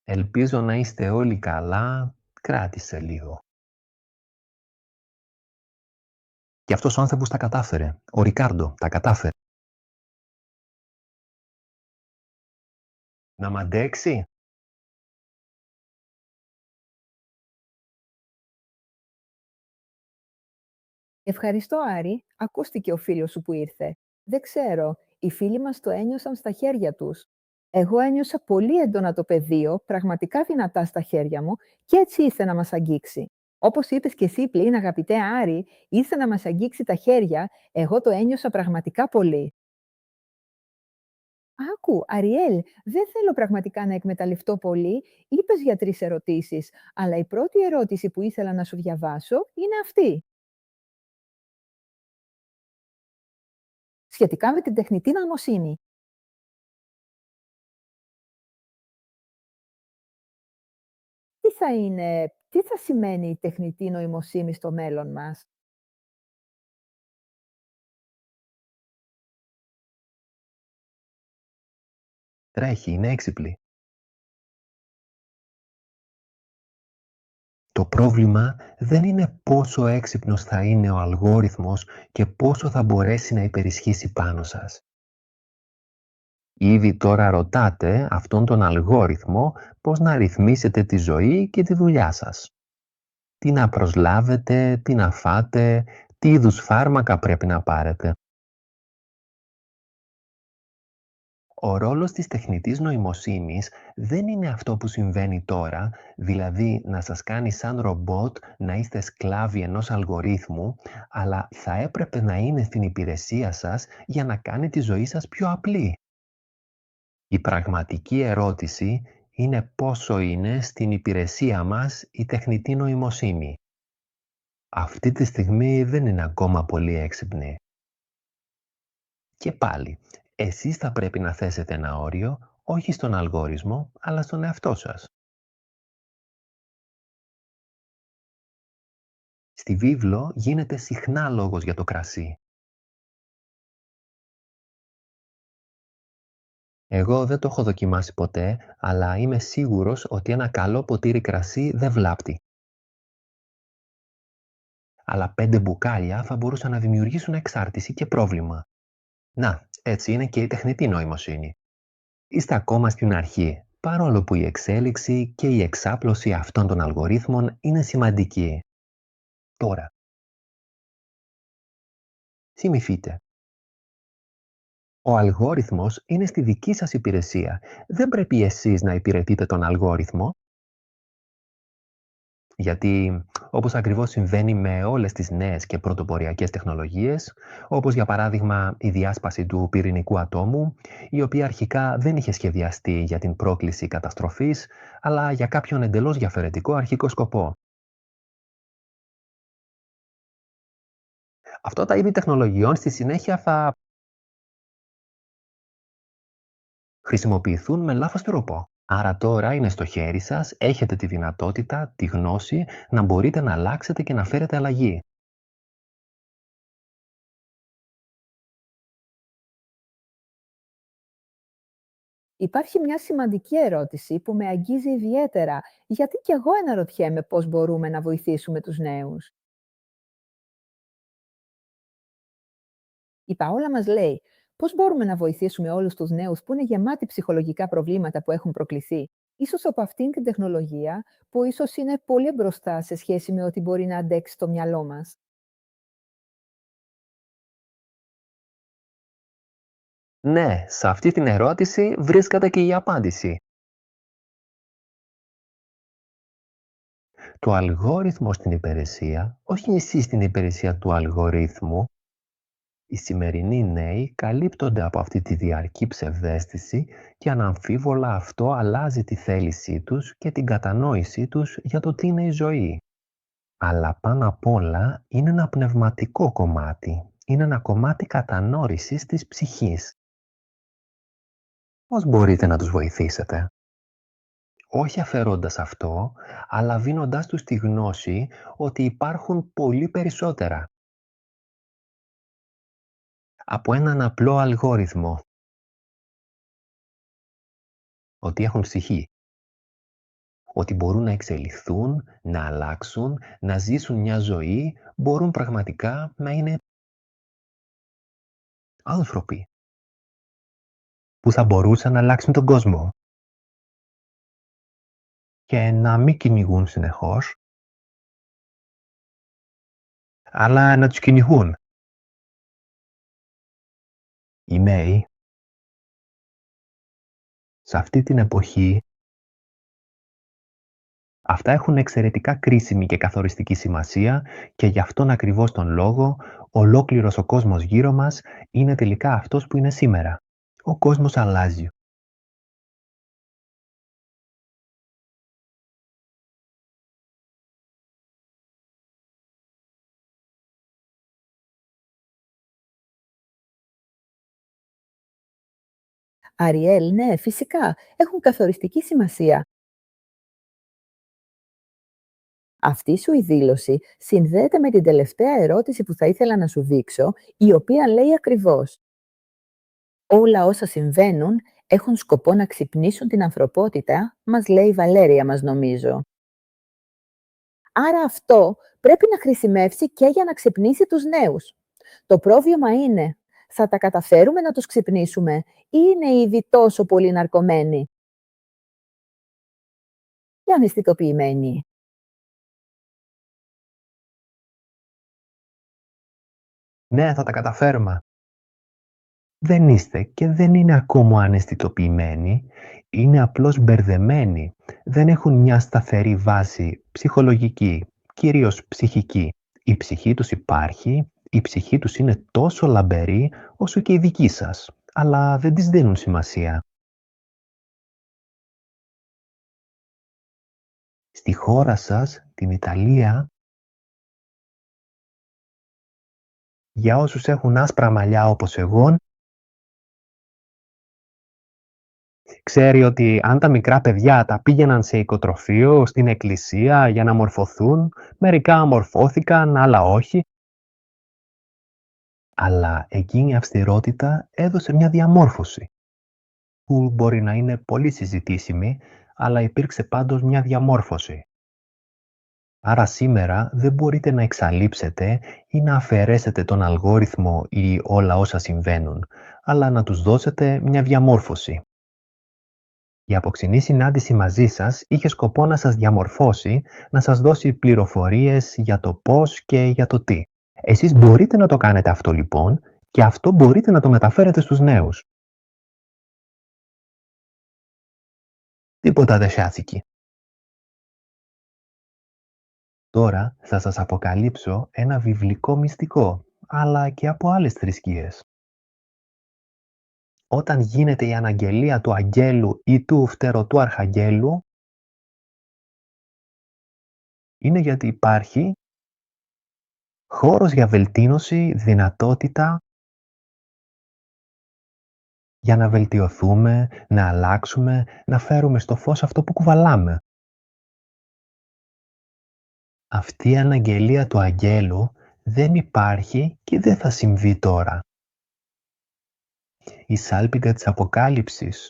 Ελπίζω να είστε όλοι καλά. Κράτησε λίγο. Και αυτός ο άνθρωπος τα κατάφερε. Ο Ρικάρντο τα κατάφερε. Να μ' αντέξει. Ευχαριστώ, Άρη. Ακούστηκε ο φίλος σου που ήρθε. Δεν ξέρω, οι φίλοι μας το ένιωσαν στα χέρια τους. Εγώ ένιωσα πολύ έντονα το πεδίο, πραγματικά δυνατά στα χέρια μου και έτσι ήρθε να μας αγγίξει. Όπως είπες και εσύ πλην, αγαπητέ Άρη, ήρθε να μας αγγίξει τα χέρια, εγώ το ένιωσα πραγματικά πολύ. Άκου, Αριέλ, δεν θέλω πραγματικά να εκμεταλλευτώ πολύ. Είπες για 3 ερωτήσεις, αλλά η πρώτη ερώτηση που ήθελα να σου διαβάσω είναι αυτή. Σχετικά με την τεχνητή νοημοσύνη. Τι θα σημαίνει η τεχνητή νοημοσύνη στο μέλλον μας? Τρέχει, είναι έξυπνη. Το πρόβλημα δεν είναι πόσο έξυπνος θα είναι ο αλγόριθμος και πόσο θα μπορέσει να υπερισχύσει πάνω σας. Ήδη τώρα ρωτάτε αυτόν τον αλγόριθμο πώς να ρυθμίσετε τη ζωή και τη δουλειά σας. Τι να προσλάβετε, τι να φάτε, τι είδους φάρμακα πρέπει να πάρετε. Ο ρόλος της τεχνητής νοημοσύνης δεν είναι αυτό που συμβαίνει τώρα, δηλαδή να σας κάνει σαν ρομπότ να είστε σκλάβοι ενός αλγορίθμου, αλλά θα έπρεπε να είναι στην υπηρεσία σας για να κάνει τη ζωή σας πιο απλή. Η πραγματική ερώτηση είναι πόσο είναι στην υπηρεσία μας η τεχνητή νοημοσύνη. Αυτή τη στιγμή δεν είναι ακόμα πολύ έξυπνη. Και πάλι, εσείς θα πρέπει να θέσετε ένα όριο, όχι στον αλγόριθμο, αλλά στον εαυτό σας. Στη βίβλο γίνεται συχνά λόγος για το κρασί. Εγώ δεν το έχω δοκιμάσει ποτέ, αλλά είμαι σίγουρος ότι ένα καλό ποτήρι κρασί δεν βλάπτει. Αλλά 5 μπουκάλια θα μπορούσαν να δημιουργήσουν εξάρτηση και πρόβλημα. Να, έτσι είναι και η τεχνητή νοημοσύνη. Είστε ακόμα στην αρχή, παρόλο που η εξέλιξη και η εξάπλωση αυτών των αλγορίθμων είναι σημαντική. Τώρα, θυμηθείτε, ο αλγόριθμος είναι στη δική σας υπηρεσία. Δεν πρέπει εσείς να υπηρετείτε τον αλγόριθμο, γιατί όπως ακριβώς συμβαίνει με όλες τις νέες και πρωτοποριακές τεχνολογίες, όπως για παράδειγμα η διάσπαση του πυρηνικού ατόμου, η οποία αρχικά δεν είχε σχεδιαστεί για την πρόκληση καταστροφής, αλλά για κάποιον εντελώς διαφορετικό αρχικό σκοπό. Αυτό τα είδη τεχνολογιών στη συνέχεια θα χρησιμοποιηθούν με λάθος τρόπο. Άρα τώρα είναι στο χέρι σας, έχετε τη δυνατότητα, τη γνώση, να μπορείτε να αλλάξετε και να φέρετε αλλαγή. Υπάρχει μια σημαντική ερώτηση που με αγγίζει ιδιαίτερα, γιατί και εγώ αναρωτιέμαι πώς μπορούμε να βοηθήσουμε τους νέους. Η Παόλα μας λέει, πώς μπορούμε να βοηθήσουμε όλους τους νέους που είναι γεμάτοι ψυχολογικά προβλήματα που έχουν προκληθεί, ίσως από αυτήν την τεχνολογία που ίσως είναι πολύ μπροστά σε σχέση με ό,τι μπορεί να αντέξει το μυαλό μας. Ναι, σε αυτή την ερώτηση βρίσκεται και η απάντηση. Το αλγόριθμο στην υπηρεσία, όχι εσείς στην υπηρεσία του αλγορίθμου, οι σημερινοί νέοι καλύπτονται από αυτή τη διαρκή ψευδαίσθηση και αναμφίβολα αυτό αλλάζει τη θέλησή τους και την κατανόησή τους για το τι είναι η ζωή. Αλλά πάνω απ' όλα είναι ένα πνευματικό κομμάτι. Είναι ένα κομμάτι κατανόησης της ψυχής. Πώς μπορείτε να τους βοηθήσετε? Όχι αφαιρώντας αυτό, αλλά δίνοντάς τους τη γνώση ότι υπάρχουν πολύ περισσότερα από έναν απλό αλγόριθμο, ότι έχουν ψυχή, ότι μπορούν να εξελιχθούν, να αλλάξουν, να ζήσουν μια ζωή, μπορούν πραγματικά να είναι άνθρωποι που θα μπορούσαν να αλλάξουν τον κόσμο και να μην κυνηγούν συνεχώς, αλλά να τους κυνηγούν. Οι νέοι, σε αυτή την εποχή, αυτά έχουν εξαιρετικά κρίσιμη και καθοριστική σημασία και γι' αυτόν ακριβώς τον λόγο, ολόκληρος ο κόσμος γύρω μας είναι τελικά αυτός που είναι σήμερα. Ο κόσμος αλλάζει. Αριέλ, ναι, φυσικά, έχουν καθοριστική σημασία. Αυτή σου η δήλωση συνδέεται με την τελευταία ερώτηση που θα ήθελα να σου δείξω, η οποία λέει ακριβώς «Όλα όσα συμβαίνουν έχουν σκοπό να ξυπνήσουν την ανθρωπότητα», μας λέει η Βαλέρια μας νομίζω. Άρα αυτό πρέπει να χρησιμεύσει και για να ξυπνήσει τους νέους. Το πρόβλημα είναι, θα τα καταφέρουμε να τους ξυπνήσουμε ή είναι ήδη τόσο πολύ ναρκωμένοι και αναισθητοποιημένοι? Ναι, θα τα καταφέρουμε. Δεν είστε και δεν είναι ακόμα αναισθητοποιημένοι, είναι απλώς μπερδεμένοι. Δεν έχουν μια σταθερή βάση ψυχολογική, κυρίως ψυχική. Η ψυχή τους υπάρχει, η ψυχή τους είναι τόσο λαμπερή όσο και η δική σας, αλλά δεν της δίνουν σημασία. Στη χώρα σας, την Ιταλία, για όσους έχουν άσπρα μαλλιά όπως εγώ, ξέρει ότι αν τα μικρά παιδιά τα πήγαιναν σε οικοτροφείο, στην εκκλησία για να μορφωθούν, μερικά μορφώθηκαν, άλλα όχι, αλλά εκείνη η αυστηρότητα έδωσε μια διαμόρφωση. που μπορεί να είναι πολύ συζητήσιμη, αλλά υπήρξε πάντως μια διαμόρφωση. Άρα σήμερα δεν μπορείτε να εξαλείψετε ή να αφαιρέσετε τον αλγόριθμο ή όλα όσα συμβαίνουν, αλλά να τους δώσετε μια διαμόρφωση. Η απόξινή συνάντηση μαζί σας είχε σκοπό να σας διαμορφώσει, να σας δώσει πληροφορίες για το πώς και για το τι. Εσείς μπορείτε να το κάνετε αυτό λοιπόν και αυτό μπορείτε να το μεταφέρετε στους νέους. Τίποτα δεν χάθηκε. Τώρα θα σας αποκαλύψω ένα βιβλικό μυστικό, αλλά και από άλλες θρησκείες. Όταν γίνεται η αναγγελία του αγγέλου ή του φτερωτού αρχαγγέλου, είναι γιατί υπάρχει χώρος για βελτίνωση, δυνατότητα για να βελτιωθούμε, να αλλάξουμε, να φέρουμε στο φως αυτό που κουβαλάμε. Αυτή η αναγγελία του αγγέλου δεν υπάρχει και δεν θα συμβεί τώρα. Η σάλπιγγα της Αποκάλυψης,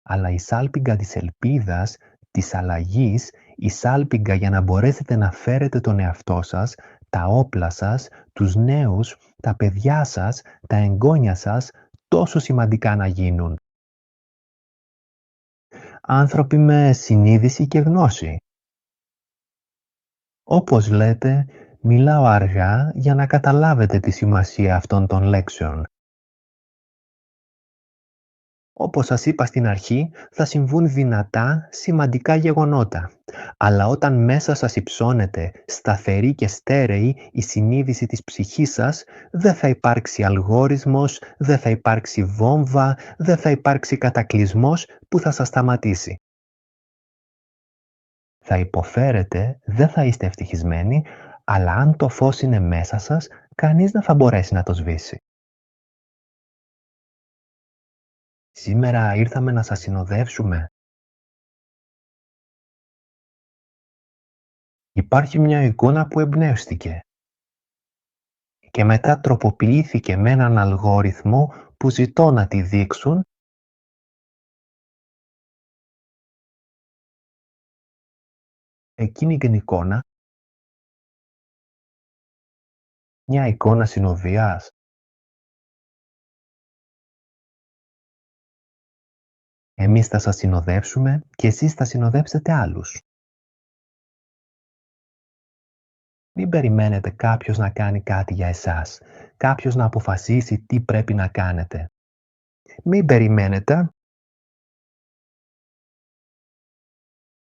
αλλά η σάλπιγγα της ελπίδας, της αλλαγής, η σάλπιγγα για να μπορέσετε να φέρετε τον εαυτό σας, τα όπλα σας, τους νέους, τα παιδιά σας, τα εγγόνια σας, τόσο σημαντικά να γίνουν. Άνθρωποι με συνείδηση και γνώση. Όπως λέτε, μιλάω αργά για να καταλάβετε τη σημασία αυτών των λέξεων. Όπως σας είπα στην αρχή, θα συμβούν δυνατά, σημαντικά γεγονότα. Αλλά όταν μέσα σας υψώνεται, σταθερή και στέρεη η συνείδηση της ψυχής σας, δεν θα υπάρξει αλγόριθμος, δεν θα υπάρξει βόμβα, δεν θα υπάρξει κατακλυσμός που θα σας σταματήσει. Θα υποφέρετε, δεν θα είστε ευτυχισμένοι, αλλά αν το φως είναι μέσα σας, κανείς δεν θα μπορέσει να το σβήσει. Σήμερα ήρθαμε να σας συνοδεύσουμε. Υπάρχει μια εικόνα που εμπνεύστηκε και μετά τροποποιήθηκε με έναν αλγόριθμο που ζητώ να τη δείξουν εκείνη την εικόνα, μια εικόνα συνοδείας. Εμείς θα σας συνοδεύσουμε και εσείς θα συνοδεύσετε άλλους. Μην περιμένετε κάποιος να κάνει κάτι για εσάς, κάποιος να αποφασίσει τι πρέπει να κάνετε. Μην περιμένετε,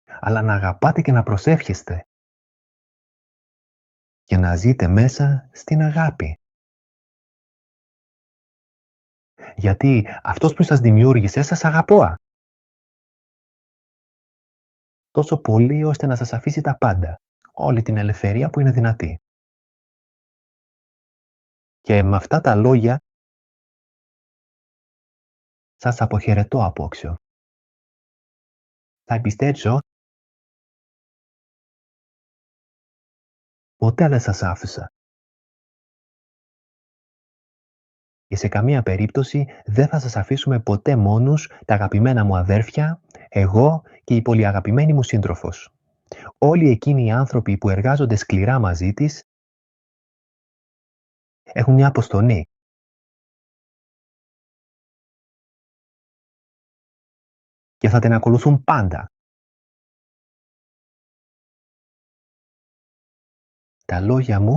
αλλά να αγαπάτε και να προσεύχεστε και να ζείτε μέσα στην αγάπη. Γιατί αυτός που σας δημιούργησε σας αγαπώ τόσο πολύ ώστε να σας αφήσει τα πάντα, όλη την ελευθερία που είναι δυνατή. Και με αυτά τα λόγια σας αποχαιρετώ απόξεω. Θα επιστρέψω, ποτέ δεν σας άφησα. Και σε καμία περίπτωση δεν θα σας αφήσουμε ποτέ μόνους τα αγαπημένα μου αδέρφια, εγώ και η πολύ αγαπημένη μου σύντροφος. Όλοι εκείνοι οι άνθρωποι που εργάζονται σκληρά μαζί της έχουν μια αποστολή. Και θα την ακολουθούν πάντα. Τα λόγια μου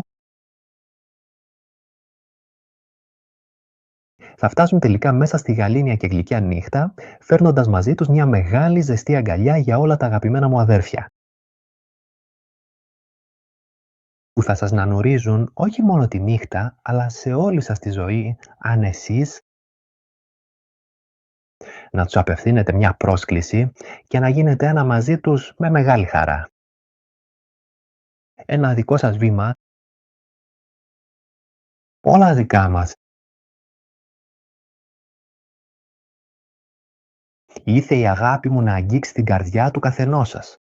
θα φτάσουν τελικά μέσα στη γαλήνια και γλυκιά νύχτα, φέρνοντας μαζί τους μια μεγάλη ζεστή αγκαλιά για όλα τα αγαπημένα μου αδέρφια. Που θα σας νανορίζουν όχι μόνο τη νύχτα, αλλά σε όλη σας τη ζωή, αν εσείς να τους απευθύνετε μια πρόσκληση και να γίνετε ένα μαζί τους με μεγάλη χαρά. Ένα δικό σας βήμα, όλα δικά μας. Ήθε η αγάπη μου να αγγίξει την καρδιά του καθενός σας.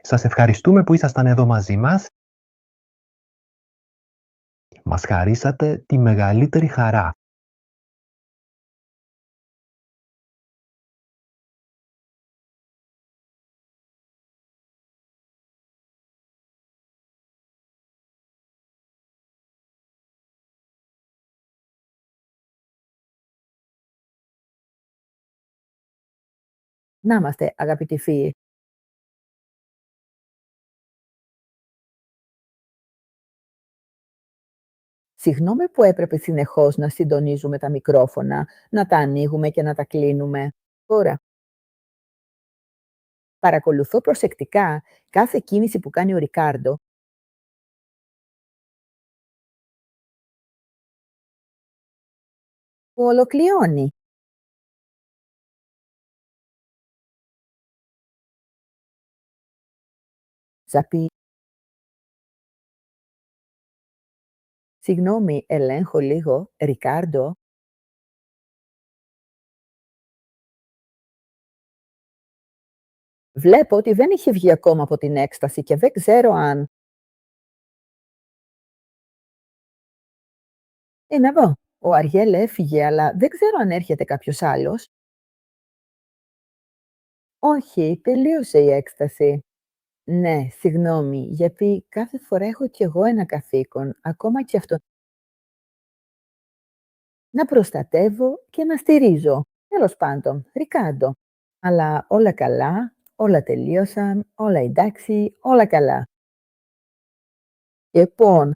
Σας ευχαριστούμε που ήσασταν εδώ μαζί μας. Μας χαρίσατε τη μεγαλύτερη χαρά. Να είμαστε αγαπητοί φίλοι. Συγγνώμη που έπρεπε συνεχώς να συντονίζουμε τα μικρόφωνα, να τα ανοίγουμε και να τα κλείνουμε. Τώρα, παρακολουθώ προσεκτικά κάθε κίνηση που κάνει ο Ρικάρντο, που ολοκληρώνει. Θα πει, συγγνώμη, ελέγχω λίγο, Ρικάρντο. Βλέπω ότι δεν είχε βγει ακόμα από την έκσταση και δεν ξέρω αν... Να δω. Ο Αριέλ έφυγε, αλλά δεν ξέρω αν έρχεται κάποιος άλλος. Όχι, τελείωσε η έκσταση. Ναι, συγγνώμη, γιατί κάθε φορά έχω κι εγώ ένα καθήκον, ακόμα και αυτό. Να προστατεύω και να στηρίζω. Τέλος πάντων, Ρικάρντο. Αλλά όλα καλά, όλα τελείωσαν, όλα εντάξει, όλα καλά. Λοιπόν,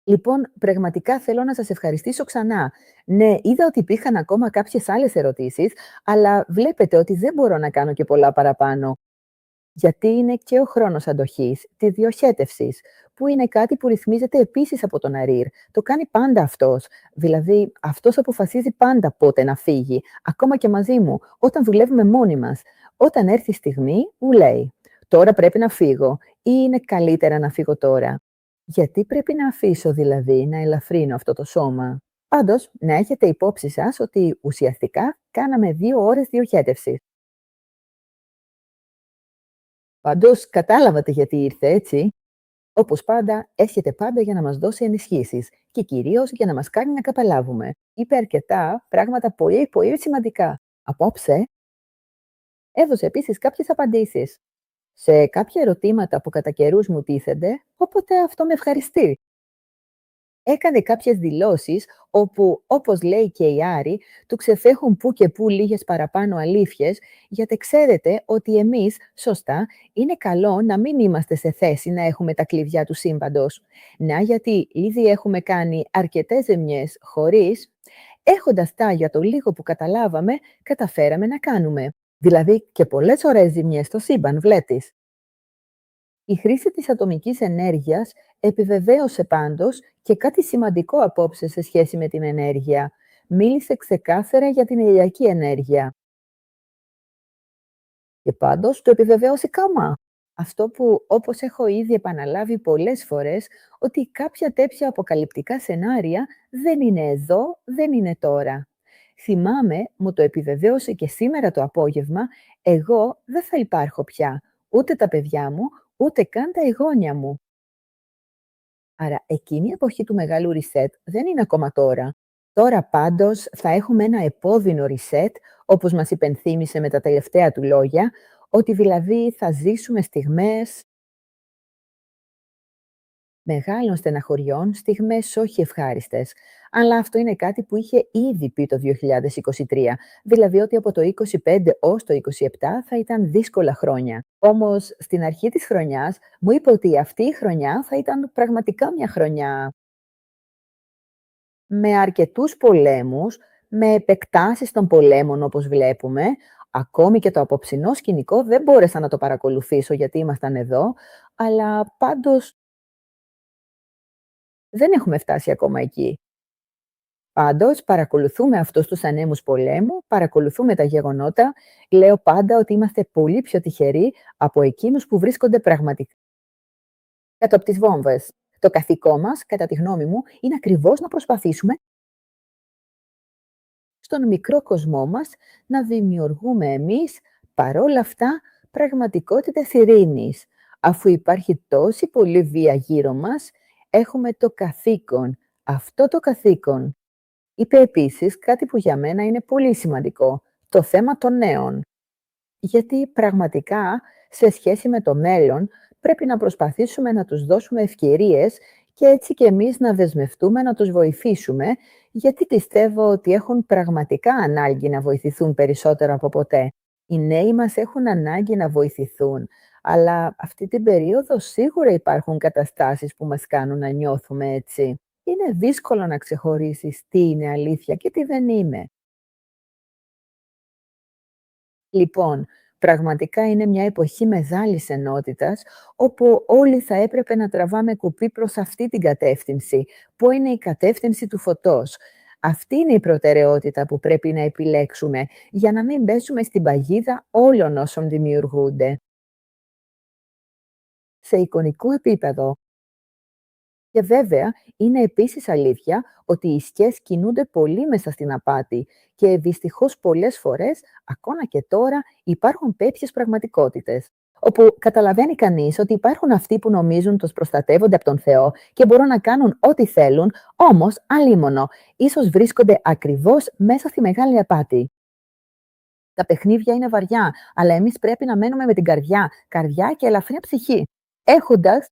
λοιπόν, πραγματικά θέλω να σας ευχαριστήσω ξανά. Ναι, είδα ότι υπήρχαν ακόμα κάποιες άλλες ερωτήσεις, αλλά βλέπετε ότι δεν μπορώ να κάνω και πολλά παραπάνω. Γιατί είναι και ο χρόνος αντοχής, τη διοχέτευσης, που είναι κάτι που ρυθμίζεται επίσης από τον Αρήρ. Το κάνει πάντα αυτός. Δηλαδή, αυτός αποφασίζει πάντα πότε να φύγει, ακόμα και μαζί μου, όταν δουλεύουμε μόνοι μας. Όταν έρθει η στιγμή, μου λέει «Τώρα πρέπει να φύγω» ή «Είναι καλύτερα να φύγω τώρα». Γιατί πρέπει να αφήσω δηλαδή να ελαφρύνω αυτό το σώμα. Πάντως, να έχετε υπόψη σας ότι ουσιαστικά κάναμε 2 ώρες διοχέτευσης. Πάντως, κατάλαβατε γιατί ήρθε, έτσι. Όπως πάντα, έρχεται πάντα για να μας δώσει ενισχύσεις και κυρίως για να μας κάνει να καταλάβουμε. Είπε αρκετά πράγματα πολύ, πολύ σημαντικά. Απόψε, έδωσε επίσης κάποιες απαντήσεις σε κάποια ερωτήματα που κατά καιρούς μου τίθενται, οπότε αυτό με ευχαριστεί. Έκανε κάποιες δηλώσεις όπου, όπως λέει και η Άρη, του ξεφεύγουν που και που λίγες παραπάνω αλήθειες, γιατί ξέρετε ότι εμείς, σωστά, είναι καλό να μην είμαστε σε θέση να έχουμε τα κλειδιά του σύμπαντος. Να, γιατί ήδη έχουμε κάνει αρκετές ζημιές χωρίς, έχοντας τα για το λίγο που καταλάβαμε, καταφέραμε να κάνουμε. Δηλαδή και πολλές ωραίες ζημιές στο σύμπαν, βλέπεις. Η χρήση της ατομικής ενέργειας επιβεβαίωσε πάντως και κάτι σημαντικό απόψε σε σχέση με την ενέργεια. Μίλησε ξεκάθαρα για την ηλιακή ενέργεια. Και πάντως το επιβεβαίωσε κάμα. Αυτό που, όπως έχω ήδη επαναλάβει πολλές φορές, ότι κάποια τέτοια αποκαλυπτικά σενάρια δεν είναι εδώ, δεν είναι τώρα. Θυμάμαι, μου το επιβεβαίωσε και σήμερα το απόγευμα, εγώ δεν θα υπάρχω πια, ούτε τα παιδιά μου, ούτε καν τα εγγόνια μου. Άρα εκείνη η εποχή του μεγάλου reset δεν είναι ακόμα τώρα. Τώρα πάντως θα έχουμε ένα επώδυνο reset, όπως μας υπενθύμησε με τα τελευταία του λόγια, ότι δηλαδή θα ζήσουμε στιγμές μεγάλων στεναχωριών, στιγμές όχι ευχάριστες. Αλλά αυτό είναι κάτι που είχε ήδη πει το 2023, δηλαδή ότι από το 25 ως το 27 θα ήταν δύσκολα χρόνια. Όμως στην αρχή της χρονιάς μου είπε ότι αυτή η χρονιά θα ήταν πραγματικά μια χρονιά με αρκετούς πολέμους, με επεκτάσεις των πολέμων όπως βλέπουμε. Ακόμη και το απόψινό σκηνικό δεν μπόρεσα να το παρακολουθήσω γιατί ήμασταν εδώ, αλλά πάντως δεν έχουμε φτάσει ακόμα εκεί. Πάντως, παρακολουθούμε αυτούς τους ανέμους πολέμου, παρακολουθούμε τα γεγονότα. Λέω πάντα ότι είμαστε πολύ πιο τυχεροί από εκείνους που βρίσκονται πραγματικά κάτω από τις βόμβες. Το καθήκον μας, κατά τη γνώμη μου, είναι ακριβώς να προσπαθήσουμε στον μικρό κοσμό μας να δημιουργούμε εμείς, παρόλα αυτά, πραγματικότητες ειρήνης. Αφού υπάρχει τόση πολλή βία γύρω μας, έχουμε το καθήκον. Αυτό το καθήκον. Είπε επίσης κάτι που για μένα είναι πολύ σημαντικό, το θέμα των νέων. Γιατί πραγματικά, σε σχέση με το μέλλον, πρέπει να προσπαθήσουμε να τους δώσουμε ευκαιρίες και έτσι και εμείς να δεσμευτούμε να τους βοηθήσουμε, γιατί πιστεύω ότι έχουν πραγματικά ανάγκη να βοηθηθούν περισσότερο από ποτέ. Οι νέοι μας έχουν ανάγκη να βοηθηθούν, αλλά αυτή την περίοδο σίγουρα υπάρχουν καταστάσεις που μας κάνουν να νιώθουμε έτσι. Είναι δύσκολο να ξεχωρίσεις τι είναι αλήθεια και τι δεν είναι. Λοιπόν, πραγματικά είναι μια εποχή μεγάλης ενότητας, όπου όλοι θα έπρεπε να τραβάμε κουπί προς αυτή την κατεύθυνση, που είναι η κατεύθυνση του φωτός. Αυτή είναι η προτεραιότητα που πρέπει να επιλέξουμε, για να μην πέσουμε στην παγίδα όλων όσων δημιουργούνται. Σε εικονικό επίπεδο, και βέβαια, είναι επίσης αλήθεια ότι οι σκιές κινούνται πολύ μέσα στην απάτη και δυστυχώς πολλές φορές, ακόμα και τώρα, υπάρχουν τέτοιες πραγματικότητες. Όπου καταλαβαίνει κανείς ότι υπάρχουν αυτοί που νομίζουν τους προστατεύονται από τον Θεό και μπορούν να κάνουν ό,τι θέλουν, όμως, αλίμονο, ίσως βρίσκονται ακριβώς μέσα στη μεγάλη απάτη. Τα παιχνίδια είναι βαριά, αλλά εμείς πρέπει να μένουμε με την καρδιά και ελαφριά ψυχή, έχοντας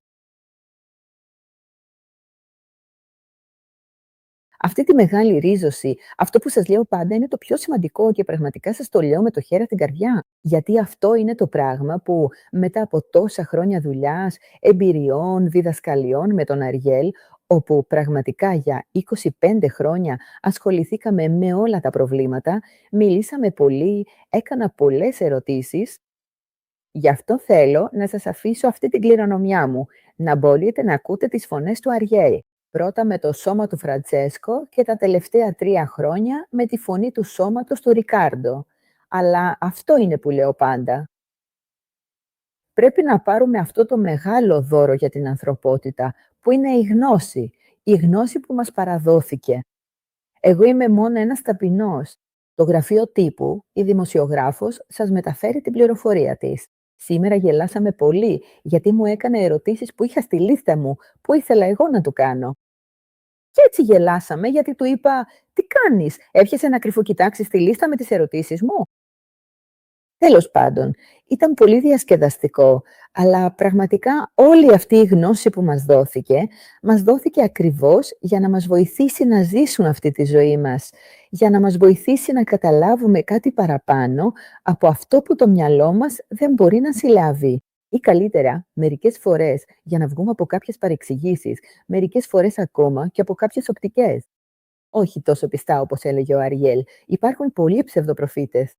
αυτή τη μεγάλη ρίζωση, αυτό που σας λέω πάντα είναι το πιο σημαντικό και πραγματικά σας το λέω με το χέρι στην καρδιά. Γιατί αυτό είναι το πράγμα που μετά από τόσα χρόνια δουλειάς, εμπειριών, διδασκαλιών με τον Αριέλ, όπου πραγματικά για 25 χρόνια ασχοληθήκαμε με όλα τα προβλήματα, μιλήσαμε πολύ, έκανα πολλές ερωτήσεις. Γι' αυτό θέλω να σας αφήσω αυτή την κληρονομιά μου, να μπορείτε να ακούτε τις φωνές του Αριέλ. Πρώτα με το σώμα του Φραντσέσκο και τα τελευταία 3 χρόνια με τη φωνή του σώματος του Ρικάρντο. Αλλά αυτό είναι που λέω πάντα. Πρέπει να πάρουμε αυτό το μεγάλο δώρο για την ανθρωπότητα, που είναι η γνώση. Η γνώση που μας παραδόθηκε. Εγώ είμαι μόνο ένας ταπεινός. Το γραφείο τύπου, η δημοσιογράφος, σας μεταφέρει την πληροφορία της. Σήμερα γελάσαμε πολύ, γιατί μου έκανε ερωτήσεις που είχα στη λίστα μου, που ήθελα εγώ να του κάνω. Και έτσι γελάσαμε, γιατί του είπα: «Τι κάνεις, έρχεσαι να κρυφοκοιτάξεις τη λίστα με τις ερωτήσεις μου?» Τέλος πάντων, ήταν πολύ διασκεδαστικό, αλλά πραγματικά όλη αυτή η γνώση που μας δόθηκε ακριβώς για να μας βοηθήσει να ζήσουμε αυτή τη ζωή μας, για να μας βοηθήσει να καταλάβουμε κάτι παραπάνω από αυτό που το μυαλό μας δεν μπορεί να συλλάβει. Ή καλύτερα, μερικές φορές, για να βγούμε από κάποιες παρεξηγήσεις, μερικές φορές ακόμα και από κάποιες οπτικές. Όχι τόσο πιστά όπως έλεγε ο Αριέλ, υπάρχουν πολλοί ψευδοπροφήτες.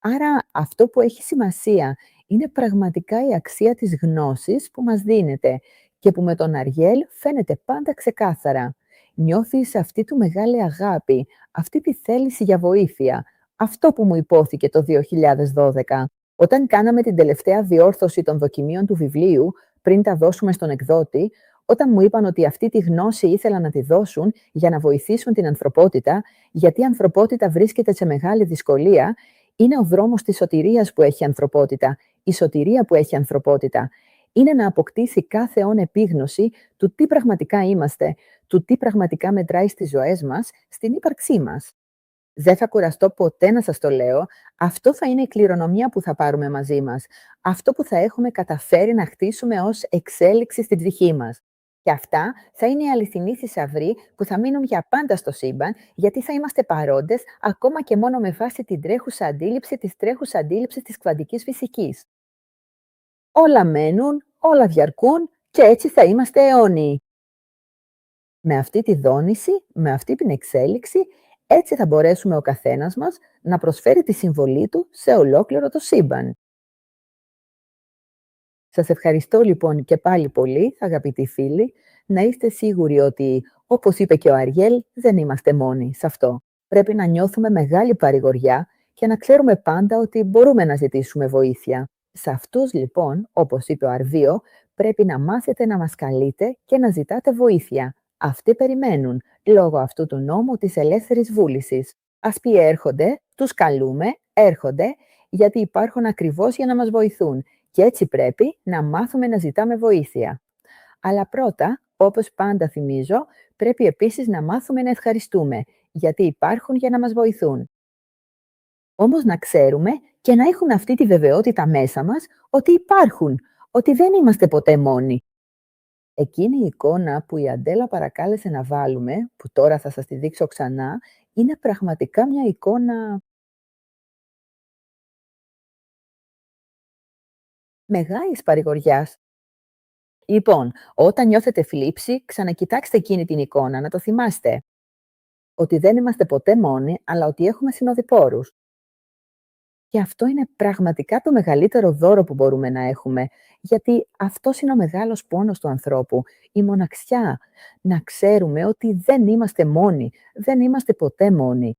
Άρα αυτό που έχει σημασία είναι πραγματικά η αξία της γνώσης που μας δίνεται και που με τον Αριέλ φαίνεται πάντα ξεκάθαρα. Νιώθεις αυτή του μεγάλη αγάπη, αυτή τη θέληση για βοήθεια, αυτό που μου υπόθηκε το 2012. Όταν κάναμε την τελευταία διόρθωση των δοκιμίων του βιβλίου, πριν τα δώσουμε στον εκδότη, όταν μου είπαν ότι αυτή τη γνώση ήθελαν να τη δώσουν για να βοηθήσουν την ανθρωπότητα, γιατί η ανθρωπότητα βρίσκεται σε μεγάλη δυσκολία, είναι ο δρόμος της σωτηρίας που έχει η ανθρωπότητα, η σωτηρία που έχει η ανθρωπότητα. Είναι να αποκτήσει κάθε όν επίγνωση του τι πραγματικά είμαστε, του τι πραγματικά μετράει στις ζωές μας, στην ύπαρξή μας. Δεν θα κουραστώ ποτέ να σας το λέω, αυτό θα είναι η κληρονομιά που θα πάρουμε μαζί μας, αυτό που θα έχουμε καταφέρει να χτίσουμε ως εξέλιξη στην ψυχή μας. Και αυτά θα είναι οι αληθινοί θησαυροί που θα μείνουν για πάντα στο σύμπαν, γιατί θα είμαστε παρόντες ακόμα και μόνο με βάση την τρέχουσα αντίληψη της κβαντικής φυσικής. Όλα μένουν, όλα διαρκούν και έτσι θα είμαστε αιώνιοι. Με αυτή τη δόνηση, με αυτή την εξέλιξη, έτσι θα μπορέσουμε ο καθένας μας να προσφέρει τη συμβολή του σε ολόκληρο το σύμπαν. Σας ευχαριστώ λοιπόν και πάλι πολύ, αγαπητοί φίλοι, να είστε σίγουροι ότι, όπως είπε και ο Αριέλ, δεν είμαστε μόνοι σε αυτό. Πρέπει να νιώθουμε μεγάλη παρηγοριά και να ξέρουμε πάντα ότι μπορούμε να ζητήσουμε βοήθεια. Σε αυτούς λοιπόν, όπως είπε ο Αρβείο, πρέπει να μάθετε να μας καλείτε και να ζητάτε βοήθεια. Αυτοί περιμένουν, λόγω αυτού του νόμου της ελεύθερης βούλησης. Ας ποιοι έρχονται, τους καλούμε, έρχονται, γιατί υπάρχουν ακριβώς για να μας βοηθούν Και έτσι πρέπει να μάθουμε να ζητάμε βοήθεια. Αλλά πρώτα, όπως πάντα θυμίζω, πρέπει επίσης να μάθουμε να ευχαριστούμε, γιατί υπάρχουν για να μας βοηθούν. Όμως να ξέρουμε και να έχουμε αυτή τη βεβαιότητα μέσα μας ότι υπάρχουν, ότι δεν είμαστε ποτέ μόνοι. Εκείνη η εικόνα που η Αντέλα παρακάλεσε να βάλουμε, που τώρα θα σας τη δείξω ξανά, είναι πραγματικά μια εικόνα μεγάλης παρηγοριάς. Λοιπόν, όταν νιώθετε θλίψη, ξανακοιτάξτε εκείνη την εικόνα, να το θυμάστε. Ότι δεν είμαστε ποτέ μόνοι, αλλά ότι έχουμε συνοδοιπόρους. Και αυτό είναι πραγματικά το μεγαλύτερο δώρο που μπορούμε να έχουμε, γιατί αυτός είναι ο μεγάλος πόνος του ανθρώπου, η μοναξιά. Να ξέρουμε ότι δεν είμαστε μόνοι, δεν είμαστε ποτέ μόνοι.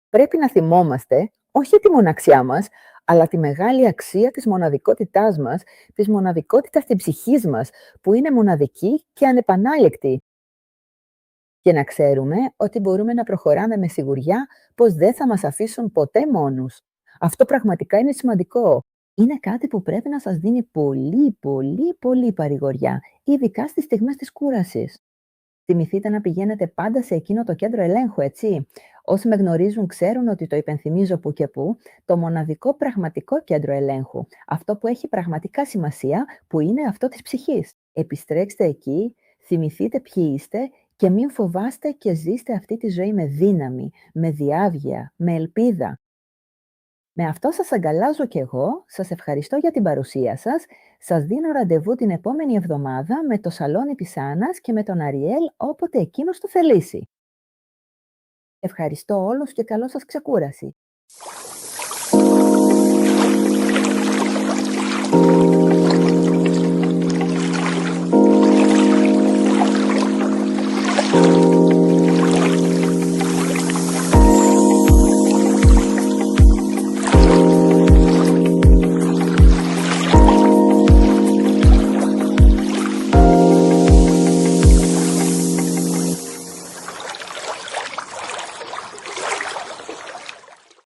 Πρέπει να θυμόμαστε, όχι τη μοναξιά μας, αλλά τη μεγάλη αξία της μοναδικότητάς μας, της μοναδικότητας της ψυχής μας, που είναι μοναδική και ανεπανάληπτη. Και να ξέρουμε ότι μπορούμε να προχωράμε με σιγουριά πως δεν θα μας αφήσουν ποτέ μόνους. Αυτό πραγματικά είναι σημαντικό. Είναι κάτι που πρέπει να σας δίνει πολύ παρηγοριά, ειδικά στις στιγμές της κούρασης. Θυμηθείτε να πηγαίνετε πάντα σε εκείνο το κέντρο ελέγχου, έτσι. Όσοι με γνωρίζουν ξέρουν ότι το υπενθυμίζω που και που, το μοναδικό πραγματικό κέντρο ελέγχου. Αυτό που έχει πραγματικά σημασία, που είναι αυτό της ψυχής. Επιστρέξτε εκεί, θυμηθείτε ποιοι είστε και μην φοβάστε και ζήστε αυτή τη ζωή με δύναμη, με διάβγεια, με ελπίδα. Με αυτό σας αγκαλάζω κι εγώ, σας ευχαριστώ για την παρουσία σας, σας δίνω ραντεβού την επόμενη εβδομάδα με το σαλόνι της Άννας και με τον Αριέλ όποτε εκείνος το θελήσει. Ευχαριστώ όλους και καλό σας ξεκούραση.